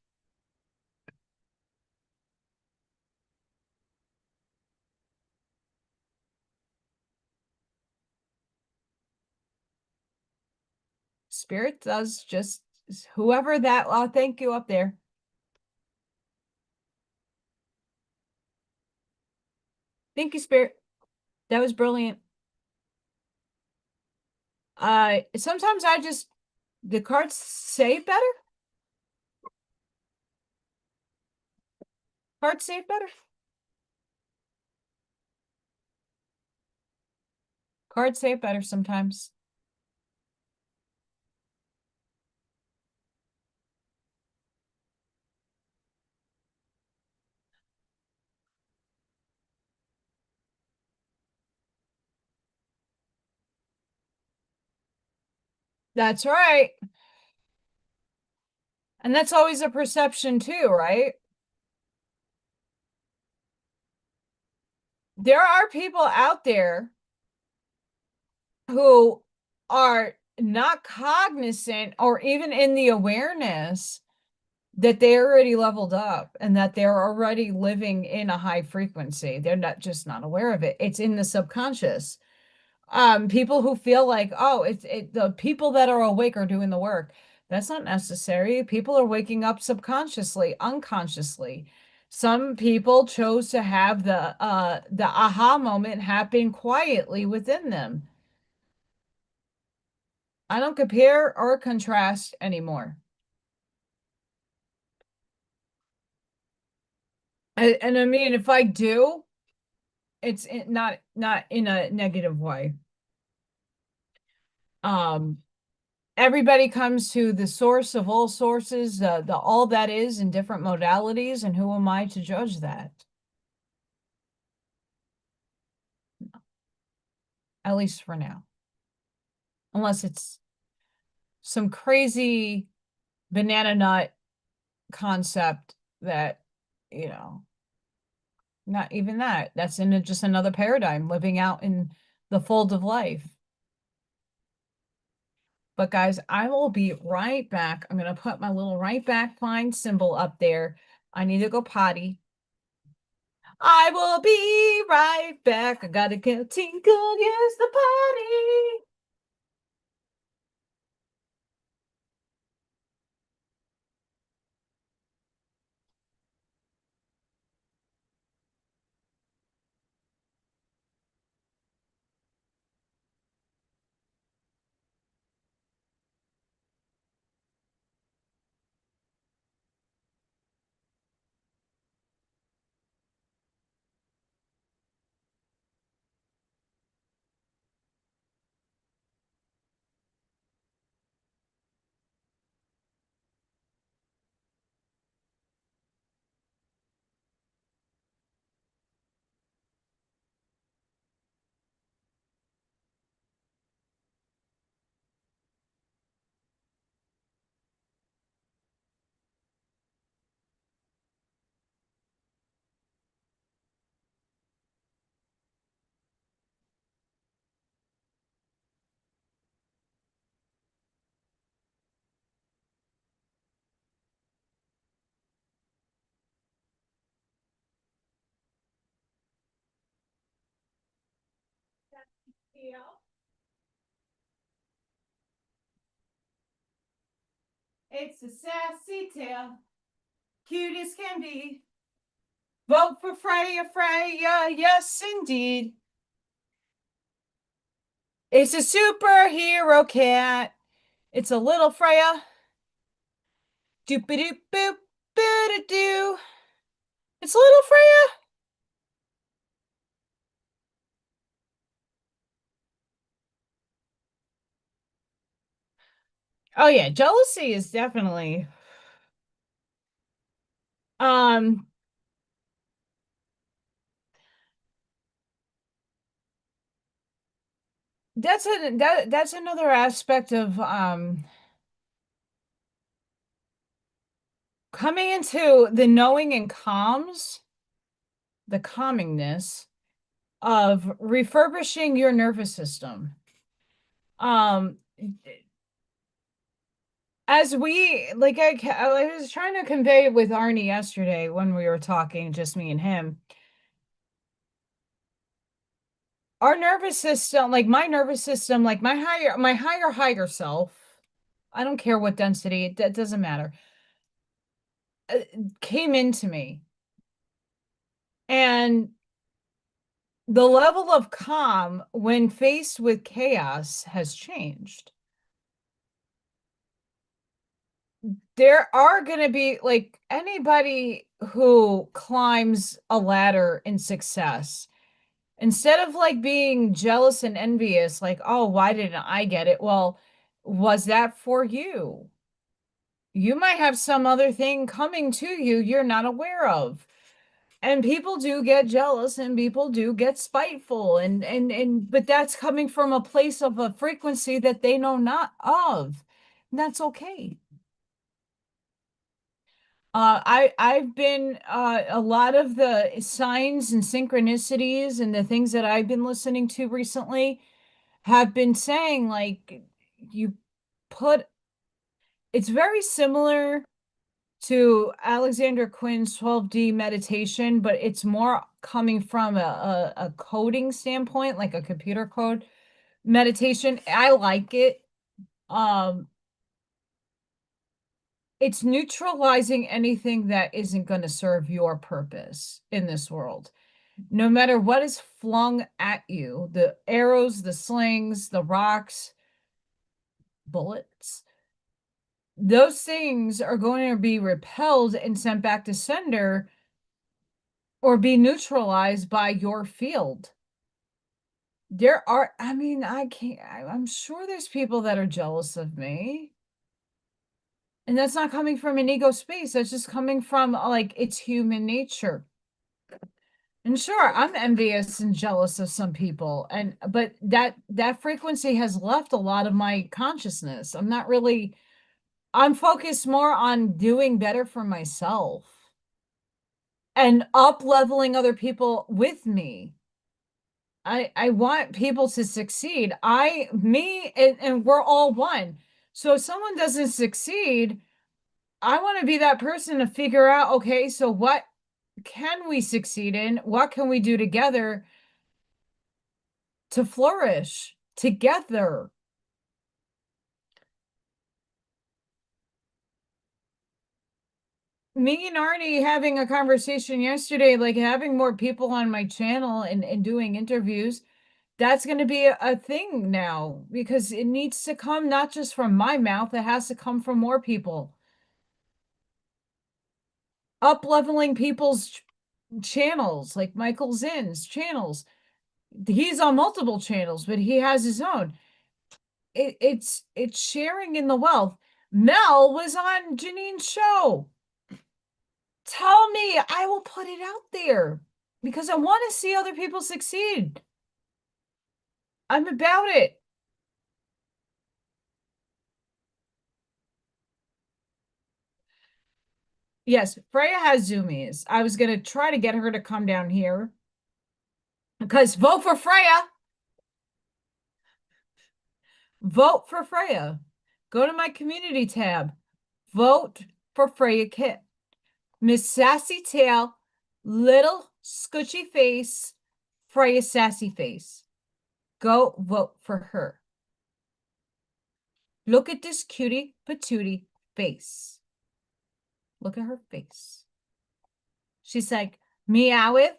Spirit does just whoever that, thank you up there. Thank you, Spirit. That was brilliant. Sometimes the cards say better. Cards say it better. Cards say it better sometimes. That's right. And that's always a perception too, right? There are people out there who are not cognizant or even in the awareness that they already leveled up and that they're already living in a high frequency. They're not aware of it. It's in the subconscious. People who feel like, oh, the people that are awake are doing the work. That's not necessary. People are waking up subconsciously, unconsciously. Some people chose to have the aha moment happen quietly within them. I don't compare or contrast anymore. And I mean, if I do, it's not in a negative way. Um, Everybody comes to the source of all sources, the all that is in different modalities, and who am I to judge that? At least for now. Unless it's some crazy banana nut concept that, you know, not even that. That's in just another paradigm, living out in the fold of life. But guys, I will be right back. I'm going to put my little right back fine symbol up there. I need to go potty. I will be right back. I gotta go tinkle, use the potty. It's a sassy tale, cute as can be. Vote for Freya, Freya, yes indeed. It's a superhero cat. It's a little Freya. Doop doop boop boo doo. It's a little Freya. Oh yeah, jealousy is definitely um that's another aspect of coming into the knowing and calms, the calmingness of refurbishing your nervous system. Um, as we like, I was trying to convey with Arnie yesterday when we were talking, just me and him. Our nervous system, like my nervous system, like higher self. I don't care what density, that doesn't matter. uh, Came into me, and the level of calm when faced with chaos has changed. There are going to be like anybody who climbs a ladder in success, instead of like being jealous and envious, like, oh, why didn't I get it? Well, was that for you? You might have some other thing coming to you you're not aware of. And people do get jealous and people do get spiteful, and but that's coming from a place of a frequency that they know not of. And that's okay. I've been a lot of the signs and synchronicities and the things that I've been listening to recently have been saying like you put it's very similar to Alexander Quinn's 12D meditation, but it's more coming from a coding standpoint, like a computer code meditation. I like it. Um, it's neutralizing anything that isn't going to serve your purpose in this world. No matter what is flung at you, the arrows, the slings, the rocks, bullets, those things are going to be repelled and sent back to sender or be neutralized by your field. There are, I mean, I'm sure there's people that are jealous of me. And that's not coming from an ego space. That's just coming from like it's human nature. And sure, I'm envious and jealous of some people. And but that frequency has left a lot of my consciousness. I'm focused more on doing better for myself and up leveling other people with me. I want people to succeed. Me and we're all one. So if someone doesn't succeed, I want to be that person to figure out, okay, so what can we succeed in? What can we do together to flourish together? Me and Arnie having a conversation yesterday, like having more people on my channel and doing interviews, that's going to be a thing now because it needs to come not just from my mouth, it has to come from more people. Up leveling people's channels, like Michael Zinn's channels. He's on multiple channels, but he has his own. It's sharing in the wealth. Mel was on Janine's show. Tell me, I will put it out there because I want to see other people succeed. I'm about it. Yes, Freya has zoomies. I was going to try to get her to come down here because vote for Freya. Vote for Freya. Go to my community tab. Vote for Freya Kit. Miss Sassy Tail, little scoochy face, Freya Sassy Face. Go vote for her. Look at this cutie patootie face. Look at her face. She's like, meow it,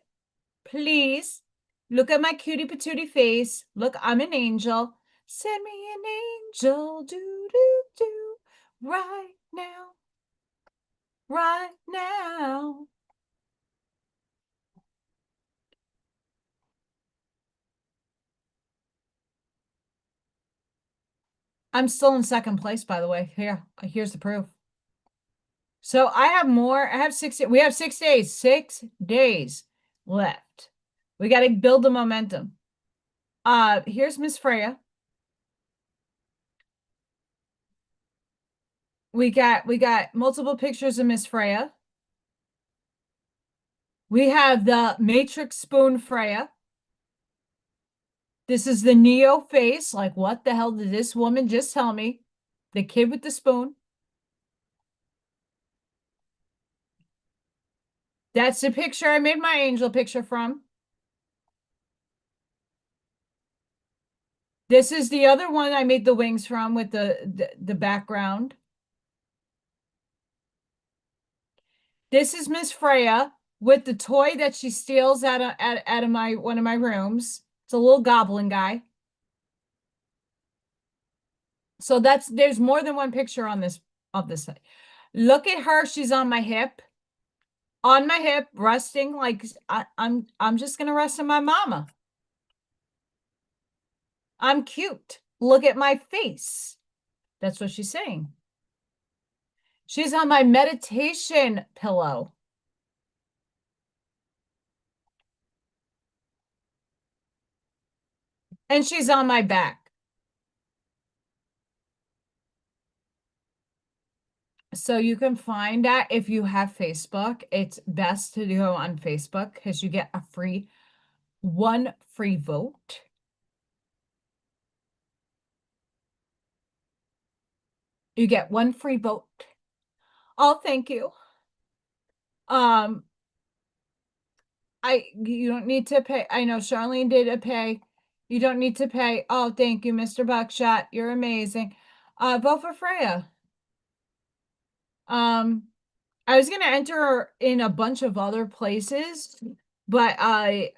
please. Look at my cutie patootie face. Look, I'm an angel. Send me an angel, do do do, right now, right now. I'm still in second place, by the way. Here, here's the proof. So I have more. I have we have 6 days, 6 days left. We got to build the momentum. Here's Miss Freya. We got multiple pictures of Miss Freya. We have the Matrix Spoon Freya. This is the Neo face. Like, what the hell did this woman just tell me? The kid with the spoon. That's the picture I made my angel picture from. This is the other one I made the wings from with the background. This is Miss Freya with the toy that she steals out of my one of my rooms. It's a little goblin guy. So there's more than one picture on this of this side. Look at her. She's on my hip. On my hip, resting like I'm just gonna rest on my mama. I'm cute. Look at my face. That's what she's saying. She's on my meditation pillow. And she's on my back. So you can find that if you have Facebook. It's best to go on Facebook because you get one free vote. You get one free vote. Oh, thank you. Um, you don't need to pay. I know Charlene did a pay. You don't need to pay. Oh, thank you, Mr. Buckshot. You're amazing. Vote for Freya. I was gonna enter in a bunch of other places, but I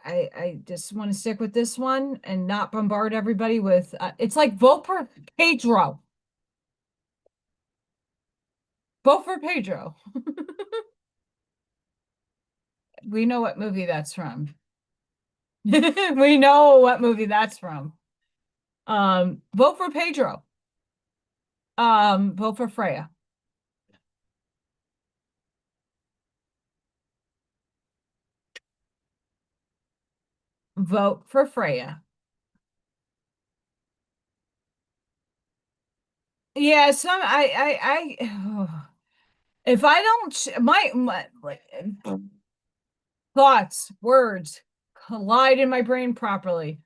just want to stick with this one and not bombard everybody with it's like vote for Pedro. Vote for Pedro. We know what movie that's from. We know what movie that's from. Vote for Pedro. Vote for Freya. Vote for Freya. Yeah, if I don't my like thoughts, words collide in my brain properly.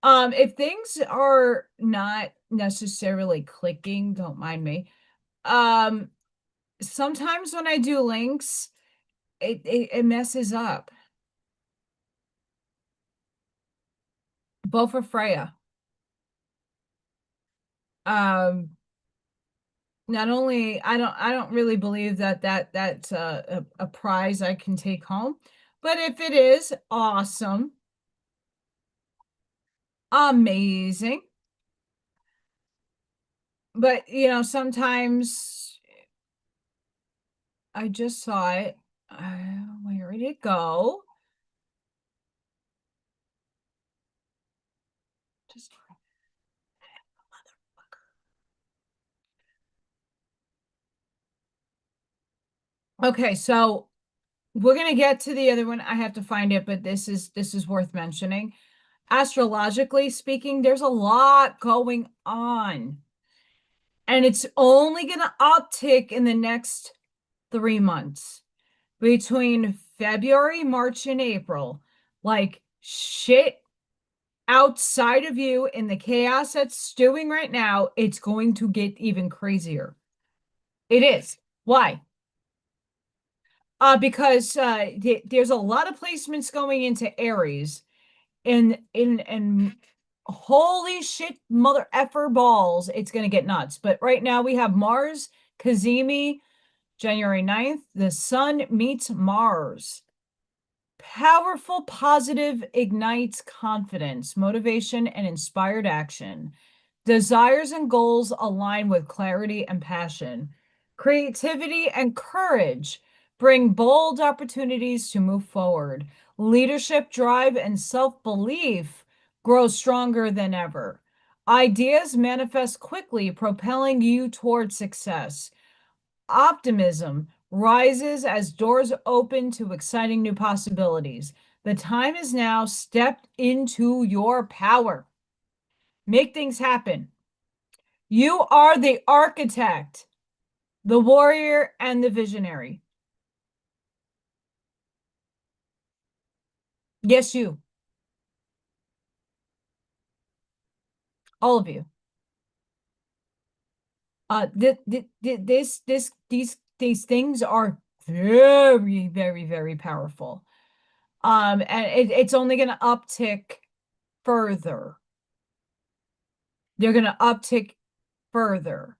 If things are not necessarily clicking, don't mind me. Um, Sometimes when I do links, it messes up. Both for Freya. Um, Not only I don't really believe that's a prize I can take home, but if it is, awesome, amazing. But sometimes I just saw it. Where did it go? Just okay, so we're gonna get to the other one. I have to find it, but this is worth mentioning. Astrologically speaking, there's a lot going on, and it's only gonna uptick in the next 3 months. Between February, March, and April, like shit outside of you in the chaos that's stewing right now, it's going to get even crazier. It is. Why? Because there's a lot of placements going into Aries, and holy shit, mother effer balls, it's gonna get nuts. But right now we have Mars, Kazemi, January 9th. The Sun meets Mars. Powerful positive ignites confidence, motivation, and inspired action. Desires and goals align with clarity and passion. Creativity and courage bring bold opportunities to move forward. Leadership, drive, and self belief grow stronger than ever. Ideas manifest quickly, propelling you toward success. Optimism rises as doors open to exciting new possibilities. The time is now. Step into your power. Make things happen. You are the architect, the warrior, and the visionary. Yes, you, all of you. These things are very, very, very powerful. And it's only going to uptick further. They're going to uptick further.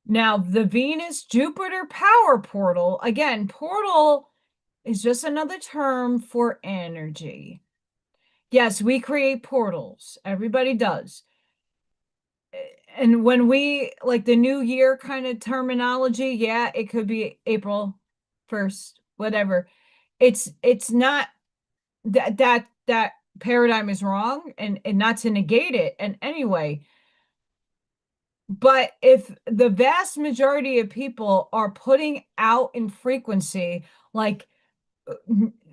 Now, the Venus Jupiter power portal, again, portal is just another term for energy. Yes, we create portals. Everybody does. And when we like the new year kind of terminology, yeah, it could be April 1st, whatever. It's not that paradigm is wrong, and not to negate it in any way. But if the vast majority of people are putting out in frequency, like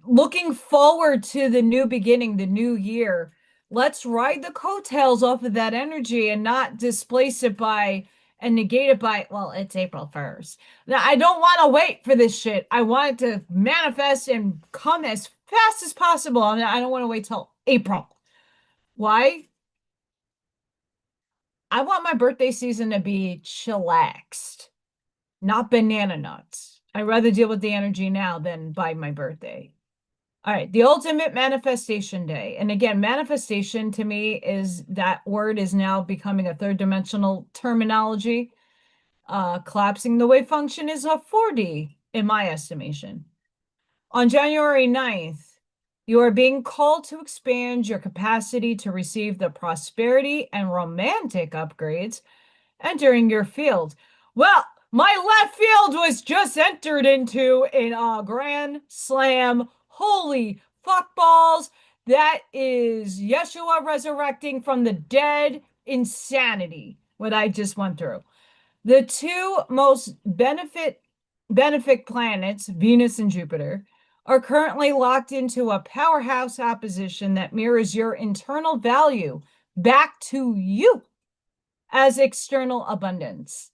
looking forward to the new beginning, the new year, let's ride the coattails off of that energy and not displace it by and negate it by, well, it's April 1st. Now, I don't want to wait for this shit. I want it to manifest and come as fast as possible. I don't want to wait till April. Why? I want my birthday season to be chillaxed, not banana nuts. I'd rather deal with the energy now than by my birthday. All right, the ultimate manifestation day. And again, manifestation to me is that word is now becoming a third dimensional terminology. Collapsing the wave function is a 4D in my estimation. On January 9th, you are being called to expand your capacity to receive the prosperity and romantic upgrades entering your field. Well, my left field was just entered into in a grand slam. Holy fuck balls. That is Yeshua resurrecting from the dead insanity, what I just went through. The two most benefic planets, Venus and Jupiter, are currently locked into a powerhouse opposition that mirrors your internal value back to you as external abundance.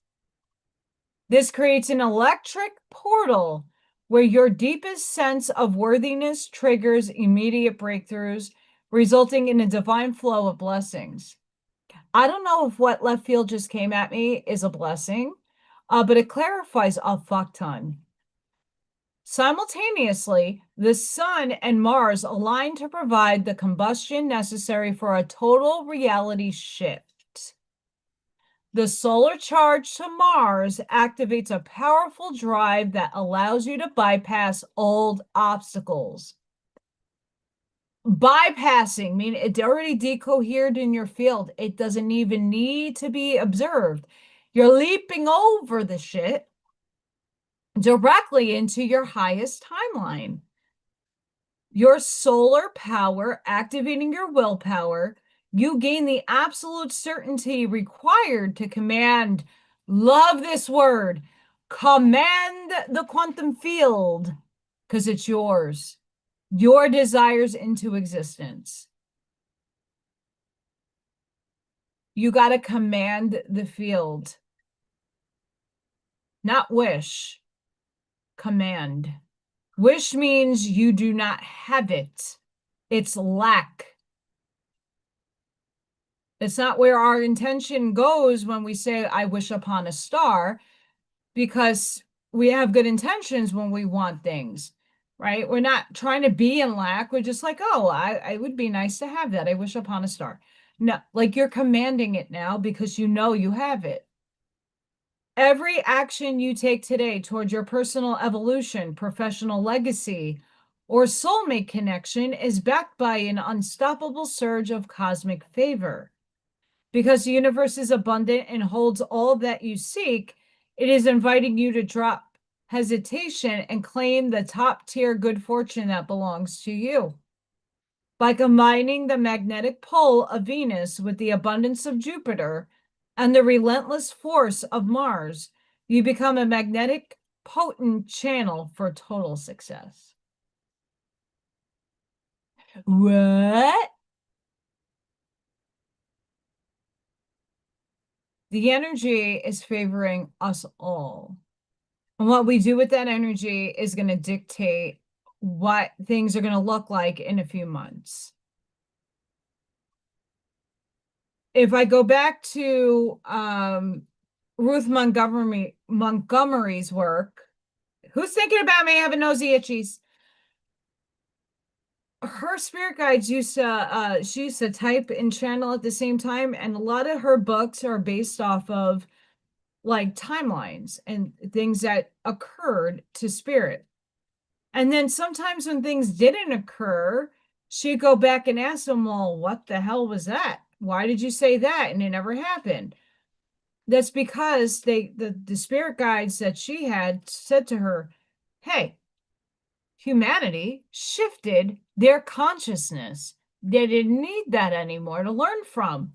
This creates an electric portal where your deepest sense of worthiness triggers immediate breakthroughs, resulting in a divine flow of blessings. I don't know if what left field just came at me is a blessing, but it clarifies a fuck ton. Simultaneously, the Sun and Mars align to provide the combustion necessary for a total reality shift. The solar charge to Mars activates a powerful drive that allows you to bypass old obstacles. Bypassing, meaning it's already decohered in your field. It doesn't even need to be observed. You're leaping over the shit directly into your highest timeline. Your solar power activating your willpower, you gain the absolute certainty required to command, love this word, command the quantum field, because it's yours, your desires into existence. You got to command the field, not wish, command. Wish means you do not have it. It's lack. It's not where our intention goes when we say, I wish upon a star, because we have good intentions when we want things, right? We're not trying to be in lack. We're just like, oh, I would be nice to have that. I wish upon a star. No, like you're commanding it now because you know you have it. Every action you take today toward your personal evolution, professional legacy, or soulmate connection is backed by an unstoppable surge of cosmic favor. Because the universe is abundant and holds all that you seek, it is inviting you to drop hesitation and claim the top tier good fortune that belongs to you. By combining the magnetic pull of Venus with the abundance of Jupiter and the relentless force of Mars, you become a magnetic, potent channel for total success. What? The energy is favoring us all. And what we do with that energy is going to dictate what things are going to look like in a few months. If I go back to Ruth Montgomery's work, who's thinking about me having nosy itchies? Her spirit guides she used to type and channel at the same time, and a lot of her books are based off of like timelines and things that occurred to spirit. And then sometimes when things didn't occur, she'd go back and ask them, well, what the hell was that? Why did you say that? And it never happened. That's because the spirit guides that she had said to her, hey, humanity shifted their consciousness. They didn't need that anymore to learn from.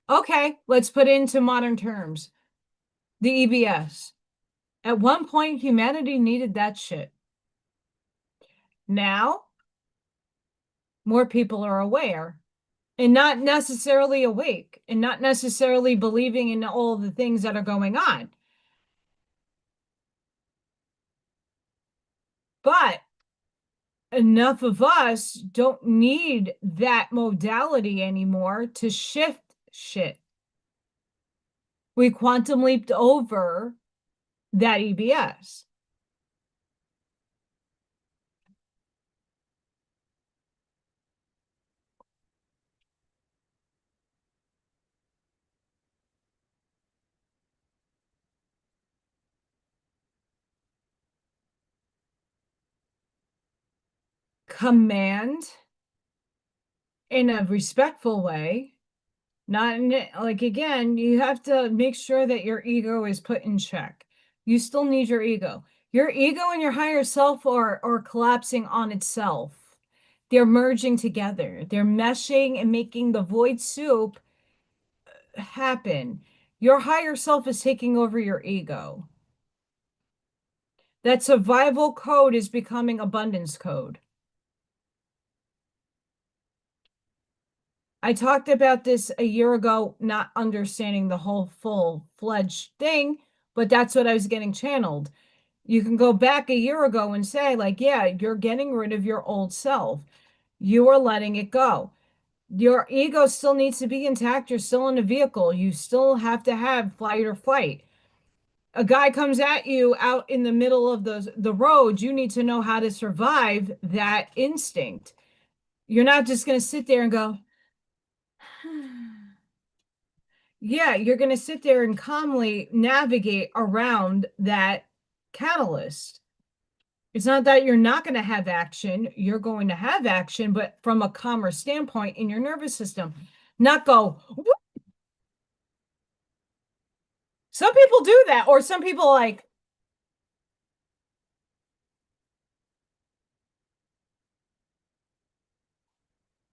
Okay, let's put it into modern terms. The EBS. At one point, humanity needed that shit. Now, more people are aware and not necessarily awake and not necessarily believing in all the things that are going on. But enough of us don't need that modality anymore to shift shit. We quantum leaped over that EBS. Command in a respectful way, not in, like, again, you have to make sure that your ego is put in check. You still need your ego. Your ego and your higher self are collapsing on itself. They're merging together. They're meshing and making the void soup happen. Your higher self is taking over your ego. That survival code is becoming abundance code. I talked about this a year ago, not understanding the whole full-fledged thing, but that's what I was getting channeled. You can go back a year ago and say, like, yeah, you're getting rid of your old self. You are letting it go. Your ego still needs to be intact. You're still in a vehicle. You still have to have flight or fight. A guy comes at you out in the middle of the road, you need to know how to survive that instinct. You're not just going to sit there and go, yeah, you're going to sit there and calmly navigate around that catalyst. It's not that you're not going to have action, you're going to have action, but from a calmer standpoint in your nervous system, not go, whoop. Some people do that, or some people like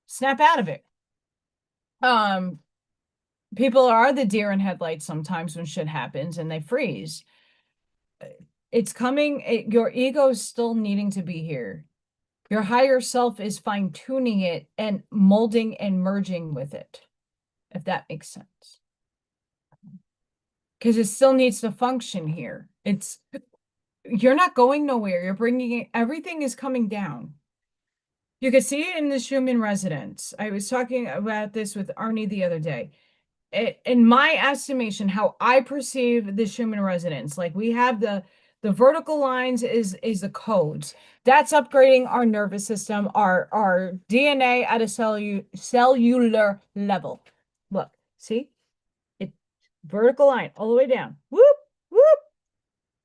snap out of it. Um, People are the deer in headlights sometimes when shit happens and they freeze. It's coming, your ego's still needing to be here. Your higher self is fine tuning it and molding and merging with it, if that makes sense. Because it still needs to function here. You're not going nowhere. You're bringing it, everything is coming down. You could see it in the Schumann resonance. I was talking about this with Arnie the other day. In my estimation, how I perceive the Schumann resonance, like we have the vertical lines is the codes. That's upgrading our nervous system, our DNA at a cellular level. Look, see? It vertical line all the way down. Whoop, whoop.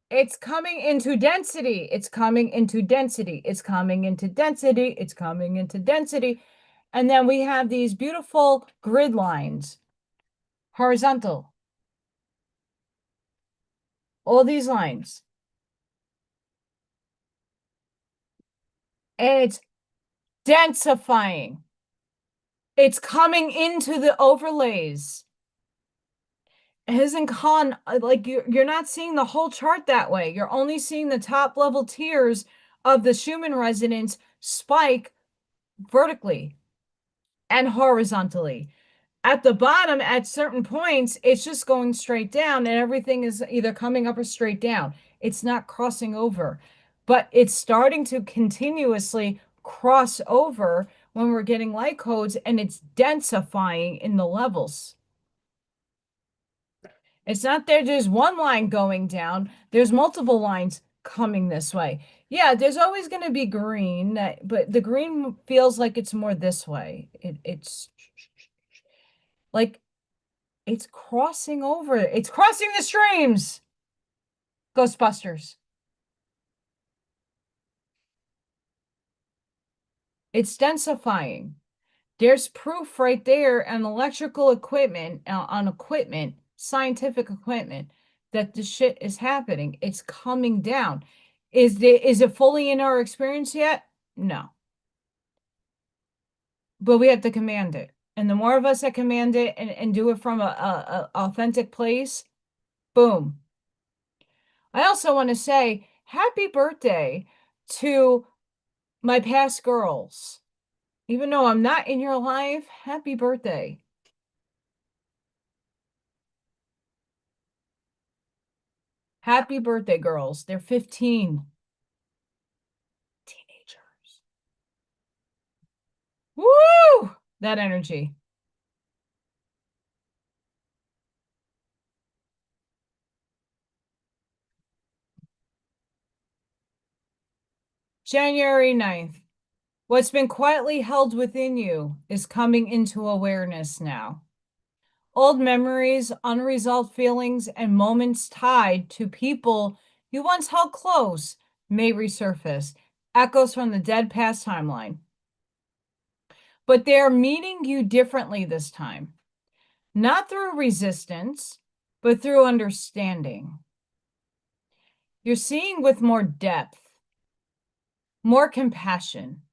It's coming into density. It's coming into density. It's coming into density. It's coming into density. And then we have these beautiful grid lines, horizontal, all these lines. And it's densifying. It's coming into the overlays. It isn't like you're not seeing the whole chart that way. You're only seeing the top level tiers of the Schumann resonance spike vertically and horizontally. At the bottom, at certain points, it's just going straight down and everything is either coming up or straight down. It's not crossing over, but it's starting to continuously cross over when we're getting light codes and it's densifying in the levels. It's not there's one line going down, there's multiple lines coming this way. Yeah, there's always going to be green, but the green feels like it's more this way. It's like it's crossing over. It's crossing the streams. Ghostbusters. It's densifying. There's proof right there on electrical equipment, on equipment, scientific equipment, that the shit is happening. It's coming down. Is it fully in our experience yet? No. But we have to command it. And the more of us that command it and do it from a authentic place, boom. I also want to say happy birthday to my past girls. Even though I'm not in your life, happy birthday. Happy birthday, girls. They're 15. Teenagers. Woo! That energy. January 9th. What's been quietly held within you is coming into awareness now. Old memories, unresolved feelings, and moments tied to people you once held close may resurface, echoes from the dead past timeline. But they're meeting you differently this time, not through resistance, but through understanding. You're seeing with more depth, more compassion,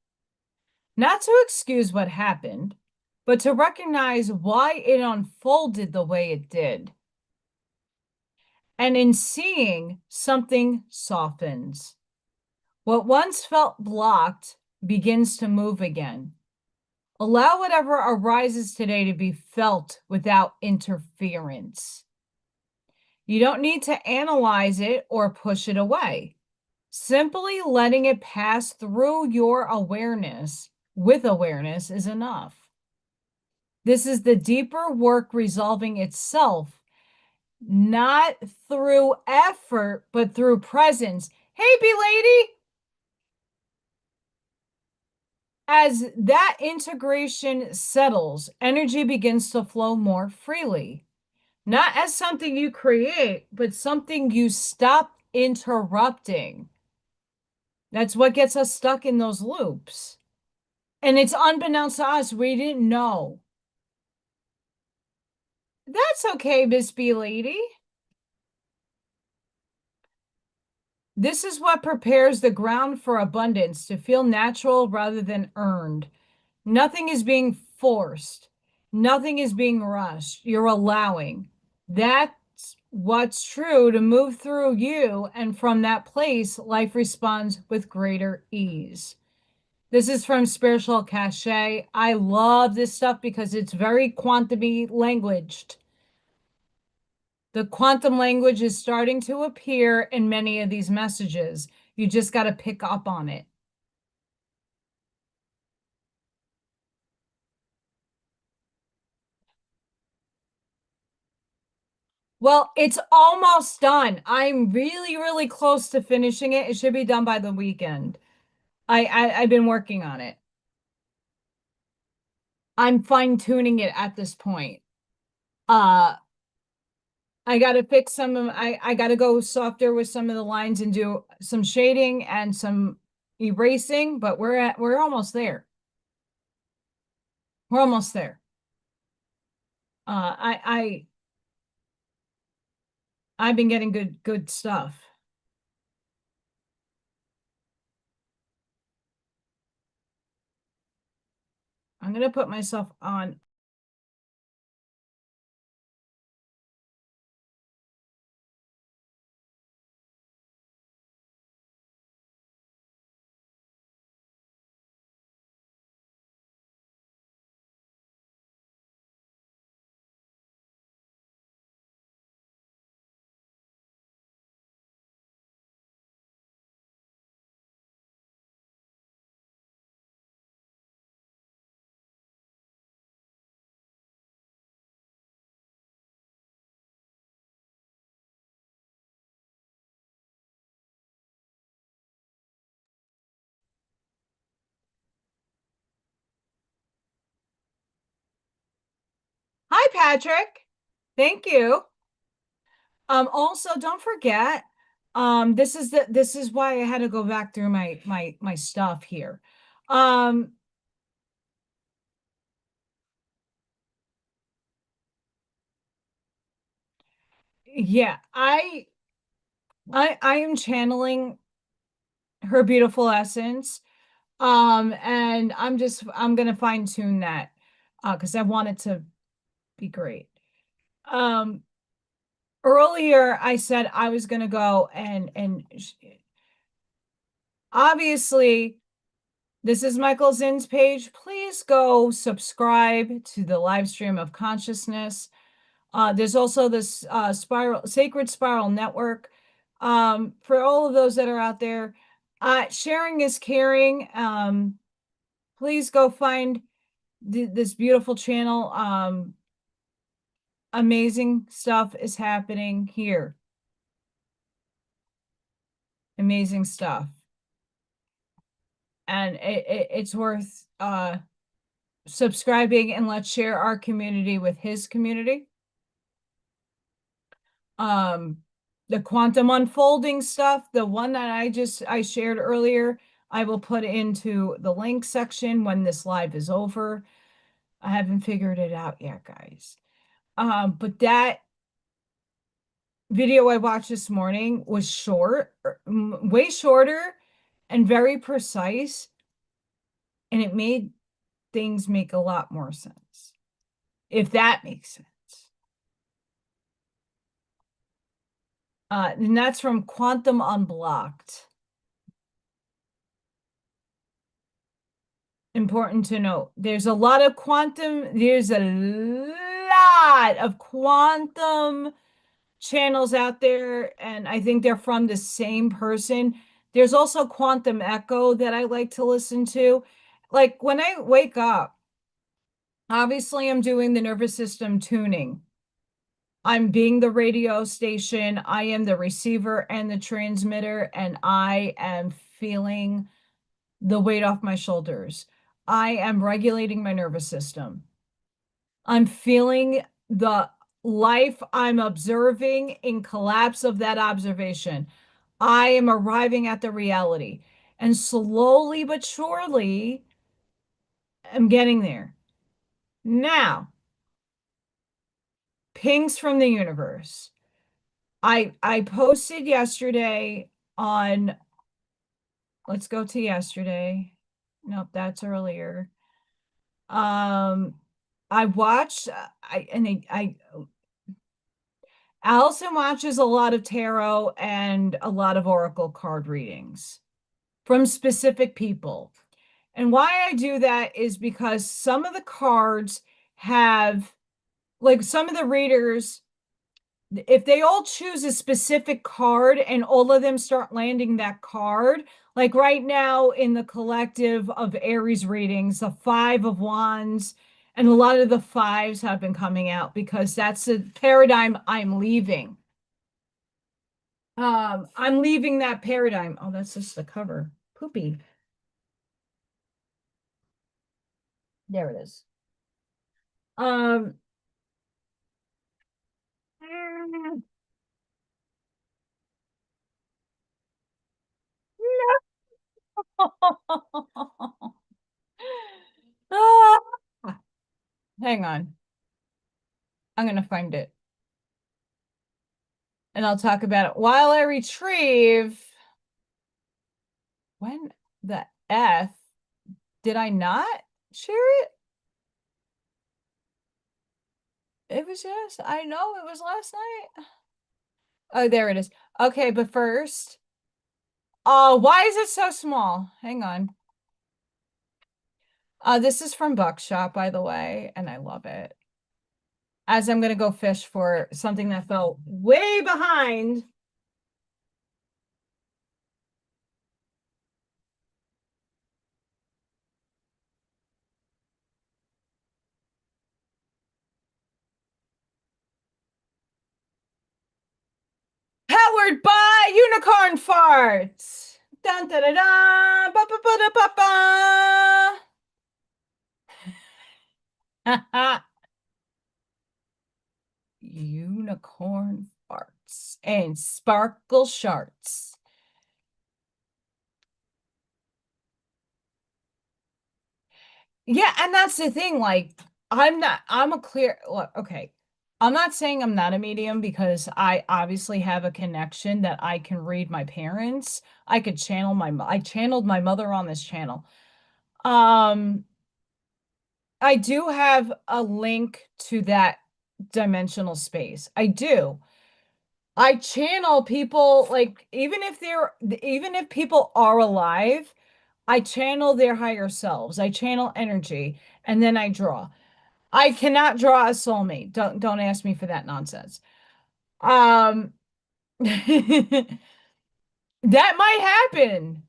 not to excuse what happened, but to recognize why it unfolded the way it did. And in seeing, something softens. What once felt blocked begins to move again. Allow whatever arises today to be felt without interference. You don't need to analyze it or push it away. Simply letting it pass through your awareness with awareness is enough. This is the deeper work resolving itself, not through effort, but through presence. Hey, B lady, as that integration settles, energy begins to flow more freely, not as something you create, but something you stop interrupting. That's what gets us stuck in those loops. And it's unbeknownst to us, we didn't know. That's okay, Miss B lady. This is what prepares the ground for abundance to feel natural rather than earned. Nothing is being forced. Nothing is being rushed. You're allowing. That's what's true to move through you. And from that place, life responds with greater ease. This is from Spiritual Cachet. I love this stuff because it's very quantum-y languaged. The quantum language is starting to appear in many of these messages. You just got to pick up on it. Well, it's almost done. I'm really, really close to finishing it. It should be done by the weekend. I've been working on it. I'm fine tuning it at this point. Uh, I got to fix some of I got to go softer with some of the lines and do some shading and some erasing, but we're almost there. We're almost there. I've been getting good stuff. I'm gonna put myself on. Hi, Patrick. Thank you. Also, don't forget, this is why I had to go back through my stuff here. Um, yeah, I am channeling her beautiful essence. And I'm gonna fine tune that because I want it to be great. Um, Earlier I said I was gonna go and obviously this is Michael Zinn's page. Please go subscribe to the live stream of consciousness. There's also this Sacred Spiral Network. For all of those that are out there, sharing is caring. Please go find this beautiful channel. Amazing stuff is happening here. Amazing stuff. And it's worth subscribing, and let's share our community with his community. The quantum unfolding stuff, the one that I shared earlier, I will put into the link section when this live is over. I haven't figured it out yet, guys. But that video I watched this morning was short, way shorter and very precise, and it made things make a lot more sense, if that makes sense. And that's from Quantum Unblocked. Important to note, there's a lot of quantum channels out there, and I think they're from the same person. There's also quantum echo that I like to listen to. Like when I wake up, obviously I'm doing the nervous system tuning. I'm being the radio station, I am the receiver and the transmitter, and I am feeling the weight off my shoulders. I am regulating my nervous system. I'm feeling the life I'm observing in collapse of that observation. I am arriving at the reality. And slowly but surely, I'm getting there. Now, pings from the universe. I posted yesterday on, let's go to yesterday. Nope, that's earlier. Um, I watched I Allison watches a lot of tarot and a lot of oracle card readings from specific people. And why I do that is because some of the cards have, like, some of the readers, if they all choose a specific card and all of them start landing that card, like right now in the collective of Aries readings, the Five of Wands, and a lot of the fives have been coming out because that's the paradigm I'm leaving. I'm leaving that paradigm. Oh, that's just the cover. Poopy. There it is. Um, Ah, hang on. I'm gonna find it and I'll talk about it while I retrieve. When the F did I not share it? It was just, I know it was last night. Oh, there it is. Okay, but first, oh, why is it so small? Hang on. This is from Buckshot, by the way, and I love it. As I'm gonna go fish for something that fell way behind. Powered by unicorn farts. Dun da da da, ba ba ba da ba ba. Unicorn farts and sparkle sharts. Yeah, and that's the thing. Like, I'm a clear, look, okay. I'm not saying I'm not a medium because I obviously have a connection that I can read my parents. I could channel I channeled my mother on this channel. Um, I do have a link to that dimensional space. I do. I channel people, like, even if people are alive, I channel their higher selves. I channel energy and then I draw. I cannot draw a soulmate. Don't ask me for that nonsense. Um that might happen.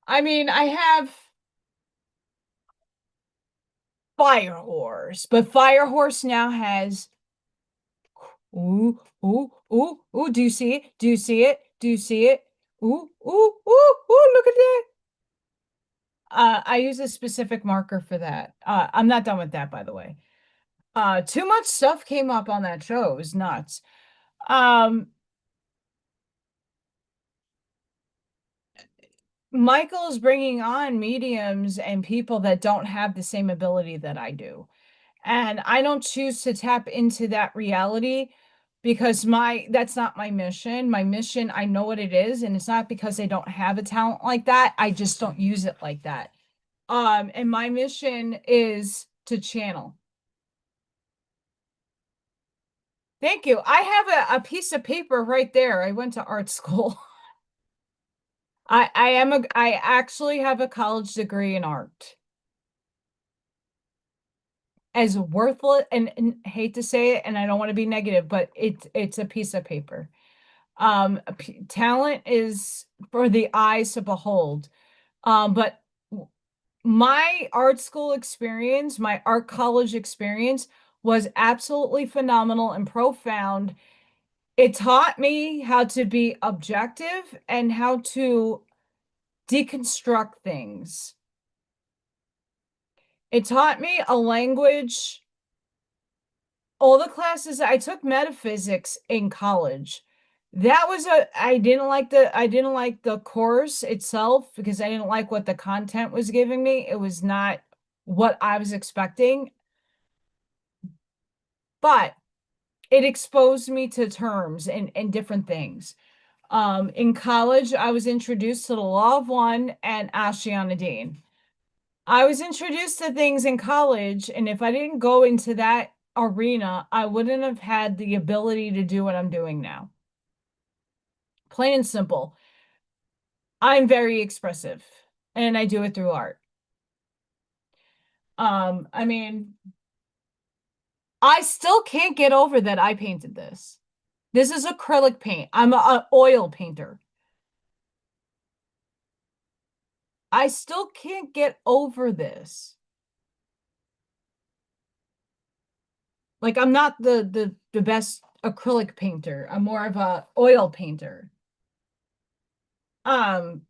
I mean, I have Fire Horse, but Fire Horse now has, ooh, ooh, ooh, ooh, do you see it? Do you see it? Do you see it? Ooh, ooh, ooh, ooh, look at that. I use a specific marker for that. I'm not done with that, by the way. Too much stuff came up on that show. It was nuts. Um, Michael is bringing on mediums and people that don't have the same ability that I do. And I don't choose to tap into that reality because that's not my mission. My mission, I know what it is, and it's not because I don't have a talent like that. I just don't use it like that. And my mission is to channel. Thank you. I have a piece of paper right there. I went to art school. I actually have a college degree in art. As worthless, and hate to say it, and I don't want to be negative, but it's a piece of paper. Talent is for the eyes to behold. But my art school experience, my art college experience was absolutely phenomenal and profound. It taught me how to be objective and how to deconstruct things. It taught me a language. All the classes I took metaphysics in college. That was a I didn't like the course itself because I didn't like what the content was giving me. It was not what I was expecting, but it exposed me to terms and different things. In college, I was introduced to the Law of One and Ashyanadine. I was introduced to things in college, and if I didn't go into that arena, I wouldn't have had the ability to do what I'm doing now. Plain and simple. I'm very expressive, and I do it through art. I mean, I still can't get over that I painted this. This is acrylic paint. I'm an oil painter. I still can't get over this. Like I'm not the best acrylic painter. I'm more of a oil painter. Um,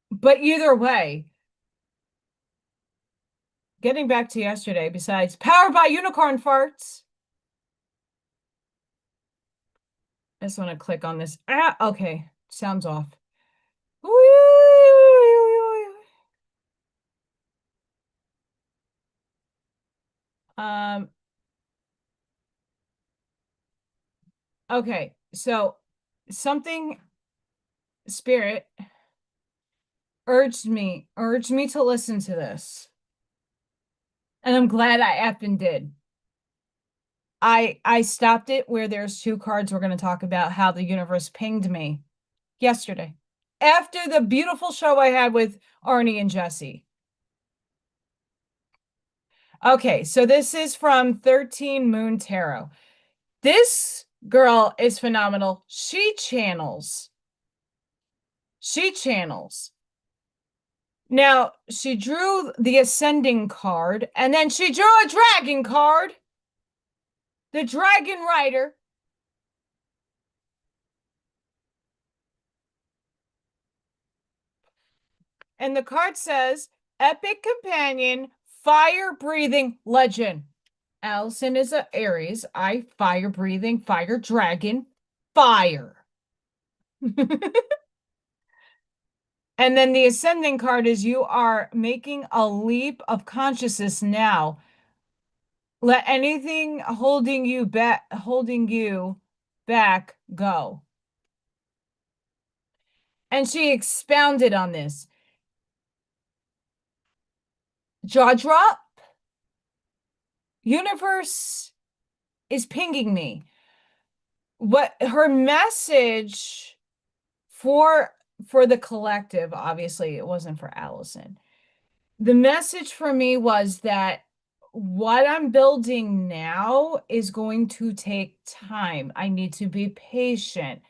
but either way, getting back to yesterday, besides powered by unicorn farts, I just want to click on this. Ah, okay, sounds off. Um, okay, so something spirit urged me to listen to this. And I'm glad I effing did. I stopped it where there's two cards we're going to talk about how the universe pinged me yesterday. After the beautiful show I had with Arnie and Jesse. Okay, so this is from 13 Moon Tarot. This girl is phenomenal. She channels. She channels. Now, she drew the Ascending card, and then she drew a Dragon card. The Dragon Rider. And the card says, Epic Companion, Fire Breathing Legend. Allison is a Aries. I fire breathing, fire dragon, fire. And then the Ascending card is you are making a leap of consciousness now. Let anything holding you back go. And she expounded on this. Jaw drop. Universe is pinging me. What her message for the collective, obviously it wasn't for Allison. The message for me was that what I'm building now is going to take time. I need to be patient.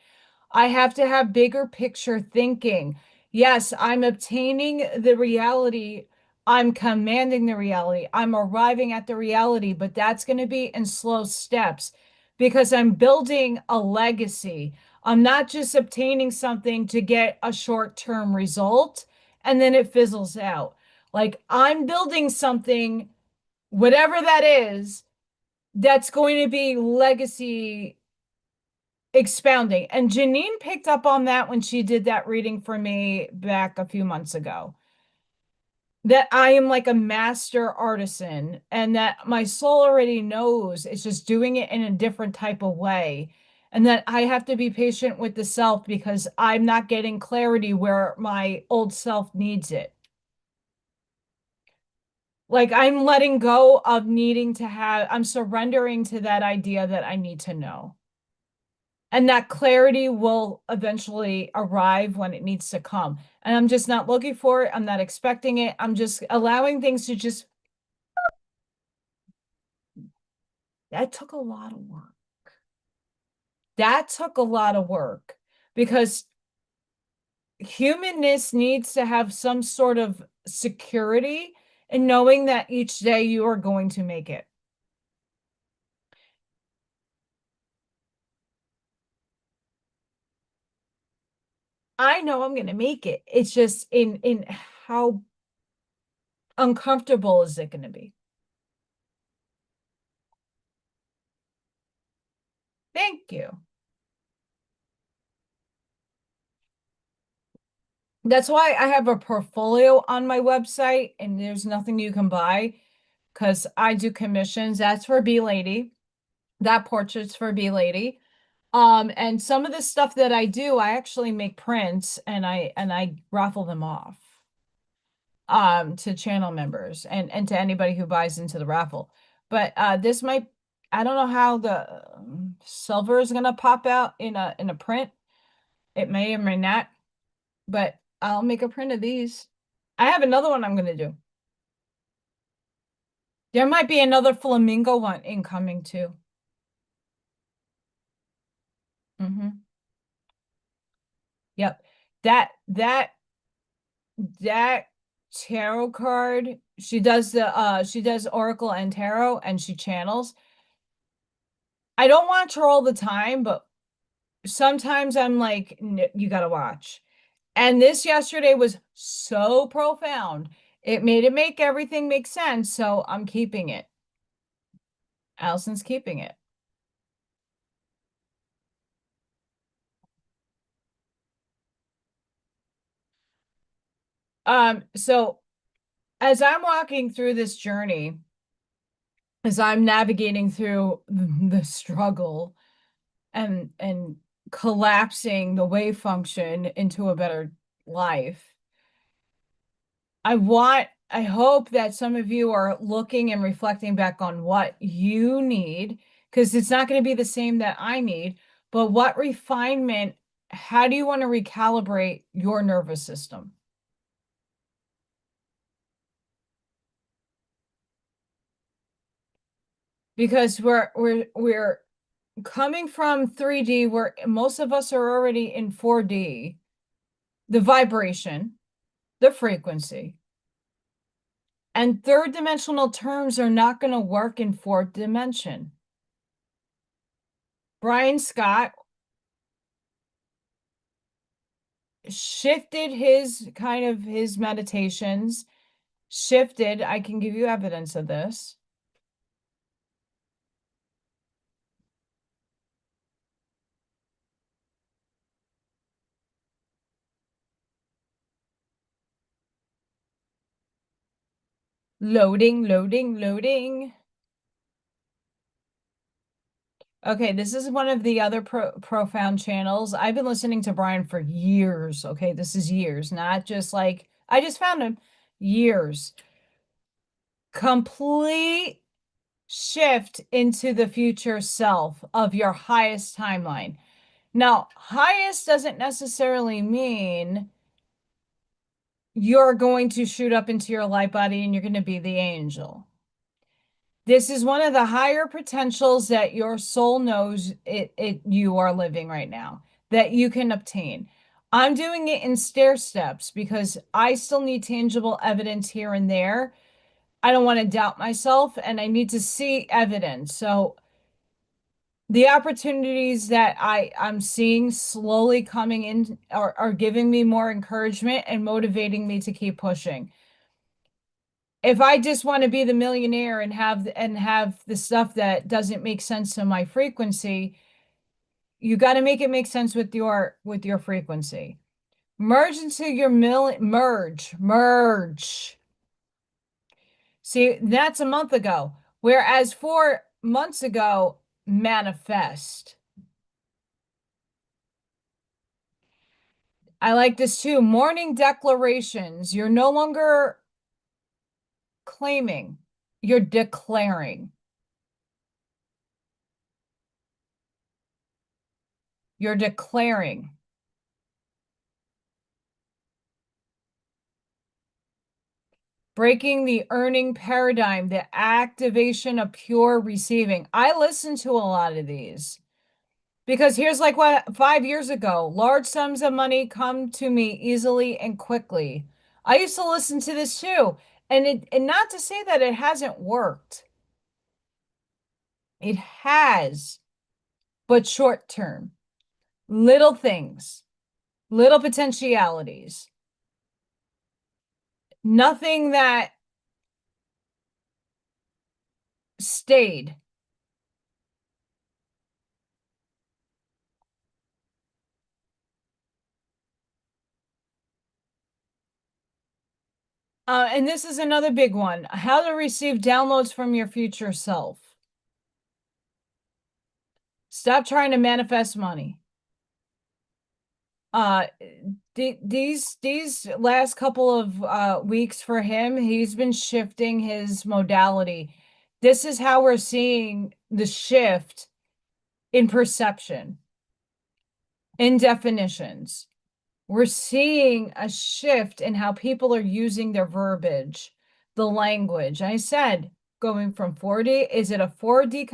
I have to have bigger picture thinking. Yes, I'm obtaining the reality. I'm commanding the reality. I'm arriving at the reality, but that's going to be in slow steps because I'm building a legacy. I'm not just obtaining something to get a short-term result and then it fizzles out. Like I'm building something, whatever that is, that's going to be legacy expounding. And Janine picked up on that when she did that reading for me back a few months ago. That I am like a master artisan and that my soul already knows it's just doing it in a different type of way. And that I have to be patient with the self because I'm not getting clarity where my old self needs it. Like I'm letting go of needing to have, I'm surrendering to that idea that I need to know. And that clarity will eventually arrive when it needs to come. And I'm just not looking for it. I'm not expecting it. I'm just allowing things to just, that took a lot of work. That took a lot of work. because humanness needs to have some sort of security in knowing that each day you are going to make it. I know I'm going to make it. It's just in how uncomfortable is it going to be? Thank you. That's why I have a portfolio on my website and there's nothing you can buy because I do commissions. That's for B Lady. That portrait's for B Lady. And some of the stuff that I do, I actually make prints and I raffle them off to channel members and to anybody who buys into the raffle. But this might, I don't know how the silver is gonna pop out in a print. It may or may not, but I'll make a print of these. I have another one I'm gonna do. There might be another flamingo one incoming too. Yep. That that tarot card, she does Oracle and Tarot and she channels. I don't watch her all the time, but sometimes I'm like, You gotta watch. And this yesterday was so profound. It made it make everything make sense, so I'm keeping it. Allison's keeping it. So as I'm walking through this journey, as I'm navigating through the struggle and collapsing the wave function into a better life, I hope that some of you are looking and reflecting back on what you need, because it's not going to be the same that I need, but what refinement, how do you want to recalibrate your nervous system? Because we're coming from 3D where most of us are already in 4D, the vibration, the frequency. And third dimensional terms are not going to work in fourth dimension. Brian Scott shifted his meditations, shifted, I can give you evidence of this. Loading, loading, loading. Okay, this is one of the other profound channels. I've been listening to Brian for years. Okay, this is years, not just like I just found him. Years. Complete shift into the future self of your highest timeline. Now, highest doesn't necessarily mean you're going to shoot up into your light body and you're going to be the angel. This is one of the higher potentials that your soul knows you are living right now, that you can obtain. I'm doing it in stair steps because I still need tangible evidence here and there. I don't want to doubt myself and I need to see evidence. So the opportunities that I'm seeing slowly coming in are giving me more encouragement and motivating me to keep pushing. If I just want to be the millionaire and have the stuff that doesn't make sense to my frequency, you got to make it make sense with your frequency. Merge into your merge. See, that's a month ago. Whereas 4 months ago, manifest. I like this too. Morning declarations. You're no longer claiming, you're declaring. You're declaring. Breaking the earning paradigm, the activation of pure receiving. I listen to a lot of these. Because here's like what 5 years ago, large sums of money come to me easily and quickly. I used to listen to this too. And not to say that it hasn't worked. It has, but short term. Little things, little potentialities. Nothing that stayed. And this is another big one. How to receive downloads from your future self. Stop trying to manifest money. Uh, these last couple of weeks for him, he's been shifting his modality. This is how we're seeing the shift in perception, in definitions. We're seeing a shift in how people are using their verbiage, the language. I said going from 4D, is it a 3D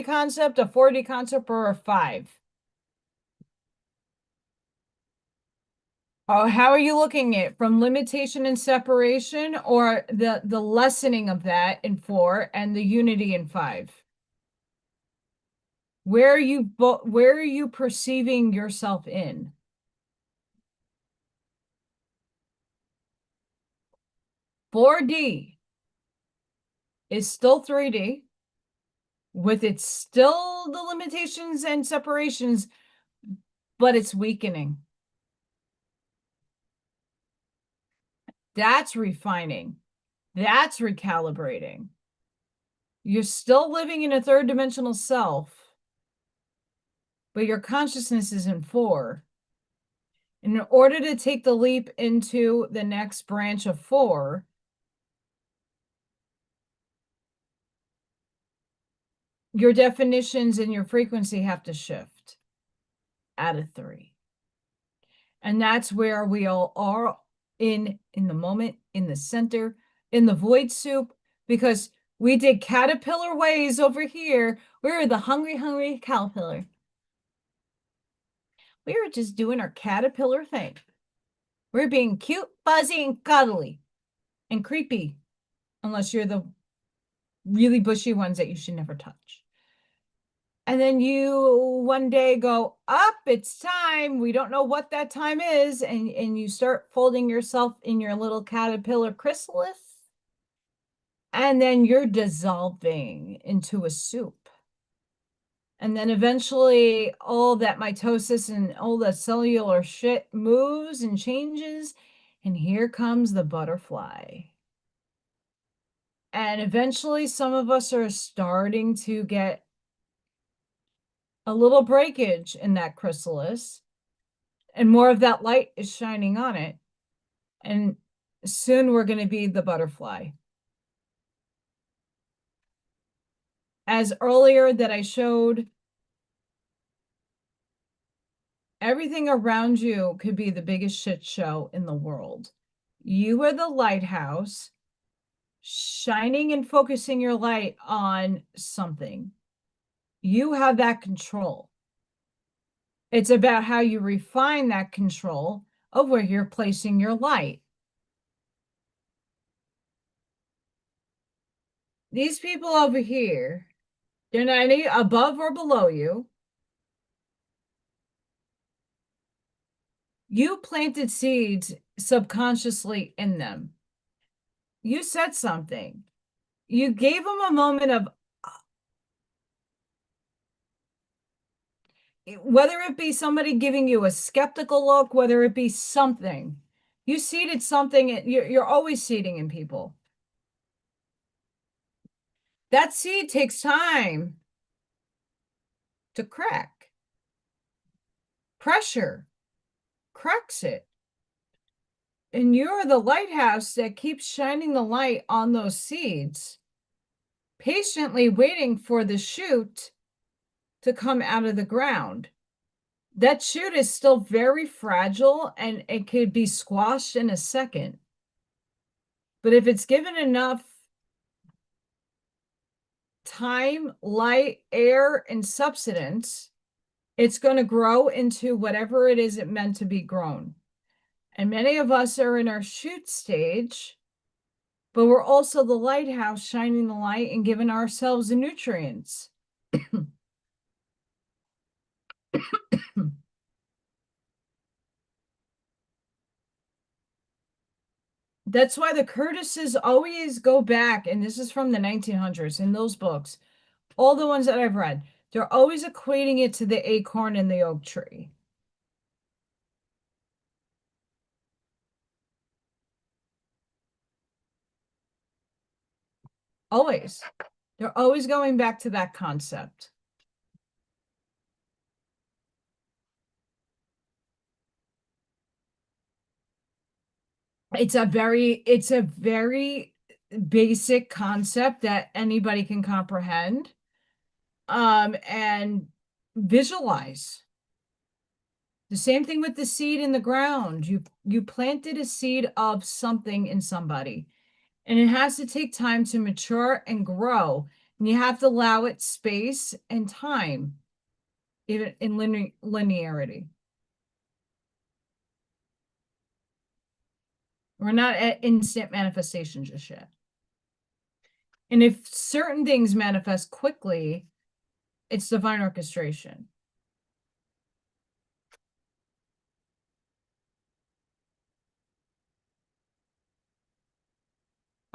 concept, a 4D concept, or a 5? Oh, how are you looking at it? From limitation and separation, or the lessening of that in 4 and the unity in 5? Where are you perceiving yourself in? 4D is still 3D with its still the limitations and separations, but it's weakening. That's refining. That's recalibrating. You're still living in a third dimensional self, but your consciousness is in 4. In order to take the leap into the next branch of 4, your definitions and your frequency have to shift out of 3. And that's where we all are in the moment, in the center, in the void soup, because we did caterpillar ways over here. We were the hungry caterpillar. We were just doing our caterpillar thing. We're being cute, fuzzy, and cuddly and creepy, unless you're the really bushy ones that you should never touch. And then you one day go, up, it's time. We don't know what that time is. And you start folding yourself in your little caterpillar chrysalis. And then you're dissolving into a soup. And then eventually all that mitosis and all the cellular shit moves and changes. And here comes the butterfly. And eventually some of us are starting to get a little breakage in that chrysalis, and more of that light is shining on it. And soon we're going to be the butterfly. As earlier that I showed, everything around you could be the biggest shit show in the world. You are the lighthouse, shining and focusing your light on something. You have that control. It's about how you refine that control of where you're placing your light. These people over here, they're not any above or below you. You planted seeds subconsciously in them. You said something. You gave them a moment of, whether it be somebody giving you a skeptical look, whether it be something, you seeded something. You're always seeding in people. That seed takes time to crack. Pressure cracks it. And you're the lighthouse that keeps shining the light on those seeds, patiently waiting for the shoot to come out of the ground. That shoot is still very fragile and it could be squashed in a second. But if it's given enough time, light, air, and substance, It's going to grow into whatever it is it meant to be grown. And many of us are in our shoot stage, but we're also the lighthouse shining the light and giving ourselves the nutrients. That's why the Curtises always go back, and this is from the 1900s in those books, all the ones that I've read, they're always equating it to the acorn and the oak tree. Always. They're always going back to that concept. It's a very basic concept that anybody can comprehend and visualize. The same thing with the seed in the ground. You planted a seed of something in somebody, and it has to take time to mature and grow. And you have to allow it space and time, even in linearity. We're not at instant manifestation just yet. And if certain things manifest quickly, it's divine orchestration.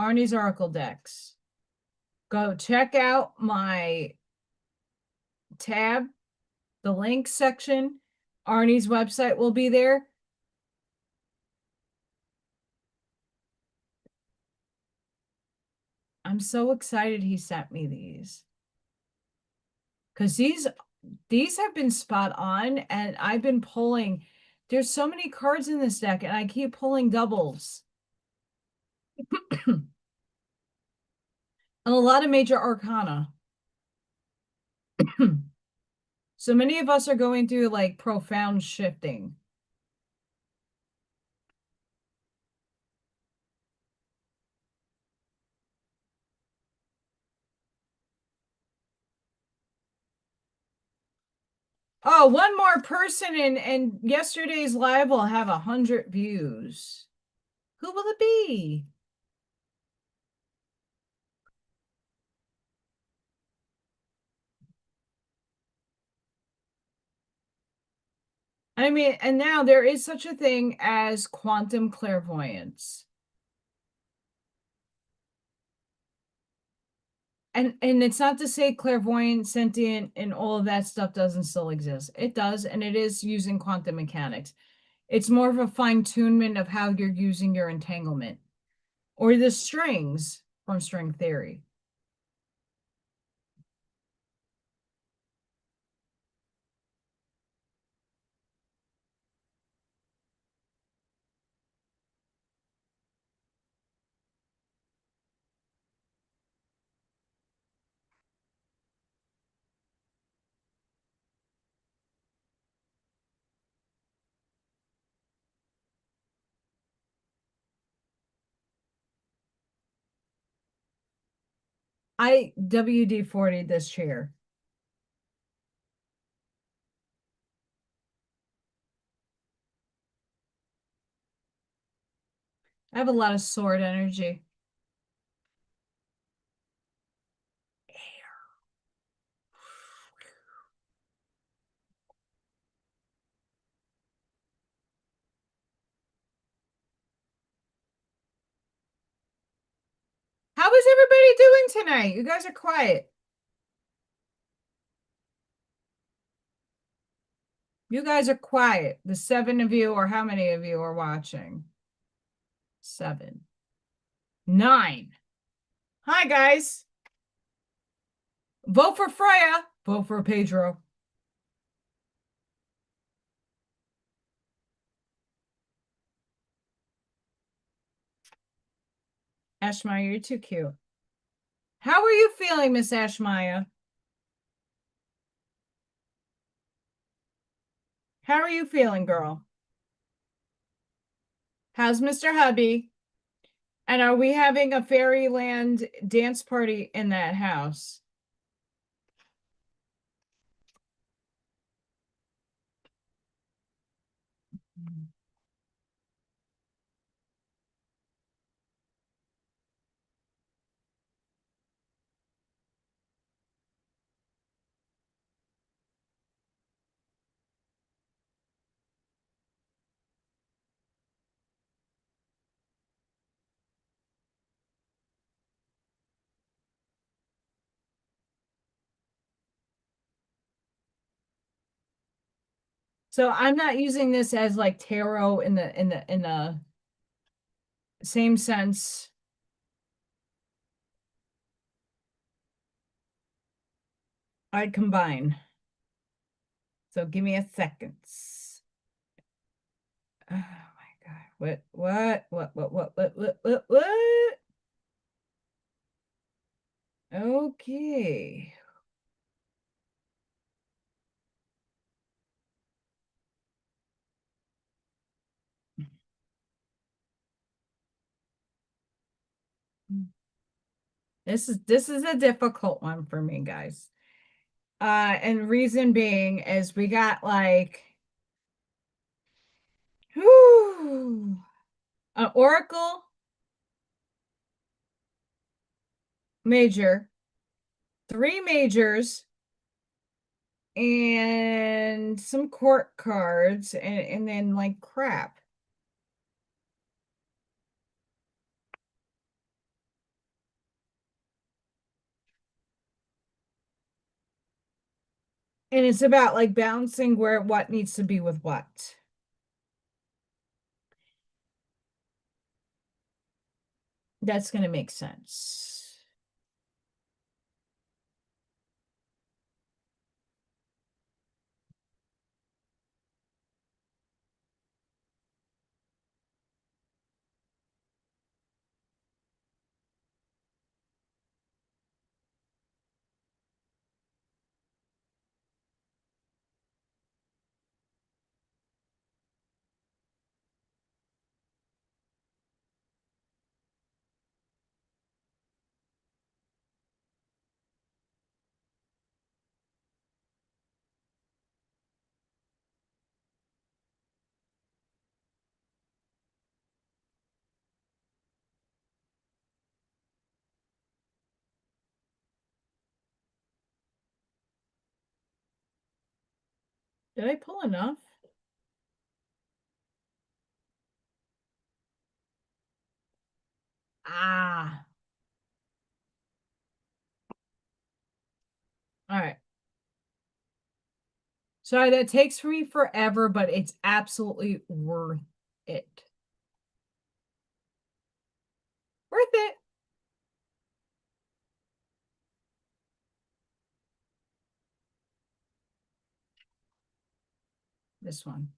Arnie's Oracle decks. Go check out my tab, the links section. Arnie's website will be there. I'm so excited he sent me these. Because these have been spot on, and I've been pulling. There's so many cards in this deck, and I keep pulling doubles. And a lot of major arcana. So many of us are going through like profound shifting. Oh, one more person in yesterday's live will have 100 views. Who will it be? I mean, and now there is such a thing as quantum clairvoyance. And it's not to say clairvoyant, sentient, and all of that stuff doesn't still exist. It does, and it is using quantum mechanics. It's more of a fine-tunement of how you're using your entanglement or the strings from string theory. I WD-40 this chair. I have a lot of sword energy. How is everybody doing tonight? You guys are quiet. You guys are quiet. The 7 of you, or how many of you are watching? 7. 9. Hi, guys. Vote for Freya. Vote for Pedro. Ashmaya, you're too cute. How are you feeling, Miss Ashmaya? How are you feeling, girl? How's Mr. Hubby? And are we having a fairyland dance party in that house? So I'm not using this as like tarot in the same sense. I'd combine. So give me a second. Oh my God. What? Okay. This is a difficult one for me, guys. And reason being is we got like whew, an Oracle major, three majors, and some court cards, and then like crap. And it's about like balancing where what needs to be with what. That's going to make sense. Did I pull enough? Ah, all right. Sorry, that takes me forever, but it's absolutely worth it. Worth it. This one.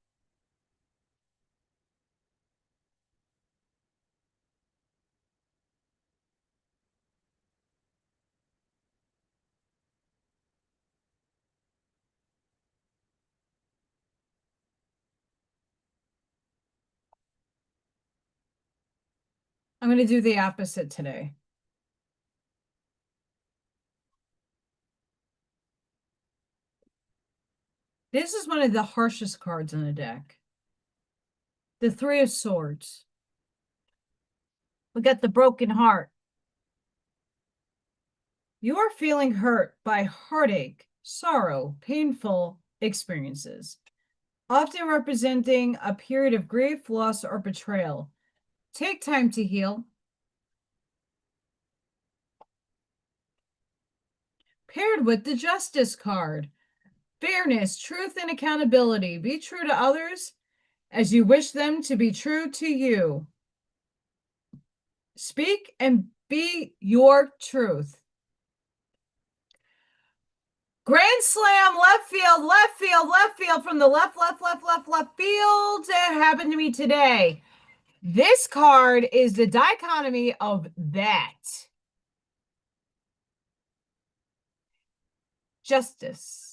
I'm going to do the opposite today. This is one of the harshest cards in the deck. The Three of Swords. We got the broken heart. You are feeling hurt by heartache, sorrow, painful experiences, often representing a period of grief, loss, or betrayal. Take time to heal. Paired with the Justice card. Fairness, truth, and accountability. Be true to others as you wish them to be true to you. Speak and be your truth. Grand slam, left field, left field, left field from the left field. It happened to me today. This card is the dichotomy of that. Justice.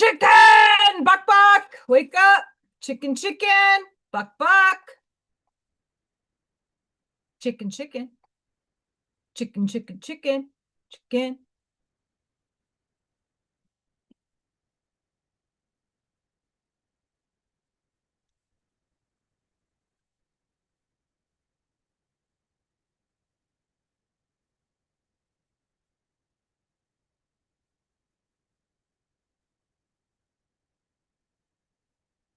Chicken! Buck, buck! Wake up! Chicken, chicken! Buck, buck! Chicken, chicken. Chicken, chicken, chicken. Chicken.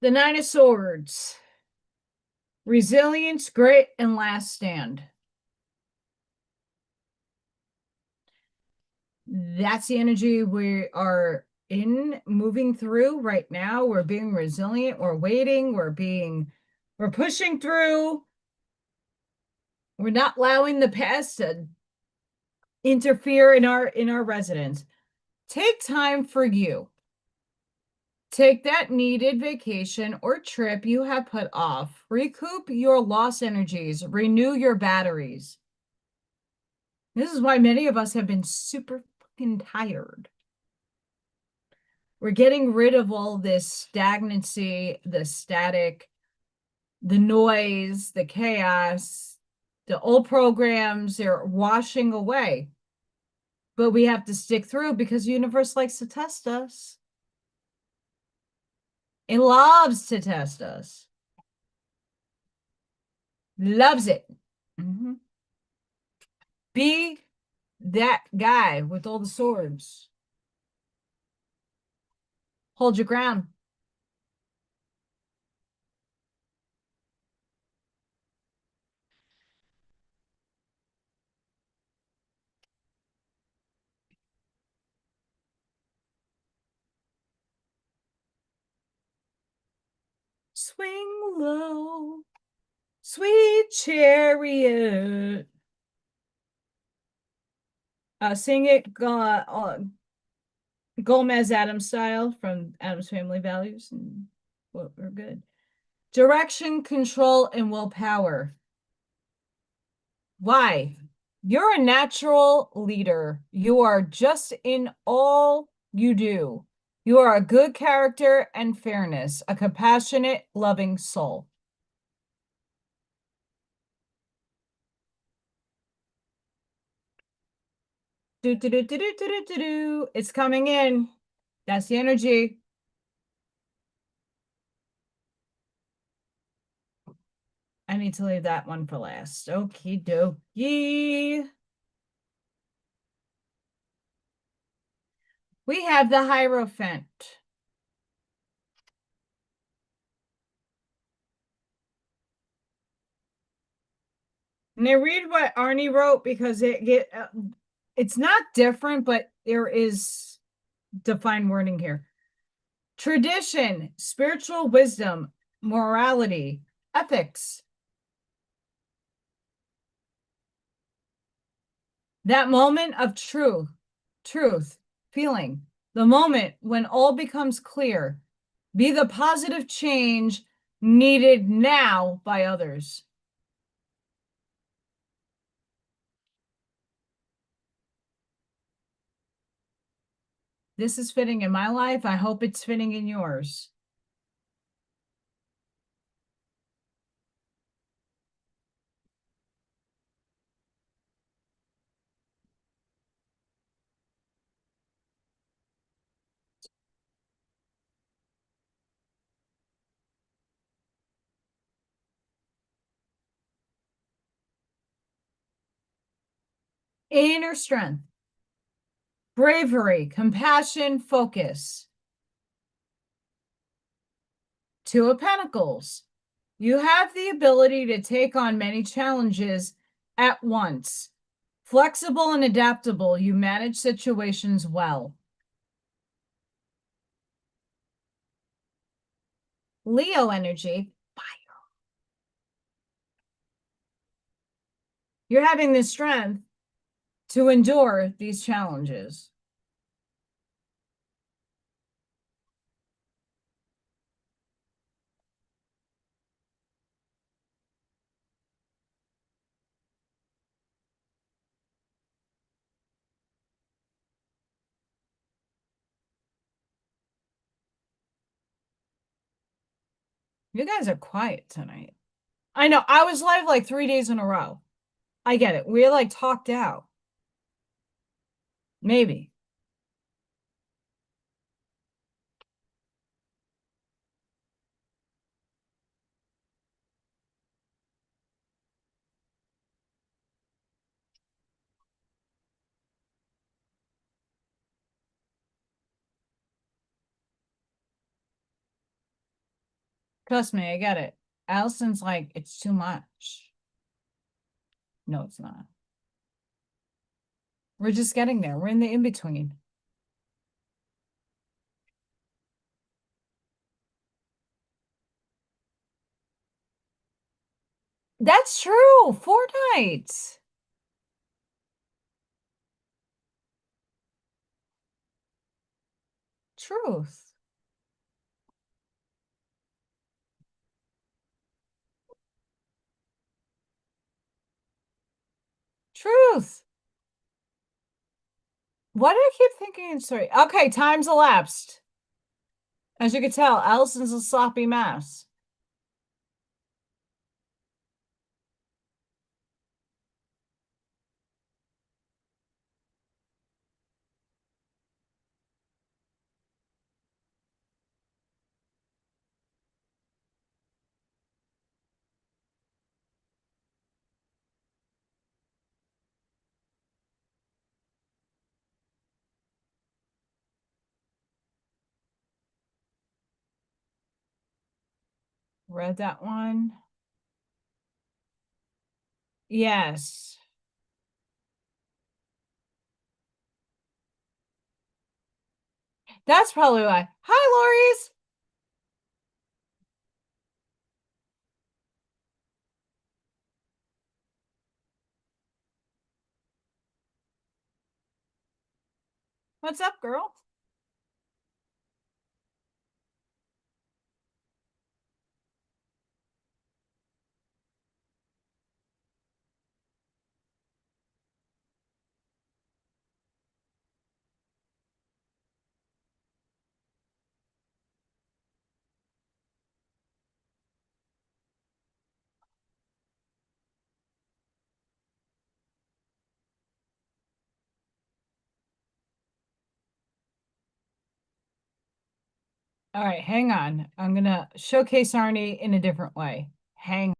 The Nine of Swords. Resilience, grit, and last stand. That's the energy we are in, moving through right now. We're being resilient. We're waiting. We're pushing through. We're not allowing the past to interfere in our residence. Take time for you. Take that needed vacation or trip you have put off. Recoup your lost energies. Renew your batteries. This is why many of us have been super fucking tired. We're getting rid of all this stagnancy, the static, the noise, the chaos, the old programs, they're washing away. But we have to stick through because the universe likes to test us. It loves to test us. Loves it. Mm-hmm. Be that guy with all the swords. Hold your ground. Swing low, sweet chariot. Sing it Gomez Adams style from Adams Family Values, and well, we're good. Direction, control, and willpower. Why? You're a natural leader. You are just in all you do. You are a good character and fairness, a compassionate, loving soul. Do, do, do, do, do, do, do, do, do. It's coming in. That's the energy. I need to leave that one for last. Okie dokie. We have the Hierophant. And I read what Arnie wrote because it's not different, but there is defined wording here. Tradition, spiritual wisdom, morality, ethics. That moment of truth, feeling, the moment when all becomes clear. Be the positive change needed now by others. This is fitting in my life. I hope it's fitting in yours. Inner strength, bravery, compassion, focus. Two of Pentacles. You have the ability to take on many challenges at once. Flexible and adaptable, you manage situations well. Leo energy, fire. You're having the strength to endure these challenges. You guys are quiet tonight. I know. I was live like 3 days in a row. I get it. We're like talked out. Maybe. Trust me, I get it. Allison's like, it's too much. No, it's not. We're just getting there. We're in the in-between. That's true. Fortnite. Truth. Truth. Why do I keep thinking sorry? Okay, time's elapsed. As you can tell, Allison's a sloppy mess. Read that one. Yes. That's probably why. Hi, Lori's. What's up, girl? All right, hang on. I'm gonna showcase Arnie in a different way. Hang.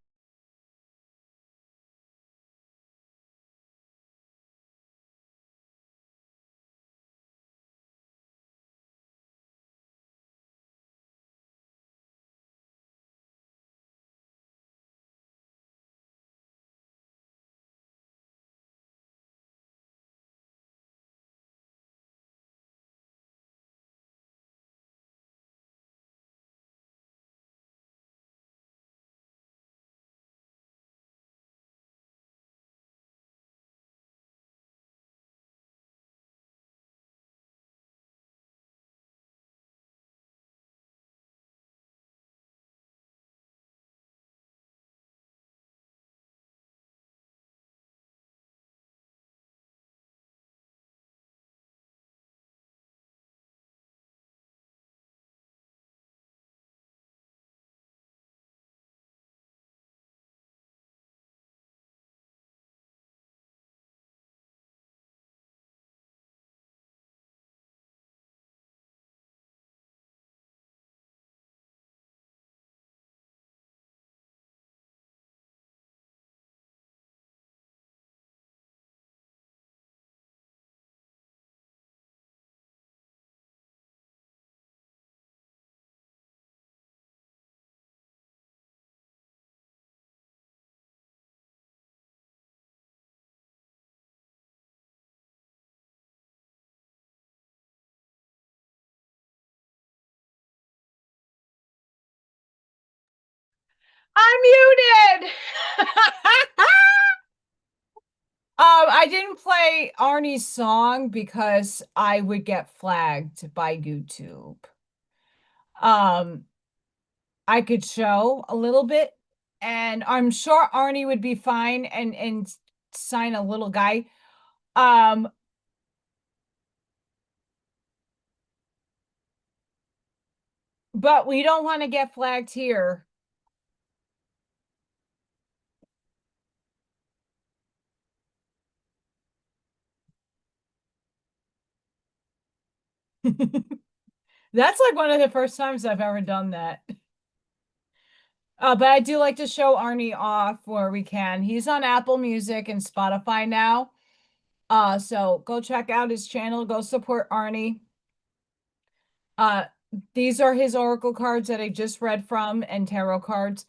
I'm muted. I didn't play Arnie's song because I would get flagged by YouTube. Um, I could show a little bit, and I'm sure Arnie would be fine and sign a little guy. Um, but we don't want to get flagged here. That's like one of the first times I've ever done that. But I do like to show Arnie off where we can. He's on Apple Music and Spotify now. So go check out his channel, go support Arnie. Uh, these are his oracle cards that I just read from and tarot cards.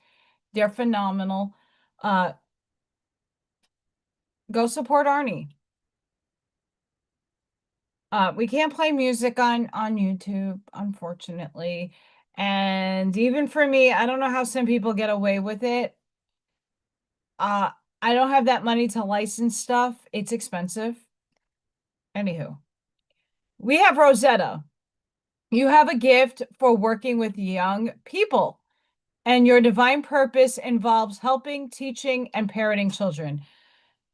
They're phenomenal. Uh, go support Arnie. We can't play music on YouTube, unfortunately. And even for me, I don't know how some people get away with it. Uh, I don't have that money to license stuff. It's expensive. Anywho, we have Rosetta. You have a gift for working with young people, and your divine purpose involves helping, teaching, and parenting children.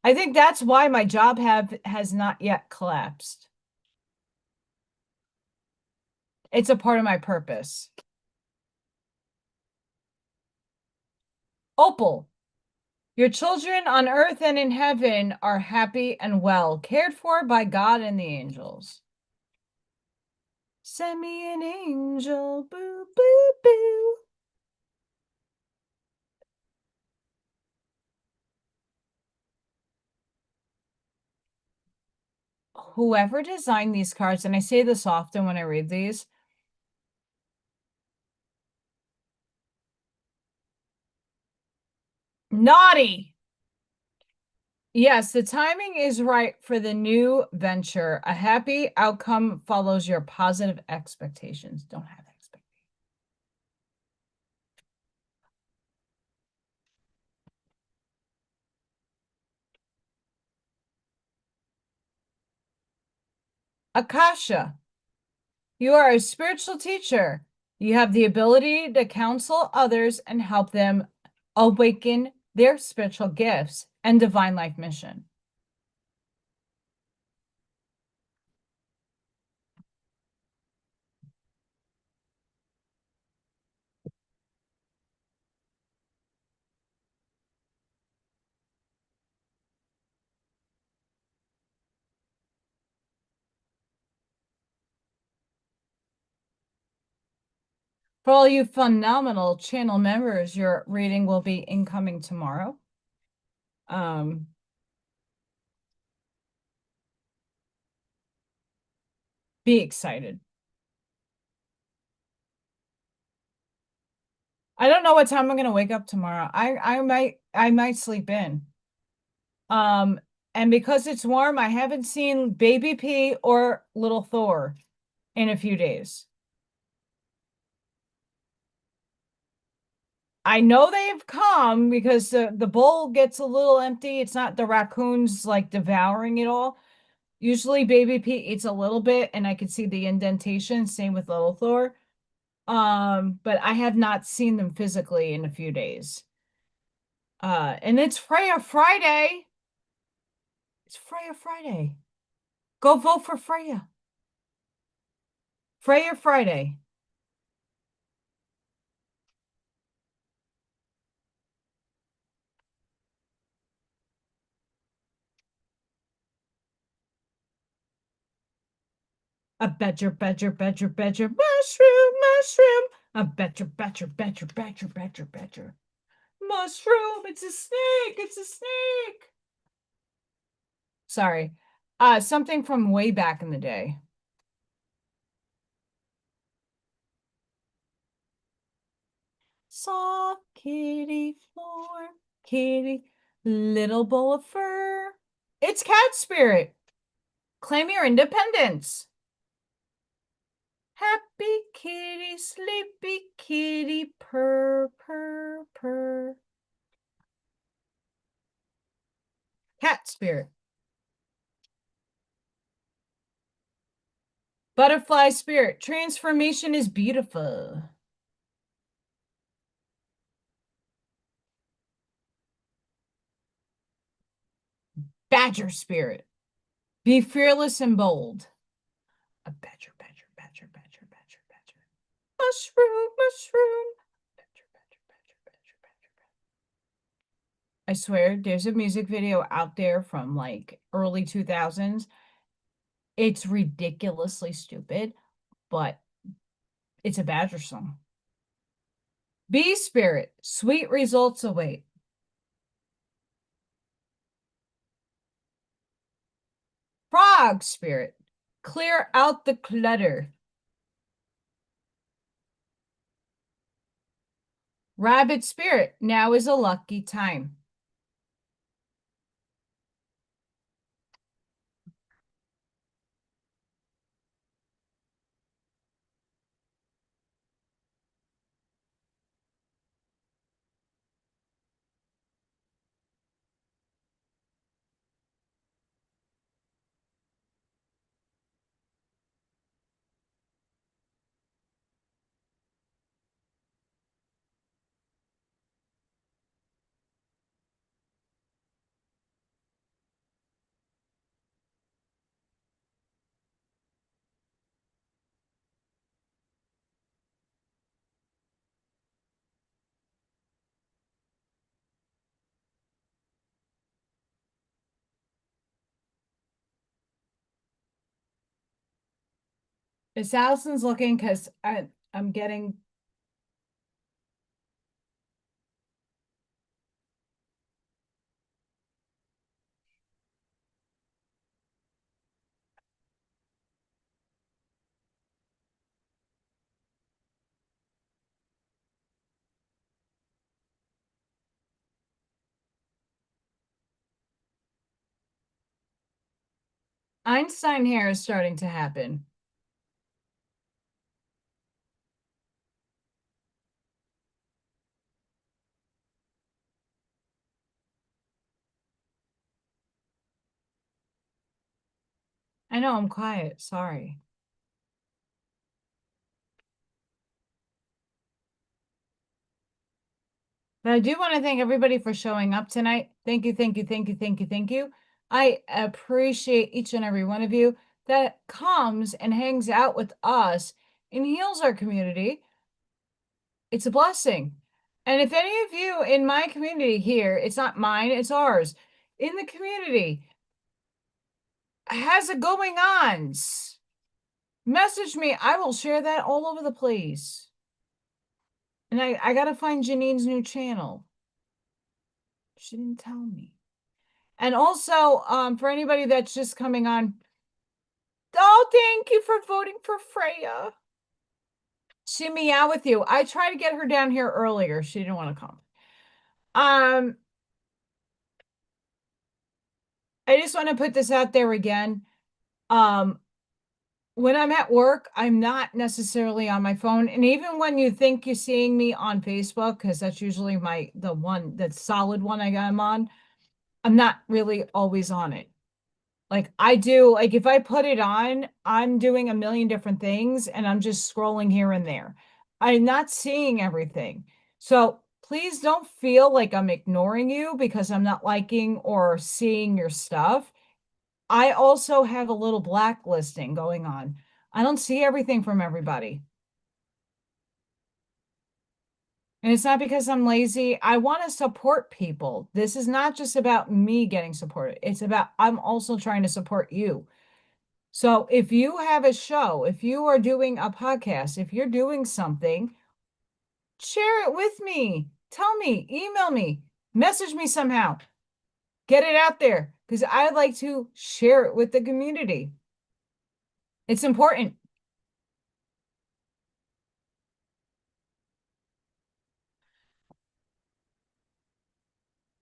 I think that's why my job has not yet collapsed. It's a part of my purpose. Opal. Your children on earth and in heaven are happy and well, cared for by God and the angels. Send me an angel, boo, boo, boo. Whoever designed these cards, and I say this often when I read these, naughty. Yes, the timing is right for the new venture. A happy outcome follows your positive expectations. Don't have expectations. Akasha, you are a spiritual teacher. You have the ability to counsel others and help them awaken their spiritual gifts and divine life mission. For all you phenomenal channel members, your reading will be incoming tomorrow. Um, be excited. I don't know what time I'm gonna wake up tomorrow. I might sleep in. Um, and because it's warm, I haven't seen Baby P or Little Thor in a few days. I know they've come because the bowl gets a little empty. It's not the raccoons like devouring it all. Usually Baby P eats a little bit and I can see the indentation. Same with Little Thor. But I have not seen them physically in a few days. And it's Freya Friday. It's Freya Friday. Go vote for Freya. Freya Friday. A badger, mushroom. A badger. Mushroom, it's a snake, it's a snake. Sorry. Something from way back in the day. Soft kitty floor, kitty, little bowl of fur. It's cat spirit. Claim your independence. Happy kitty, sleepy kitty, purr, purr, purr. Cat spirit. Butterfly spirit. Transformation is beautiful. Badger spirit. Be fearless and bold. A badger. Mushroom. I swear, there's a music video out there from like early 2000s. It's ridiculously stupid. but it's a Badger song. Bee spirit, sweet results await. Frog spirit, clear out the clutter. Rabbit spirit, now is a lucky time. Is Allison's looking because I'm getting Einstein hair is starting to happen. I know I'm quiet, sorry. But I do want to thank everybody for showing up tonight. Thank you, thank you, thank you, thank you, thank you. I appreciate each and every one of you that comes and hangs out with us and heals our community. It's a blessing. And if any of you in my community here, it's not mine, it's ours, in the community has a going ons, message me. I will share that all over the place. And I got to find Janine's new channel. She didn't tell me. And also, for anybody that's just coming on, oh, thank you for voting for Freya. She meow with you. I tried to get her down here earlier. She didn't want to come. I just want to put this out there again. When I'm at work, I'm not necessarily on my phone. And even when you think you're seeing me on Facebook, because that's usually the solid one I'm on, I'm not really always on it. Like I do, like if I put it on, I'm doing a million different things and I'm just scrolling here and there. I'm not seeing everything. So please don't feel like I'm ignoring you because I'm not liking or seeing your stuff. I also have a little blacklisting going on. I don't see everything from everybody. And it's not because I'm lazy. I want to support people. This is not just about me getting supported. It's about I'm also trying to support you. So if you have a show, if you are doing a podcast, if you're doing something, share it with me. Tell me, email me, message me somehow. Get it out there because I'd like to share it with the community. It's important.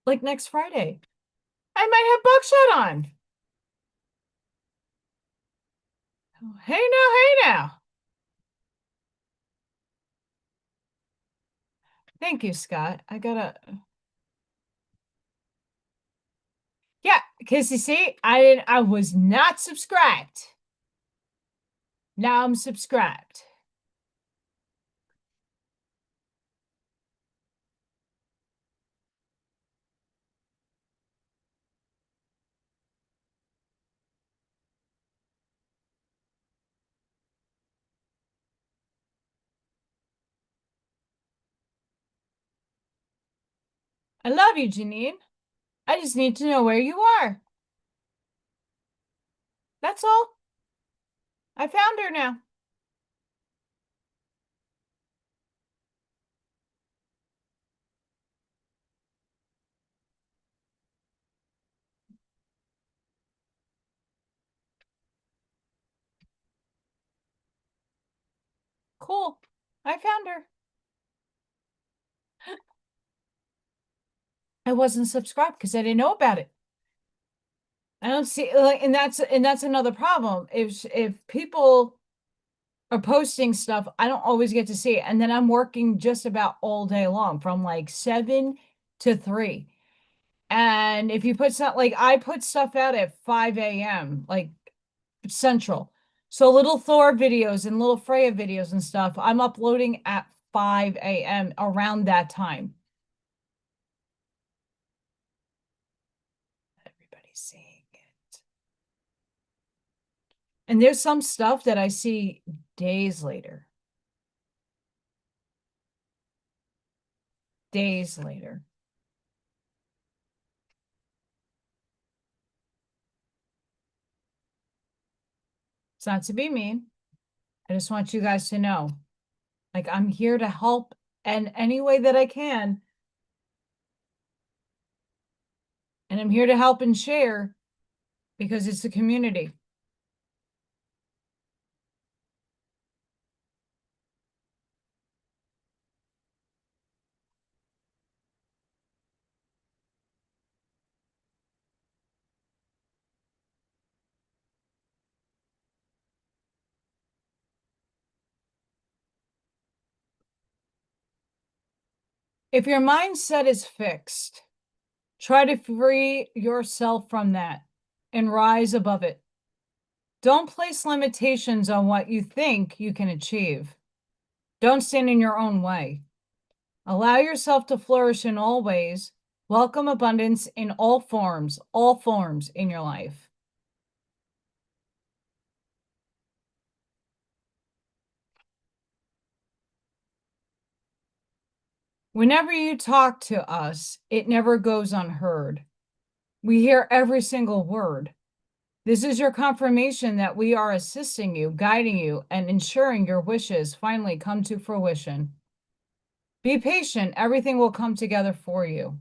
Like next Friday, I might have Buckshot on. Hey now, hey now. Thank you, Scott. Yeah, because you see, I was not subscribed. Now I'm subscribed. I love you, Janine. I just need to know where you are. That's all. I found her now. Cool. I found her. I wasn't subscribed because I didn't know about it. I don't see like, and that's another problem. If people are posting stuff, I don't always get to see it. And then I'm working just about all day long from like 7 to 3. And if you put stuff like I put stuff out at 5 a.m., like Central. So little Thor videos and little Freya videos and stuff, I'm uploading at 5 a.m. around that time. Everybody's seeing it. And there's some stuff that I see days later. Days later. It's not to be mean. I just want you guys to know. Like I'm here to help in any way that I can. And I'm here to help and share because it's a community. If your mindset is fixed, try to free yourself from that and rise above it. Don't place limitations on what you think you can achieve. Don't stand in your own way. Allow yourself to flourish in all ways. Welcome abundance in all forms in your life. Whenever you talk to us, it never goes unheard. We hear every single word. This is your confirmation that we are assisting you, guiding you, and ensuring your wishes finally come to fruition. Be patient, everything will come together for you.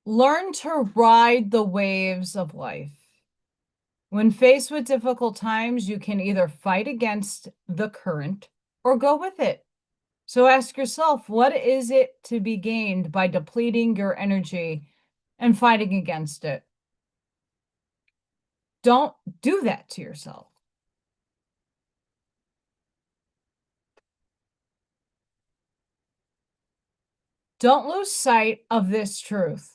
Learn to ride the waves of life. When faced with difficult times, you can either fight against the current or go with it. So ask yourself, what is it to be gained by depleting your energy and fighting against it? Don't do that to yourself. Don't lose sight of this truth.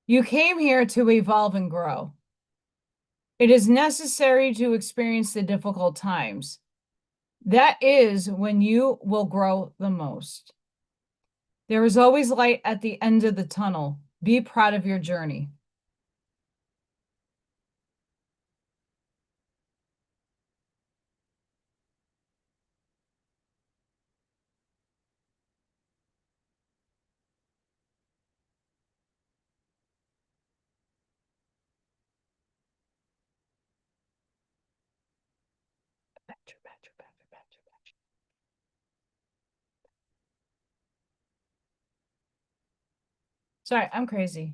You came here to evolve and grow. It is necessary to experience the difficult times. That is when you will grow the most. There is always light at the end of the tunnel. Be proud of your journey. Sorry, I'm crazy.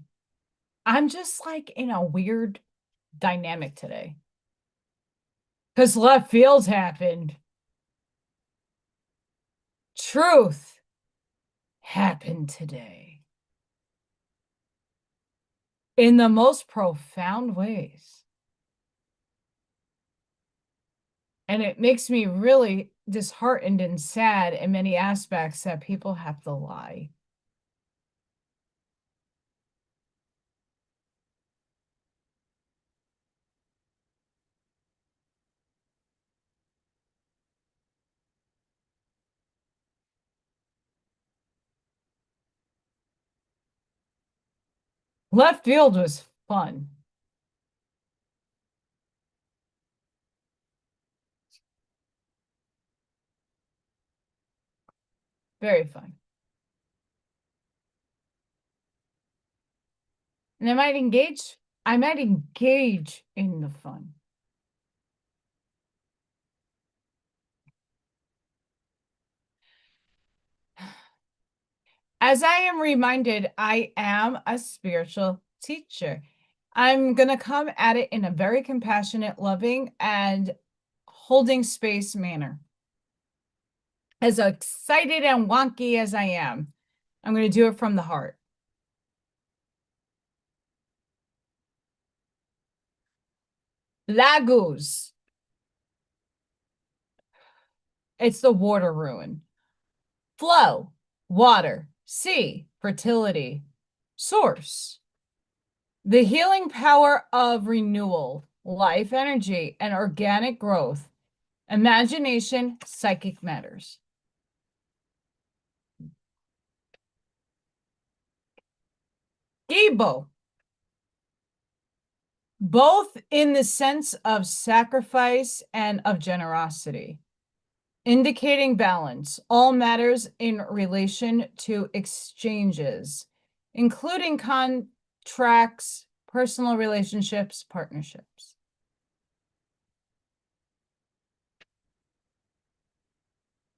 I'm just like in a weird dynamic today. Because left field happened. Truth happened today. In the most profound ways. And it makes me really disheartened and sad in many aspects that people have to lie. Left field was fun. Very fun. And I might engage in the fun. As I am reminded, I am a spiritual teacher. I'm going to come at it in a very compassionate, loving, and holding space manner. As excited and wonky as I am, I'm going to do it from the heart. Lagos. It's the water ruin. Flow, water, sea, fertility, source. The healing power of renewal, life energy, and organic growth. Imagination, psychic matters. Gebo. Both in the sense of sacrifice and of generosity. Indicating balance, all matters in relation to exchanges, including contracts, personal relationships, partnerships.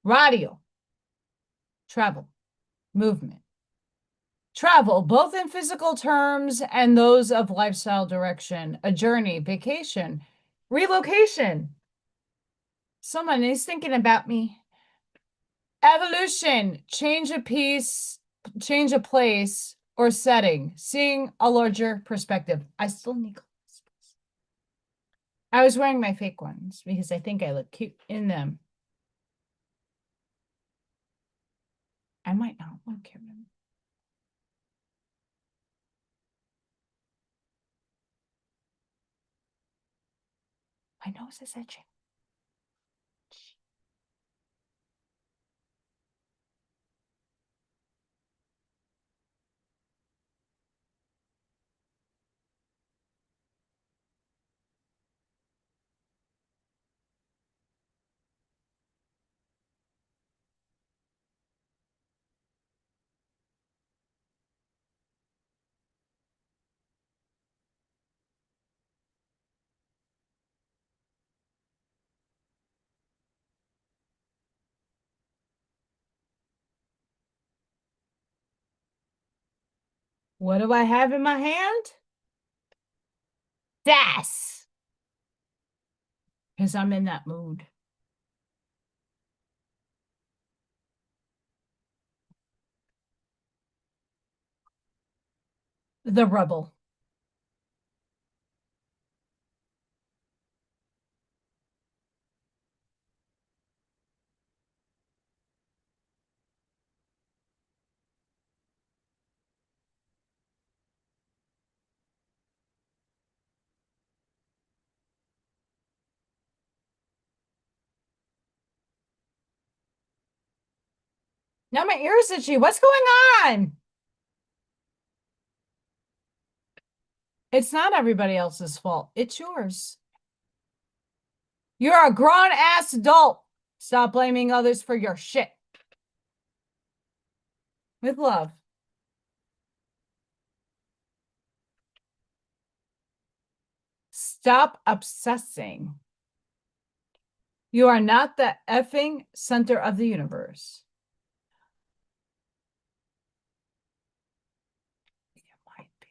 Radio, travel, movement. Travel, both in physical terms and those of lifestyle direction, a journey, vacation, relocation. Someone is thinking about me. Evolution, change of piece, change of place or setting, seeing a larger perspective. I still need glasses. I was wearing my fake ones because I think I look cute in them. I might not look cute in them. My nose is itching. What do I have in my hand? Das. Because I'm in that mood. The rebel. Now my ears itchy. What's going on? It's not everybody else's fault. It's yours. You're a grown-ass adult. Stop blaming others for your shit. With love. Stop obsessing. You are not the effing center of the universe. You might be.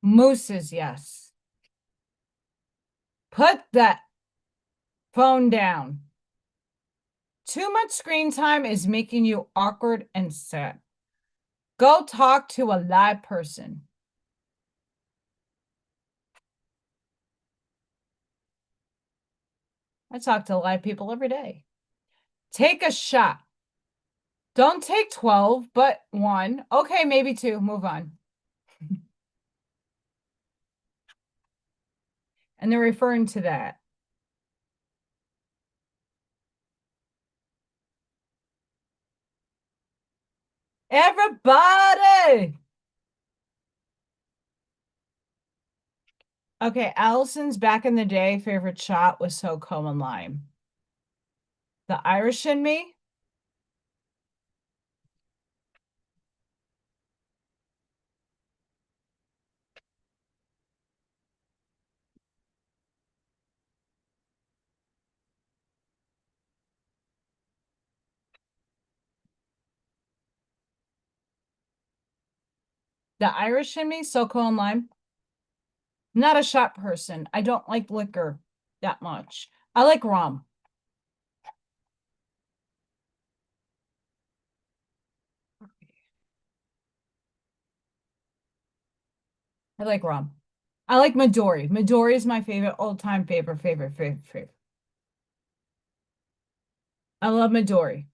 Mooses, yes. Put that phone down. Too much screen time is making you awkward and sad. Go talk to a live person. I talk to live people every day. Take a shot. Don't take 12, but 1. Okay, maybe 2. Move on. And they're referring to that. Everybody! Okay, Allison's back in the day favorite shot was SoCo and lime. The Irish in me? The Irish in me, SoCo and lime. Not a shot person. I don't like liquor that much. I like rum. I like rum. I like Midori. Midori is my favorite, all-time favorite. I love Midori.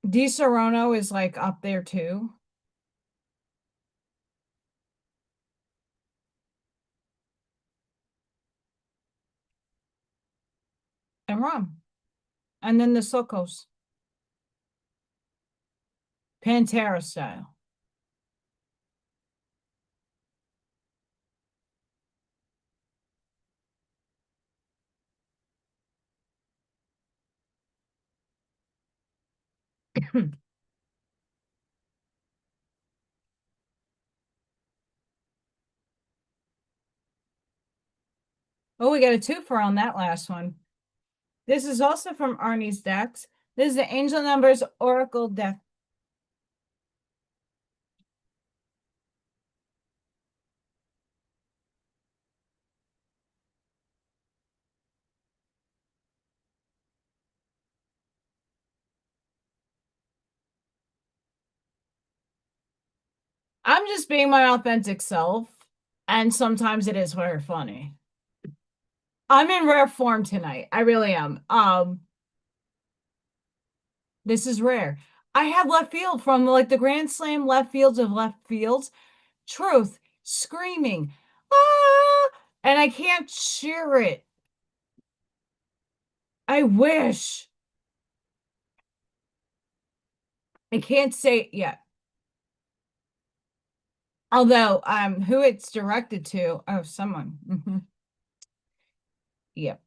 Di Serono is like up there too. And rum. And then the Socos. Pantera style. Oh, we got a twofer on that last one. This is also from Arnie's decks. This is the Angel Numbers Oracle deck. I'm just being my authentic self, and sometimes it is very funny. I'm in rare form tonight. I really am. This is rare. I have left field from like the Grand Slam left fields of left fields. Truth screaming. Ah! And I can't share it. I wish. I can't say it yet. Although, who it's directed to, oh, someone. Yep.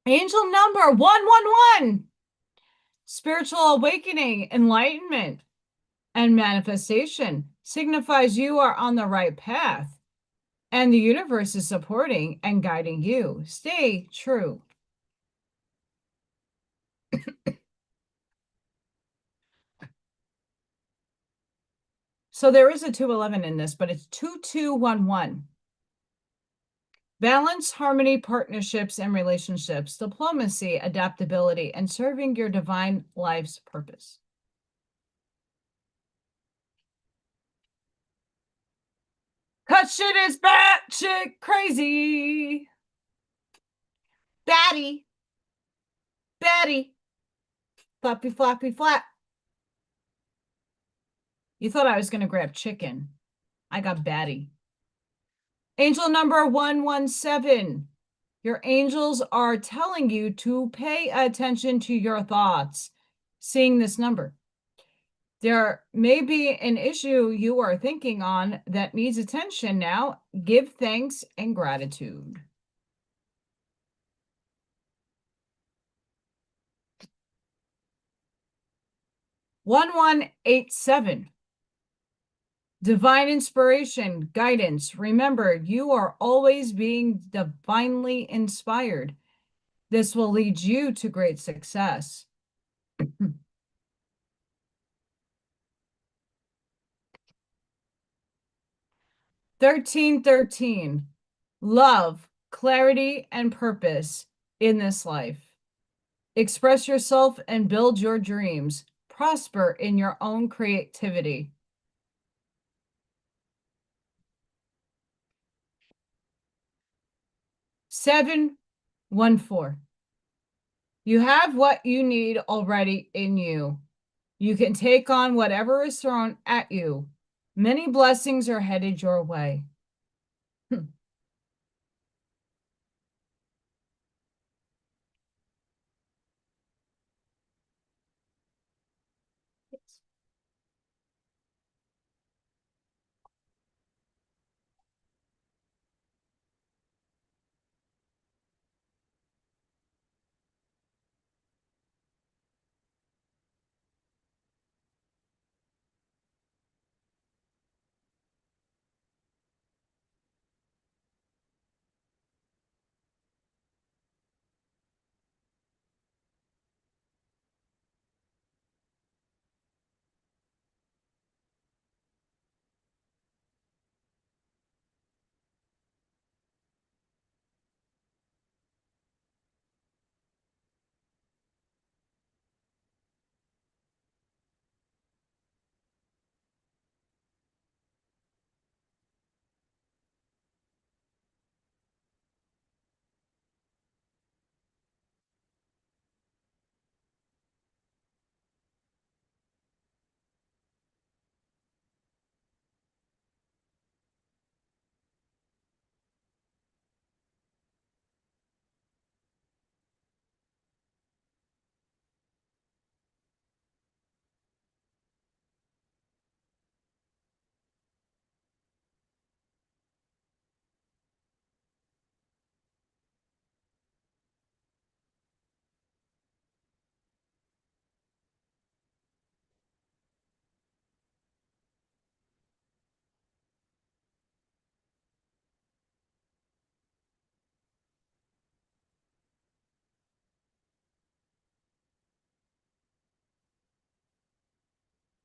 Angel number 111. Spiritual awakening, enlightenment, and manifestation signifies you are on the right path and the universe is supporting and guiding you. Stay true. So there is a 211 in this, but it's 2211. Balance, harmony, partnerships, and relationships, diplomacy, adaptability, and serving your divine life's purpose. Cut shit is bad shit crazy. Batty. Batty. Floppy, floppy, flap. You thought I was going to grab chicken. I got batty. Angel number 117. Your angels are telling you to pay attention to your thoughts. Seeing this number. There may be an issue you are thinking on that needs attention now. Give thanks and gratitude. One 87. Divine inspiration, guidance. Remember, you are always being divinely inspired. This will lead you to great success. 1313. Love, clarity, and purpose in this life. Express yourself and build your dreams. Prosper in your own creativity. 714. You have what you need already in you. You can take on whatever is thrown at you. Many blessings are headed your way.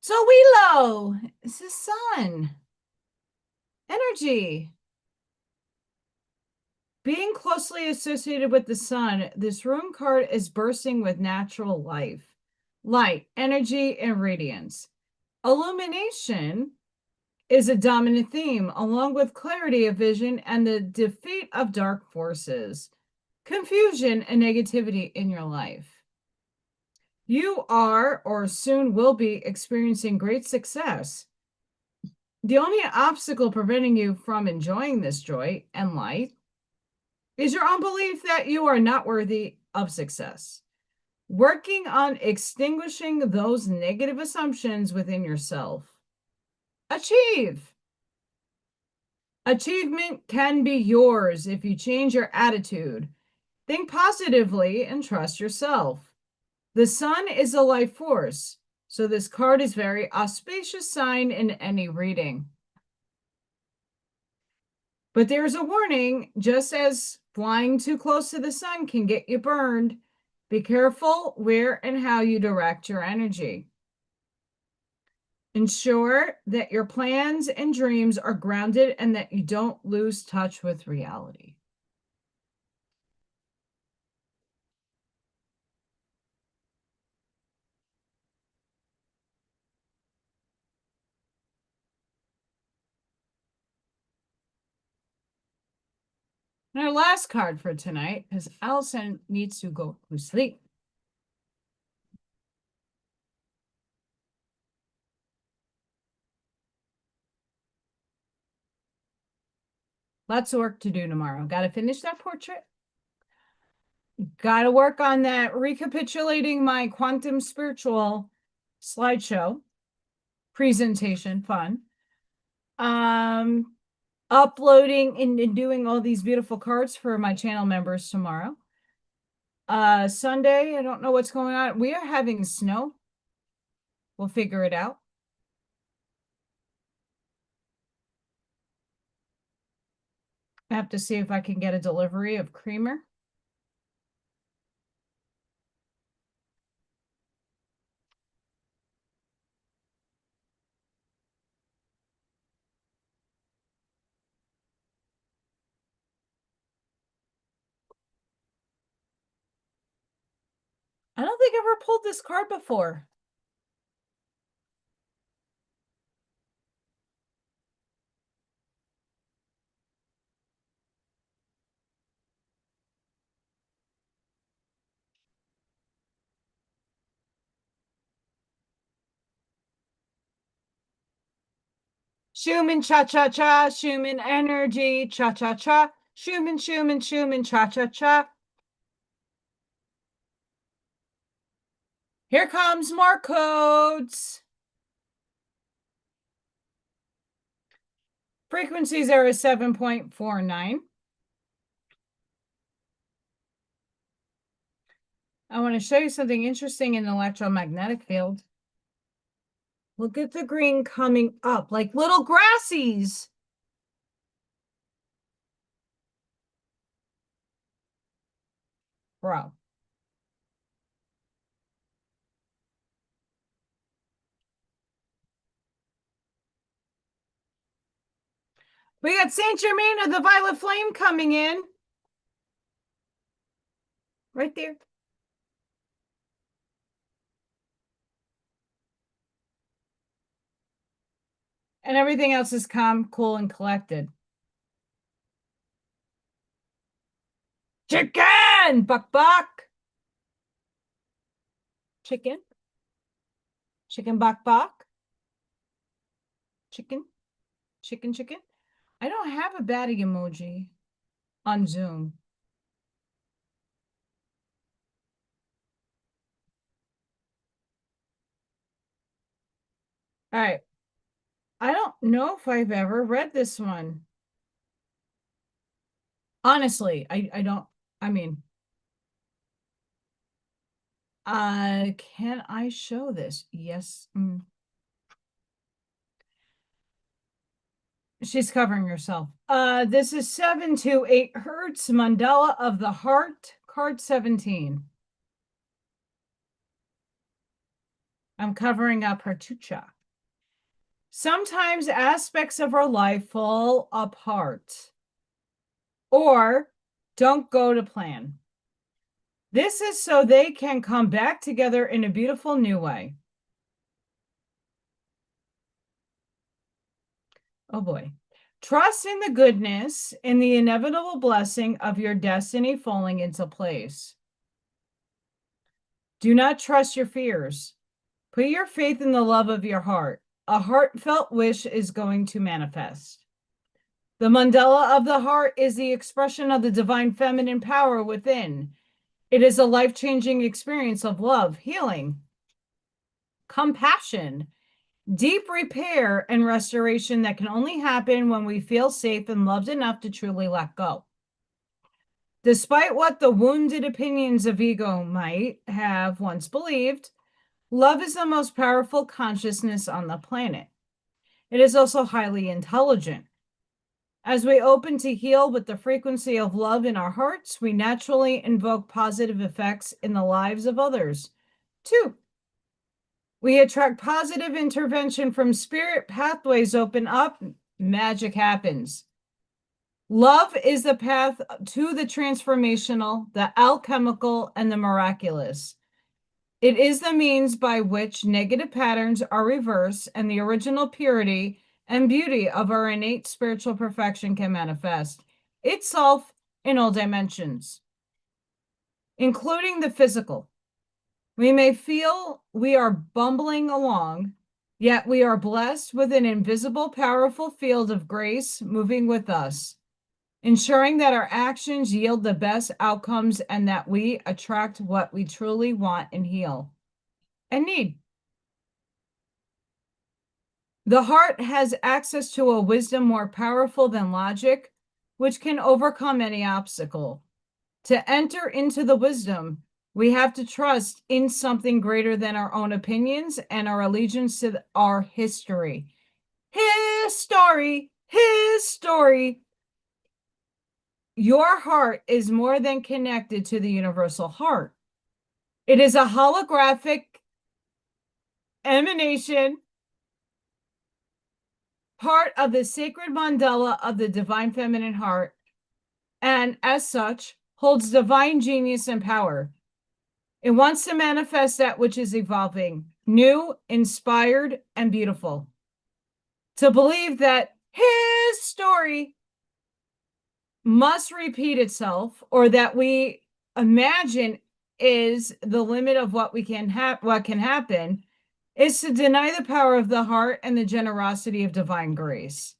So Lilo, it's the sun. Energy. Being closely associated with the sun, this rune card is bursting with natural life, light, energy, and radiance. Illumination is a dominant theme, along with clarity of vision and the defeat of dark forces, confusion, and negativity in your life. You are, or soon will be, experiencing great success. The only obstacle preventing you from enjoying this joy and light is your own belief that you are not worthy of success. Working on extinguishing those negative assumptions within yourself. Achieve. Achievement can be yours if you change your attitude. Think positively and trust yourself. The sun is a life force, so this card is very auspicious sign in any reading. But there's a warning, just as flying too close to the sun can get you burned. Be careful where and how you direct your energy. Ensure that your plans and dreams are grounded and that you don't lose touch with reality. And our last card for tonight, because Allison needs to go to sleep. Lots of work to do tomorrow. Got to finish that portrait. Got to work on that, recapitulating my quantum spiritual slideshow presentation. Fun. Uploading and doing all these beautiful cards for my channel members tomorrow. Sunday, I don't know what's going on. We are having snow. We'll figure it out. I have to see if I can get a delivery of creamer. I don't think I've ever pulled this card before. Schumann, cha-cha-cha, Schumann energy, cha-cha-cha, Schumann, Schumann, Schumann, cha-cha-cha. Here comes more codes. Frequency 07.49. I want to show you something interesting in the electromagnetic field. Look at the green coming up like little grassies. Bro. We got Saint Germain of the Violet Flame coming in. Right there. And everything else is calm, cool, and collected. Chicken! Buck, buck. Chicken. Chicken, buck, buck. Chicken. Chicken, chicken. I don't have a batty emoji on Zoom. All right. I don't know if I've ever read this one. Honestly, I don't, I mean, can I show this? Yes. She's covering herself. This is 728 Hertz, Mandala of the Heart, card 17. I'm covering up her chucha. Sometimes aspects of our life fall apart or don't go to plan. This is so they can come back together in a beautiful new way. Oh boy. Trust in the goodness and the inevitable blessing of your destiny falling into place. Do not trust your fears. Put your faith in the love of your heart. A heartfelt wish is going to manifest. The mandala of the heart is the expression of the divine feminine power within. It is a life-changing experience of love, healing, compassion, deep repair, and restoration that can only happen when we feel safe and loved enough to truly let go. Despite what the wounded opinions of ego might have once believed, love is the most powerful consciousness on the planet. It is also highly intelligent. As we open to heal with the frequency of love in our hearts, we naturally invoke positive effects in the lives of others, too. We attract positive intervention from spirit, pathways open up, magic happens. Love is the path to the transformational, the alchemical, and the miraculous. It is the means by which negative patterns are reversed and the original purity and beauty of our innate spiritual perfection can manifest itself in all dimensions, including the physical. We may feel we are bumbling along, yet we are blessed with an invisible, powerful field of grace moving with us, ensuring that our actions yield the best outcomes and that we attract what we truly want and heal and need. The heart has access to a wisdom more powerful than logic, which can overcome any obstacle. To enter into the wisdom, we have to trust in something greater than our own opinions and our allegiance to our history. His story, his story. Your heart is more than connected to the universal heart. It is a holographic emanation, part of the sacred mandala of the divine feminine heart, and as such, holds divine genius and power. It wants to manifest that which is evolving, new, inspired, and beautiful. To believe that his story must repeat itself, or that we imagine is the limit of what can happen, is to deny the power of the heart and the generosity of divine grace.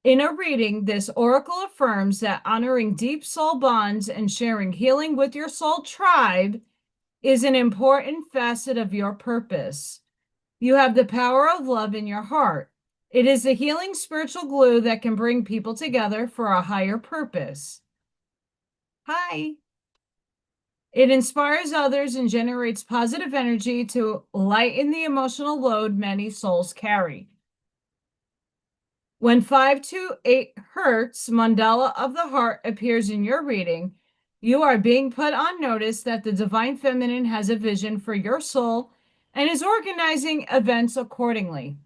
In a reading, this oracle affirms that honoring deep soul bonds and sharing healing with your soul tribe is an important facet of your purpose. You have the power of love in your heart. It is the healing spiritual glue that can bring people together for a higher purpose. Hi. It inspires others and generates positive energy to lighten the emotional load many souls carry. When 528 Hertz mandala of the heart appears in your reading, you are being put on notice that the divine feminine has a vision for your soul and is organizing events accordingly.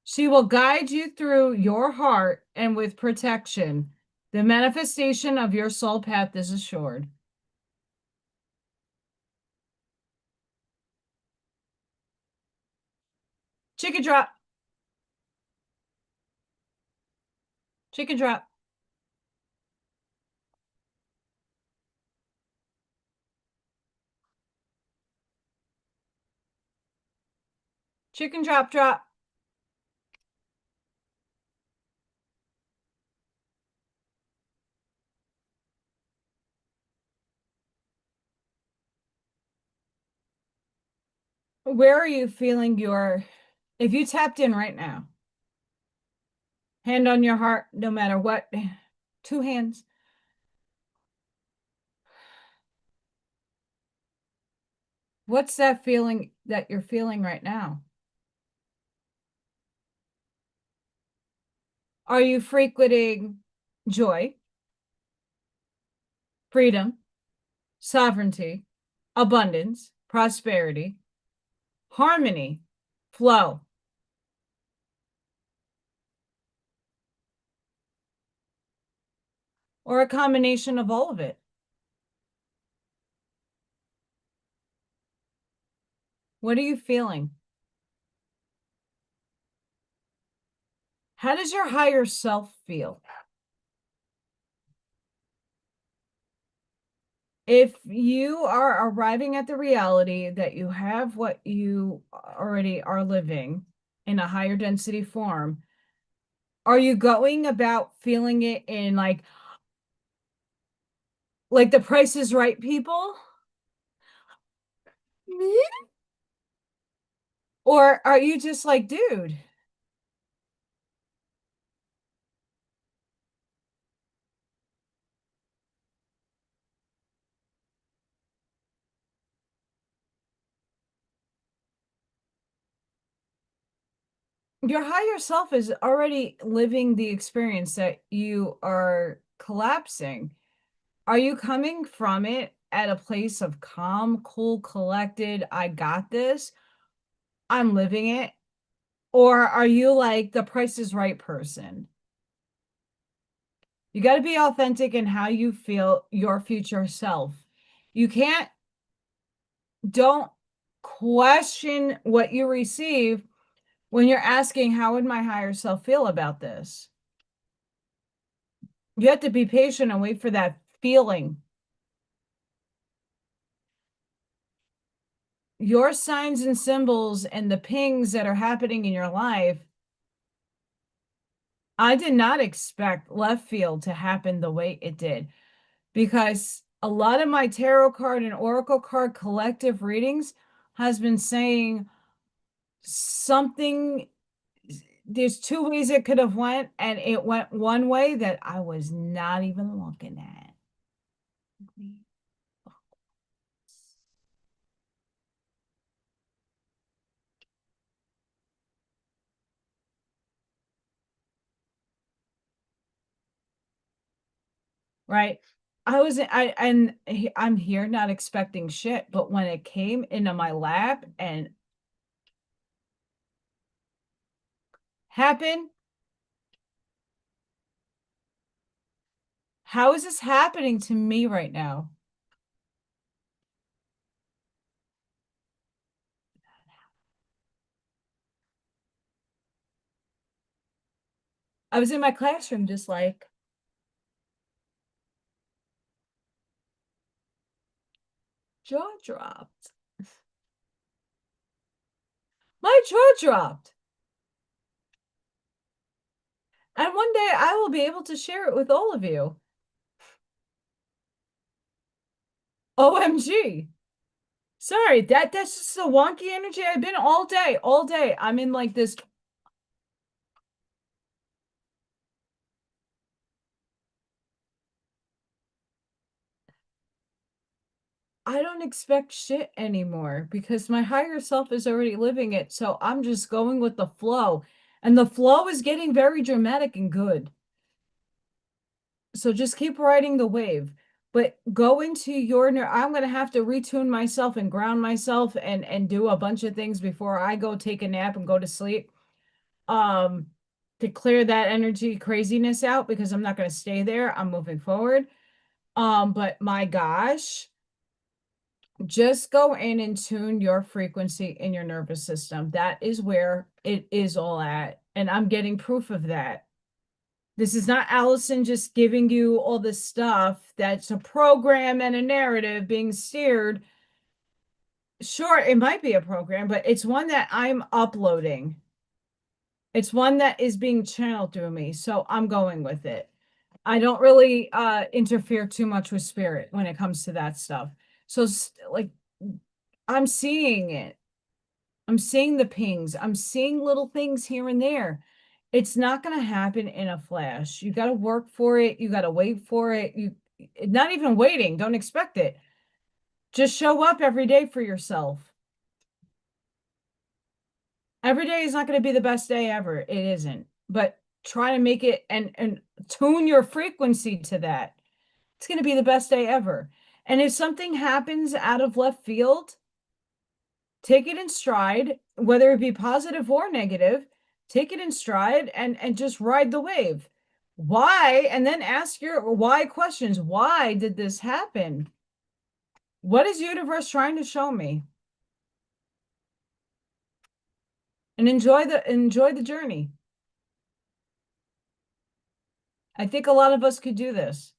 She will guide you through your heart and with protection. The manifestation of your soul path is assured. Chicken drop. Chicken drop. Chicken drop drop. Where are you feeling if you tapped in right now, hand on your heart, no matter what, two hands. What's that feeling that you're feeling right now? Are you frequenting joy, freedom, sovereignty, abundance, prosperity, harmony, flow, or a combination of all of it? What are you feeling? How does your higher self feel? If you are arriving at the reality that you have what you already are living in a higher density form, are you going about feeling it in like the Price is Right people? Or are you just like, dude, your higher self is already living the experience that you are collapsing? Are you coming from it at a place of calm, cool, collected, I got this, I'm living it? Or are you like the Price is Right person? You got to be authentic in how you feel your future self. You can't, don't question what you receive when you're asking, how would my higher self feel about this? You have to be patient and wait for that feeling. Your signs and symbols and the pings that are happening in your life, I did not expect left field to happen the way it did, because a lot of my tarot card and oracle card collective readings has been saying something. There's two ways it could have went, and it went one way that I was not even looking at. Right. I'm here not expecting shit, but when it came into my lap and happened, how is this happening to me right now? I was in my classroom just like jaw dropped. My jaw dropped. And one day I will be able to share it with all of you. OMG. Sorry, that's just a wonky energy. I've been all day, all day. I'm in like this. I don't expect shit anymore because my higher self is already living it. So I'm just going with the flow. And the flow is getting very dramatic and good. So just keep riding the wave. But go into your I'm gonna have to retune myself and ground myself and do a bunch of things before I go take a nap and go to sleep. Um to clear that energy craziness out, because I'm not gonna stay there. I'm moving forward. But my gosh, just go in and tune your frequency in your nervous system. That is where it is all at. And I'm getting proof of that. This is not Allison just giving you all this stuff that's a program and a narrative being steered. Sure, it might be a program, but it's one that I'm uploading. It's one that is being channeled through me. So I'm going with it. I don't really interfere too much with spirit when it comes to that stuff. So like I'm seeing it. I'm seeing the pings. I'm seeing little things here and there. It's not going to happen in a flash. You got to work for it. You got to wait for it. You not even waiting. Don't expect it. Just show up every day for yourself. Every day is not going to be the best day ever. It isn't. But try to make it and tune your frequency to that. It's going to be the best day ever. And if something happens out of left field, take it in stride, whether it be positive or negative, take it in stride and just ride the wave. Why? And then ask your why questions. Why did this happen? What is universe trying to show me? And enjoy the journey. I think a lot of us could do this.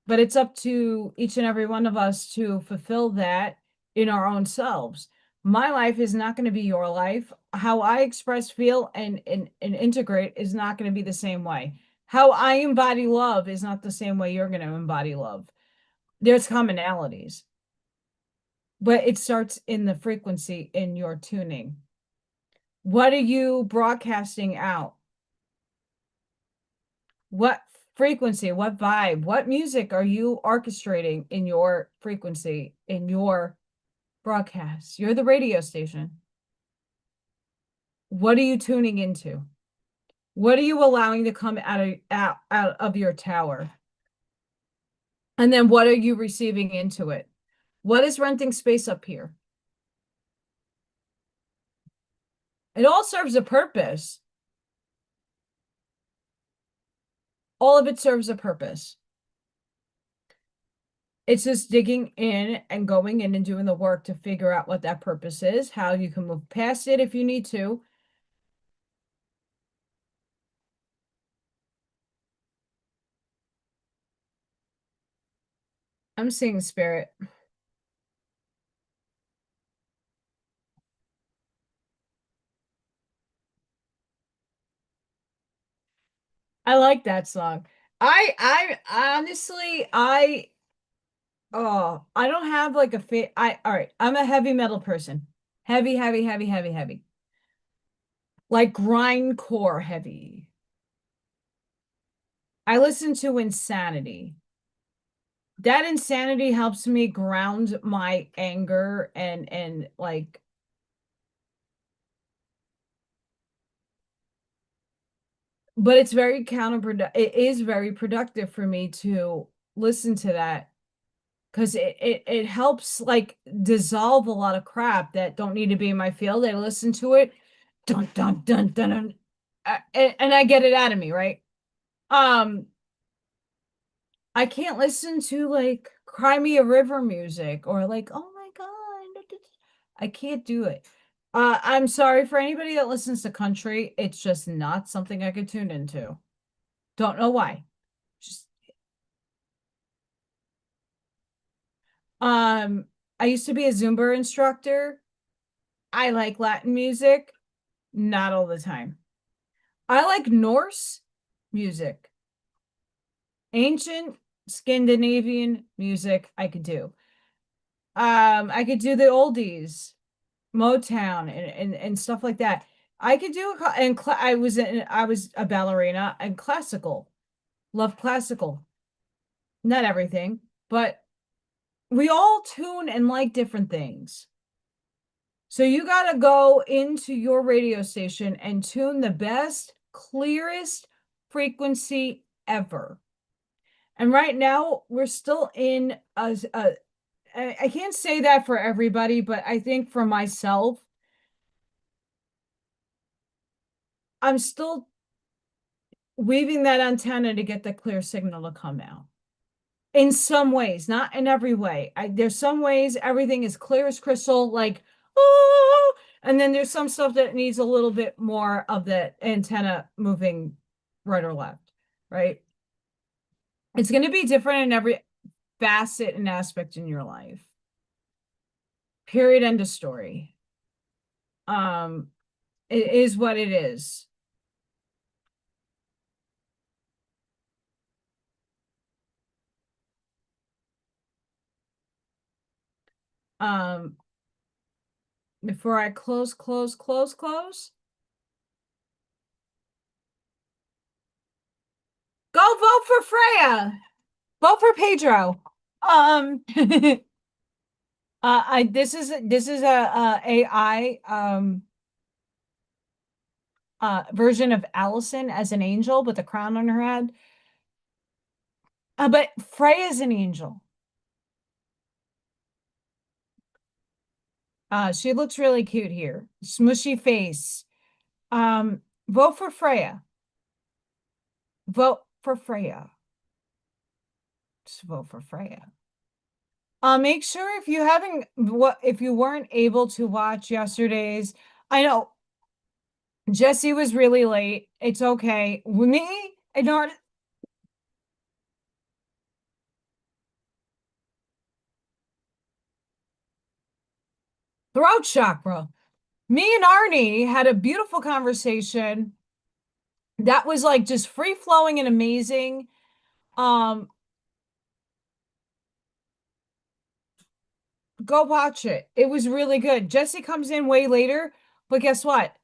But it's up to each and every one of us to fulfill that in our own selves. My life is not going to be your life. How I express, feel, and integrate is not going to be the same way. How I embody love is not the same way you're going to embody love. There's commonalities, but it starts in the frequency in your tuning. What are you broadcasting out? What frequency, what vibe, what music are you orchestrating in your frequency, in your broadcast? You're the radio station. What are you tuning into? What are you allowing to come out of your tower? And then what are you receiving into it? What is renting space up here? It all serves a purpose. All of it serves a purpose. It's just digging in and going in and doing the work to figure out what that purpose is, how you can move past it if you need to. I'm seeing spirit. I like that song. I honestly, I don't have like a fit. All right, I'm a heavy metal person. Heavy, heavy, heavy, heavy, heavy. Like grindcore heavy. I listen to Insanity. That Insanity helps me ground my anger and like, but it's very counterproductive. It is very productive for me to listen to that because it helps like dissolve a lot of crap that don't need to be in my field. I listen to it, dun dun dun dun, dun and I get it out of me, right? Um, I can't listen to like Cry Me a River music or like, oh my God, I can't do it. I'm sorry for anybody that listens to country. It's just not something I could tune into. Don't know why. Just um, I used to be a Zumba instructor. I like Latin music, not all the time. I like Norse music. Ancient Scandinavian music I could do. I could do the oldies, Motown and stuff like that. I could do and I was a ballerina and classical. Love classical. Not everything, but we all tune and like different things. So you got to go into your radio station and tune the best, clearest frequency ever. And right now, we're still in I can't say that for everybody, but I think for myself, I'm still weaving that antenna to get the clear signal to come out. In some ways, not in every way. There's some ways everything is clear as crystal, like, oh, and then there's some stuff that needs a little bit more of the antenna moving right or left, right? It's going to be different in every facet and aspect in your life. Period. End of story. Um, it is what it is. Um, before I close, go vote for Freya. Vote for Pedro. I this is a AI version of Allison as an angel with a crown on her head. But Freya's an angel. She looks really cute here. Smushy face. Vote for Freya. Vote for Freya. Just vote for Freya. Make sure if you haven't what if you weren't able to watch yesterday's, I know Jesse was really late. It's okay. Me and Art throat chakra. Me and Arnie had a beautiful conversation that was like just free flowing and amazing. Um, go watch it. It was really good. Jesse comes in way later, but guess what?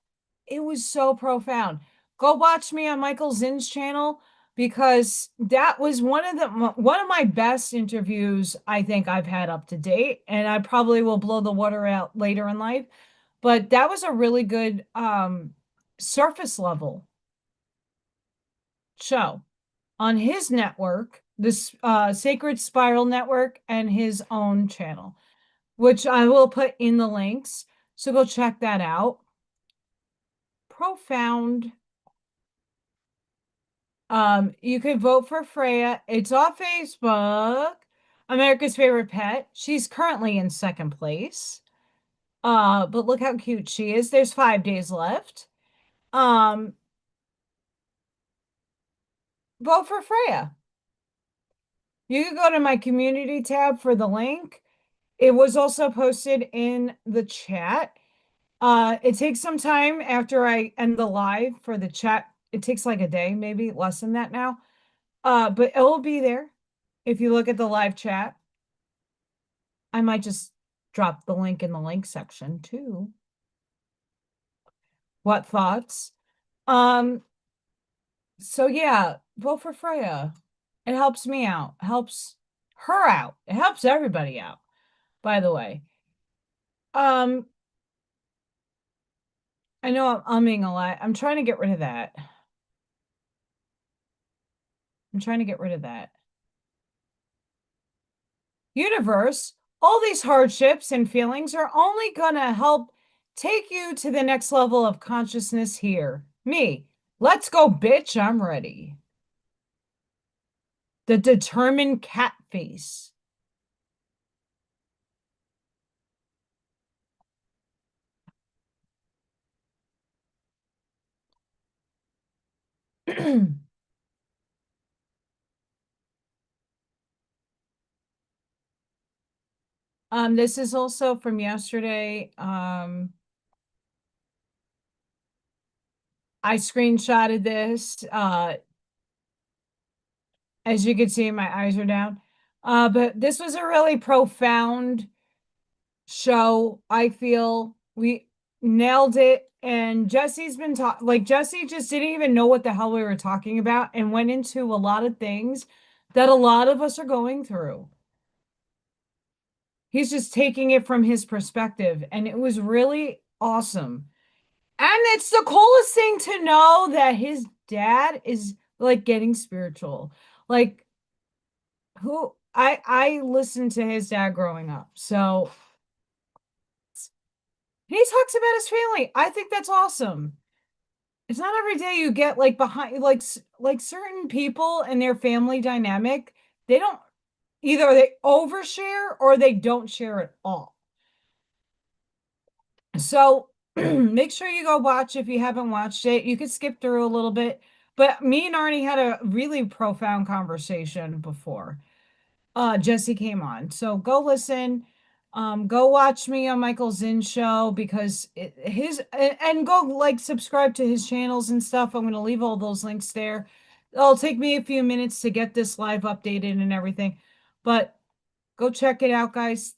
It was so profound. Go watch me on Michael Zinn's channel because that was one of my best interviews I think I've had up to date, and I probably will blow the water out later in life. But that was a really good surface level show on his network, this Sacred Spiral Network, and his own channel, which I will put in the links. So go check that out. Profound. You can vote for Freya. It's on Facebook. America's Favorite Pet. She's currently in second place. But look how cute she is. There's 5 days left. Um, vote for Freya. You can go to my community tab for the link. It was also posted in the chat. It takes some time after I end the live for the chat. It takes like a day, maybe less than that now. But it will be there if you look at the live chat. I might just drop the link in the link section too. What thoughts? Um, so yeah, vote for Freya. It helps me out, helps her out, it helps everybody out, by the way. Um, I know I'm umming a lot. I'm trying to get rid of that. I'm trying to get rid of that. Universe, all these hardships and feelings are only gonna help take you to the next level of consciousness here. Me, let's go, bitch. I'm ready. The determined cat face. This is also from yesterday. I screenshotted this. As you can see, my eyes are down. But this was a really profound show. I feel we nailed it. And Jesse's been talking, like, Jesse just didn't even know what the hell we were talking about and went into a lot of things that a lot of us are going through. He's just taking it from his perspective, and it was really awesome. And it's the coolest thing to know that his dad is like getting spiritual. Like, who I listened to his dad growing up. So he talks about his family. I think that's awesome. It's not every day you get like behind like certain people and their family dynamic. They don't either they overshare or they don't share at all. So make sure you go watch if you haven't watched it. You could skip through a little bit, but me and Arnie had a really profound conversation before Jesse came on. So go listen. Go watch me on Michael Zinn show because and go like subscribe to his channels and stuff. I'm going to leave all those links there. It'll take me a few minutes to get this live updated and everything, but go check it out, guys.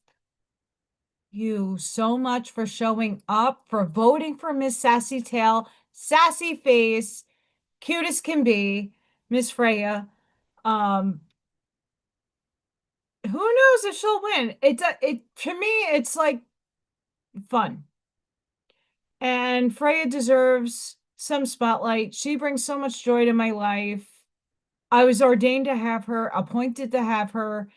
You so much for showing up, for voting for Miss Sassy Tail, Sassy Face, cute as can be, Miss Freya. Um, who knows if she'll win? It to me, it's like fun. And Freya deserves some spotlight. She brings so much joy to my life. I was ordained to have her, appointed to have her.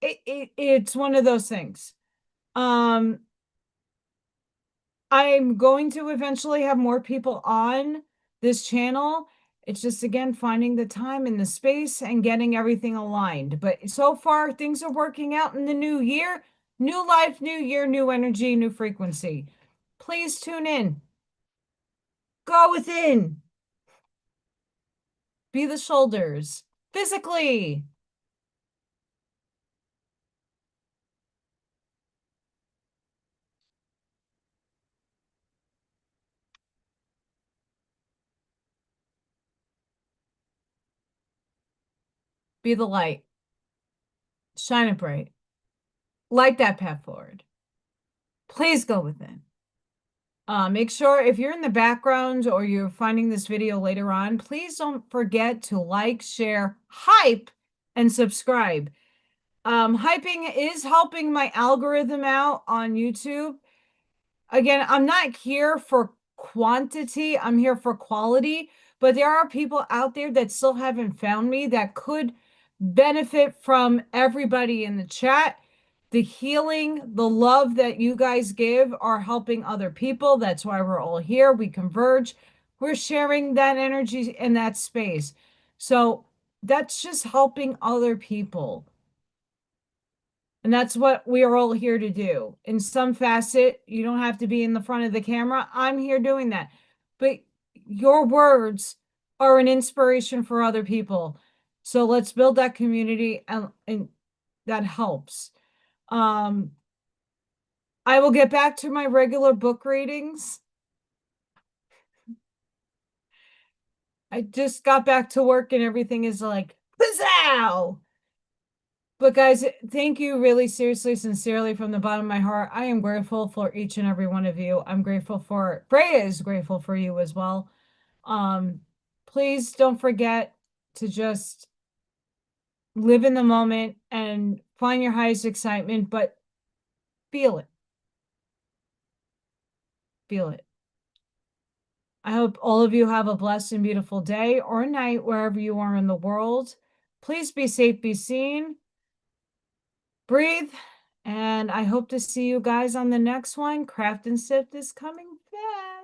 It's one of those things. Um, I'm going to eventually have more people on this channel. It's just, again, finding the time and the space and getting everything aligned. But so far, things are working out in the new year. New life, new year, new energy, new frequency. Please tune in. Go within. Be the shoulders. Physically. Be the light. Shine it bright. Light that path forward. Please go within. Make sure if you're in the background or you're finding this video later on, please don't forget to like, share, hype, and subscribe. Hyping is helping my algorithm out on YouTube. Again, I'm not here for quantity, I'm here for quality, but there are people out there that still haven't found me that could benefit from everybody in the chat. The healing, the love that you guys give are helping other people. That's why we're all here. We converge. We're sharing that energy in that space. So that's just helping other people. And that's what we are all here to do. In some facet, you don't have to be in the front of the camera. I'm here doing that. But your words are an inspiration for other people. So let's build that community and that helps. I will get back to my regular book readings. I just got back to work and everything is like, pizzow! But guys, thank you really seriously, sincerely from the bottom of my heart. I am grateful for each and every one of you. I'm grateful for Freya is grateful for you as well. Please don't forget to just live in the moment and find your highest excitement, but feel it. Feel it. I hope all of you have a blessed and beautiful day or night wherever you are in the world. Please be safe, be seen. Breathe, and I hope to see you guys on the next one. Craft and Sift is coming fast.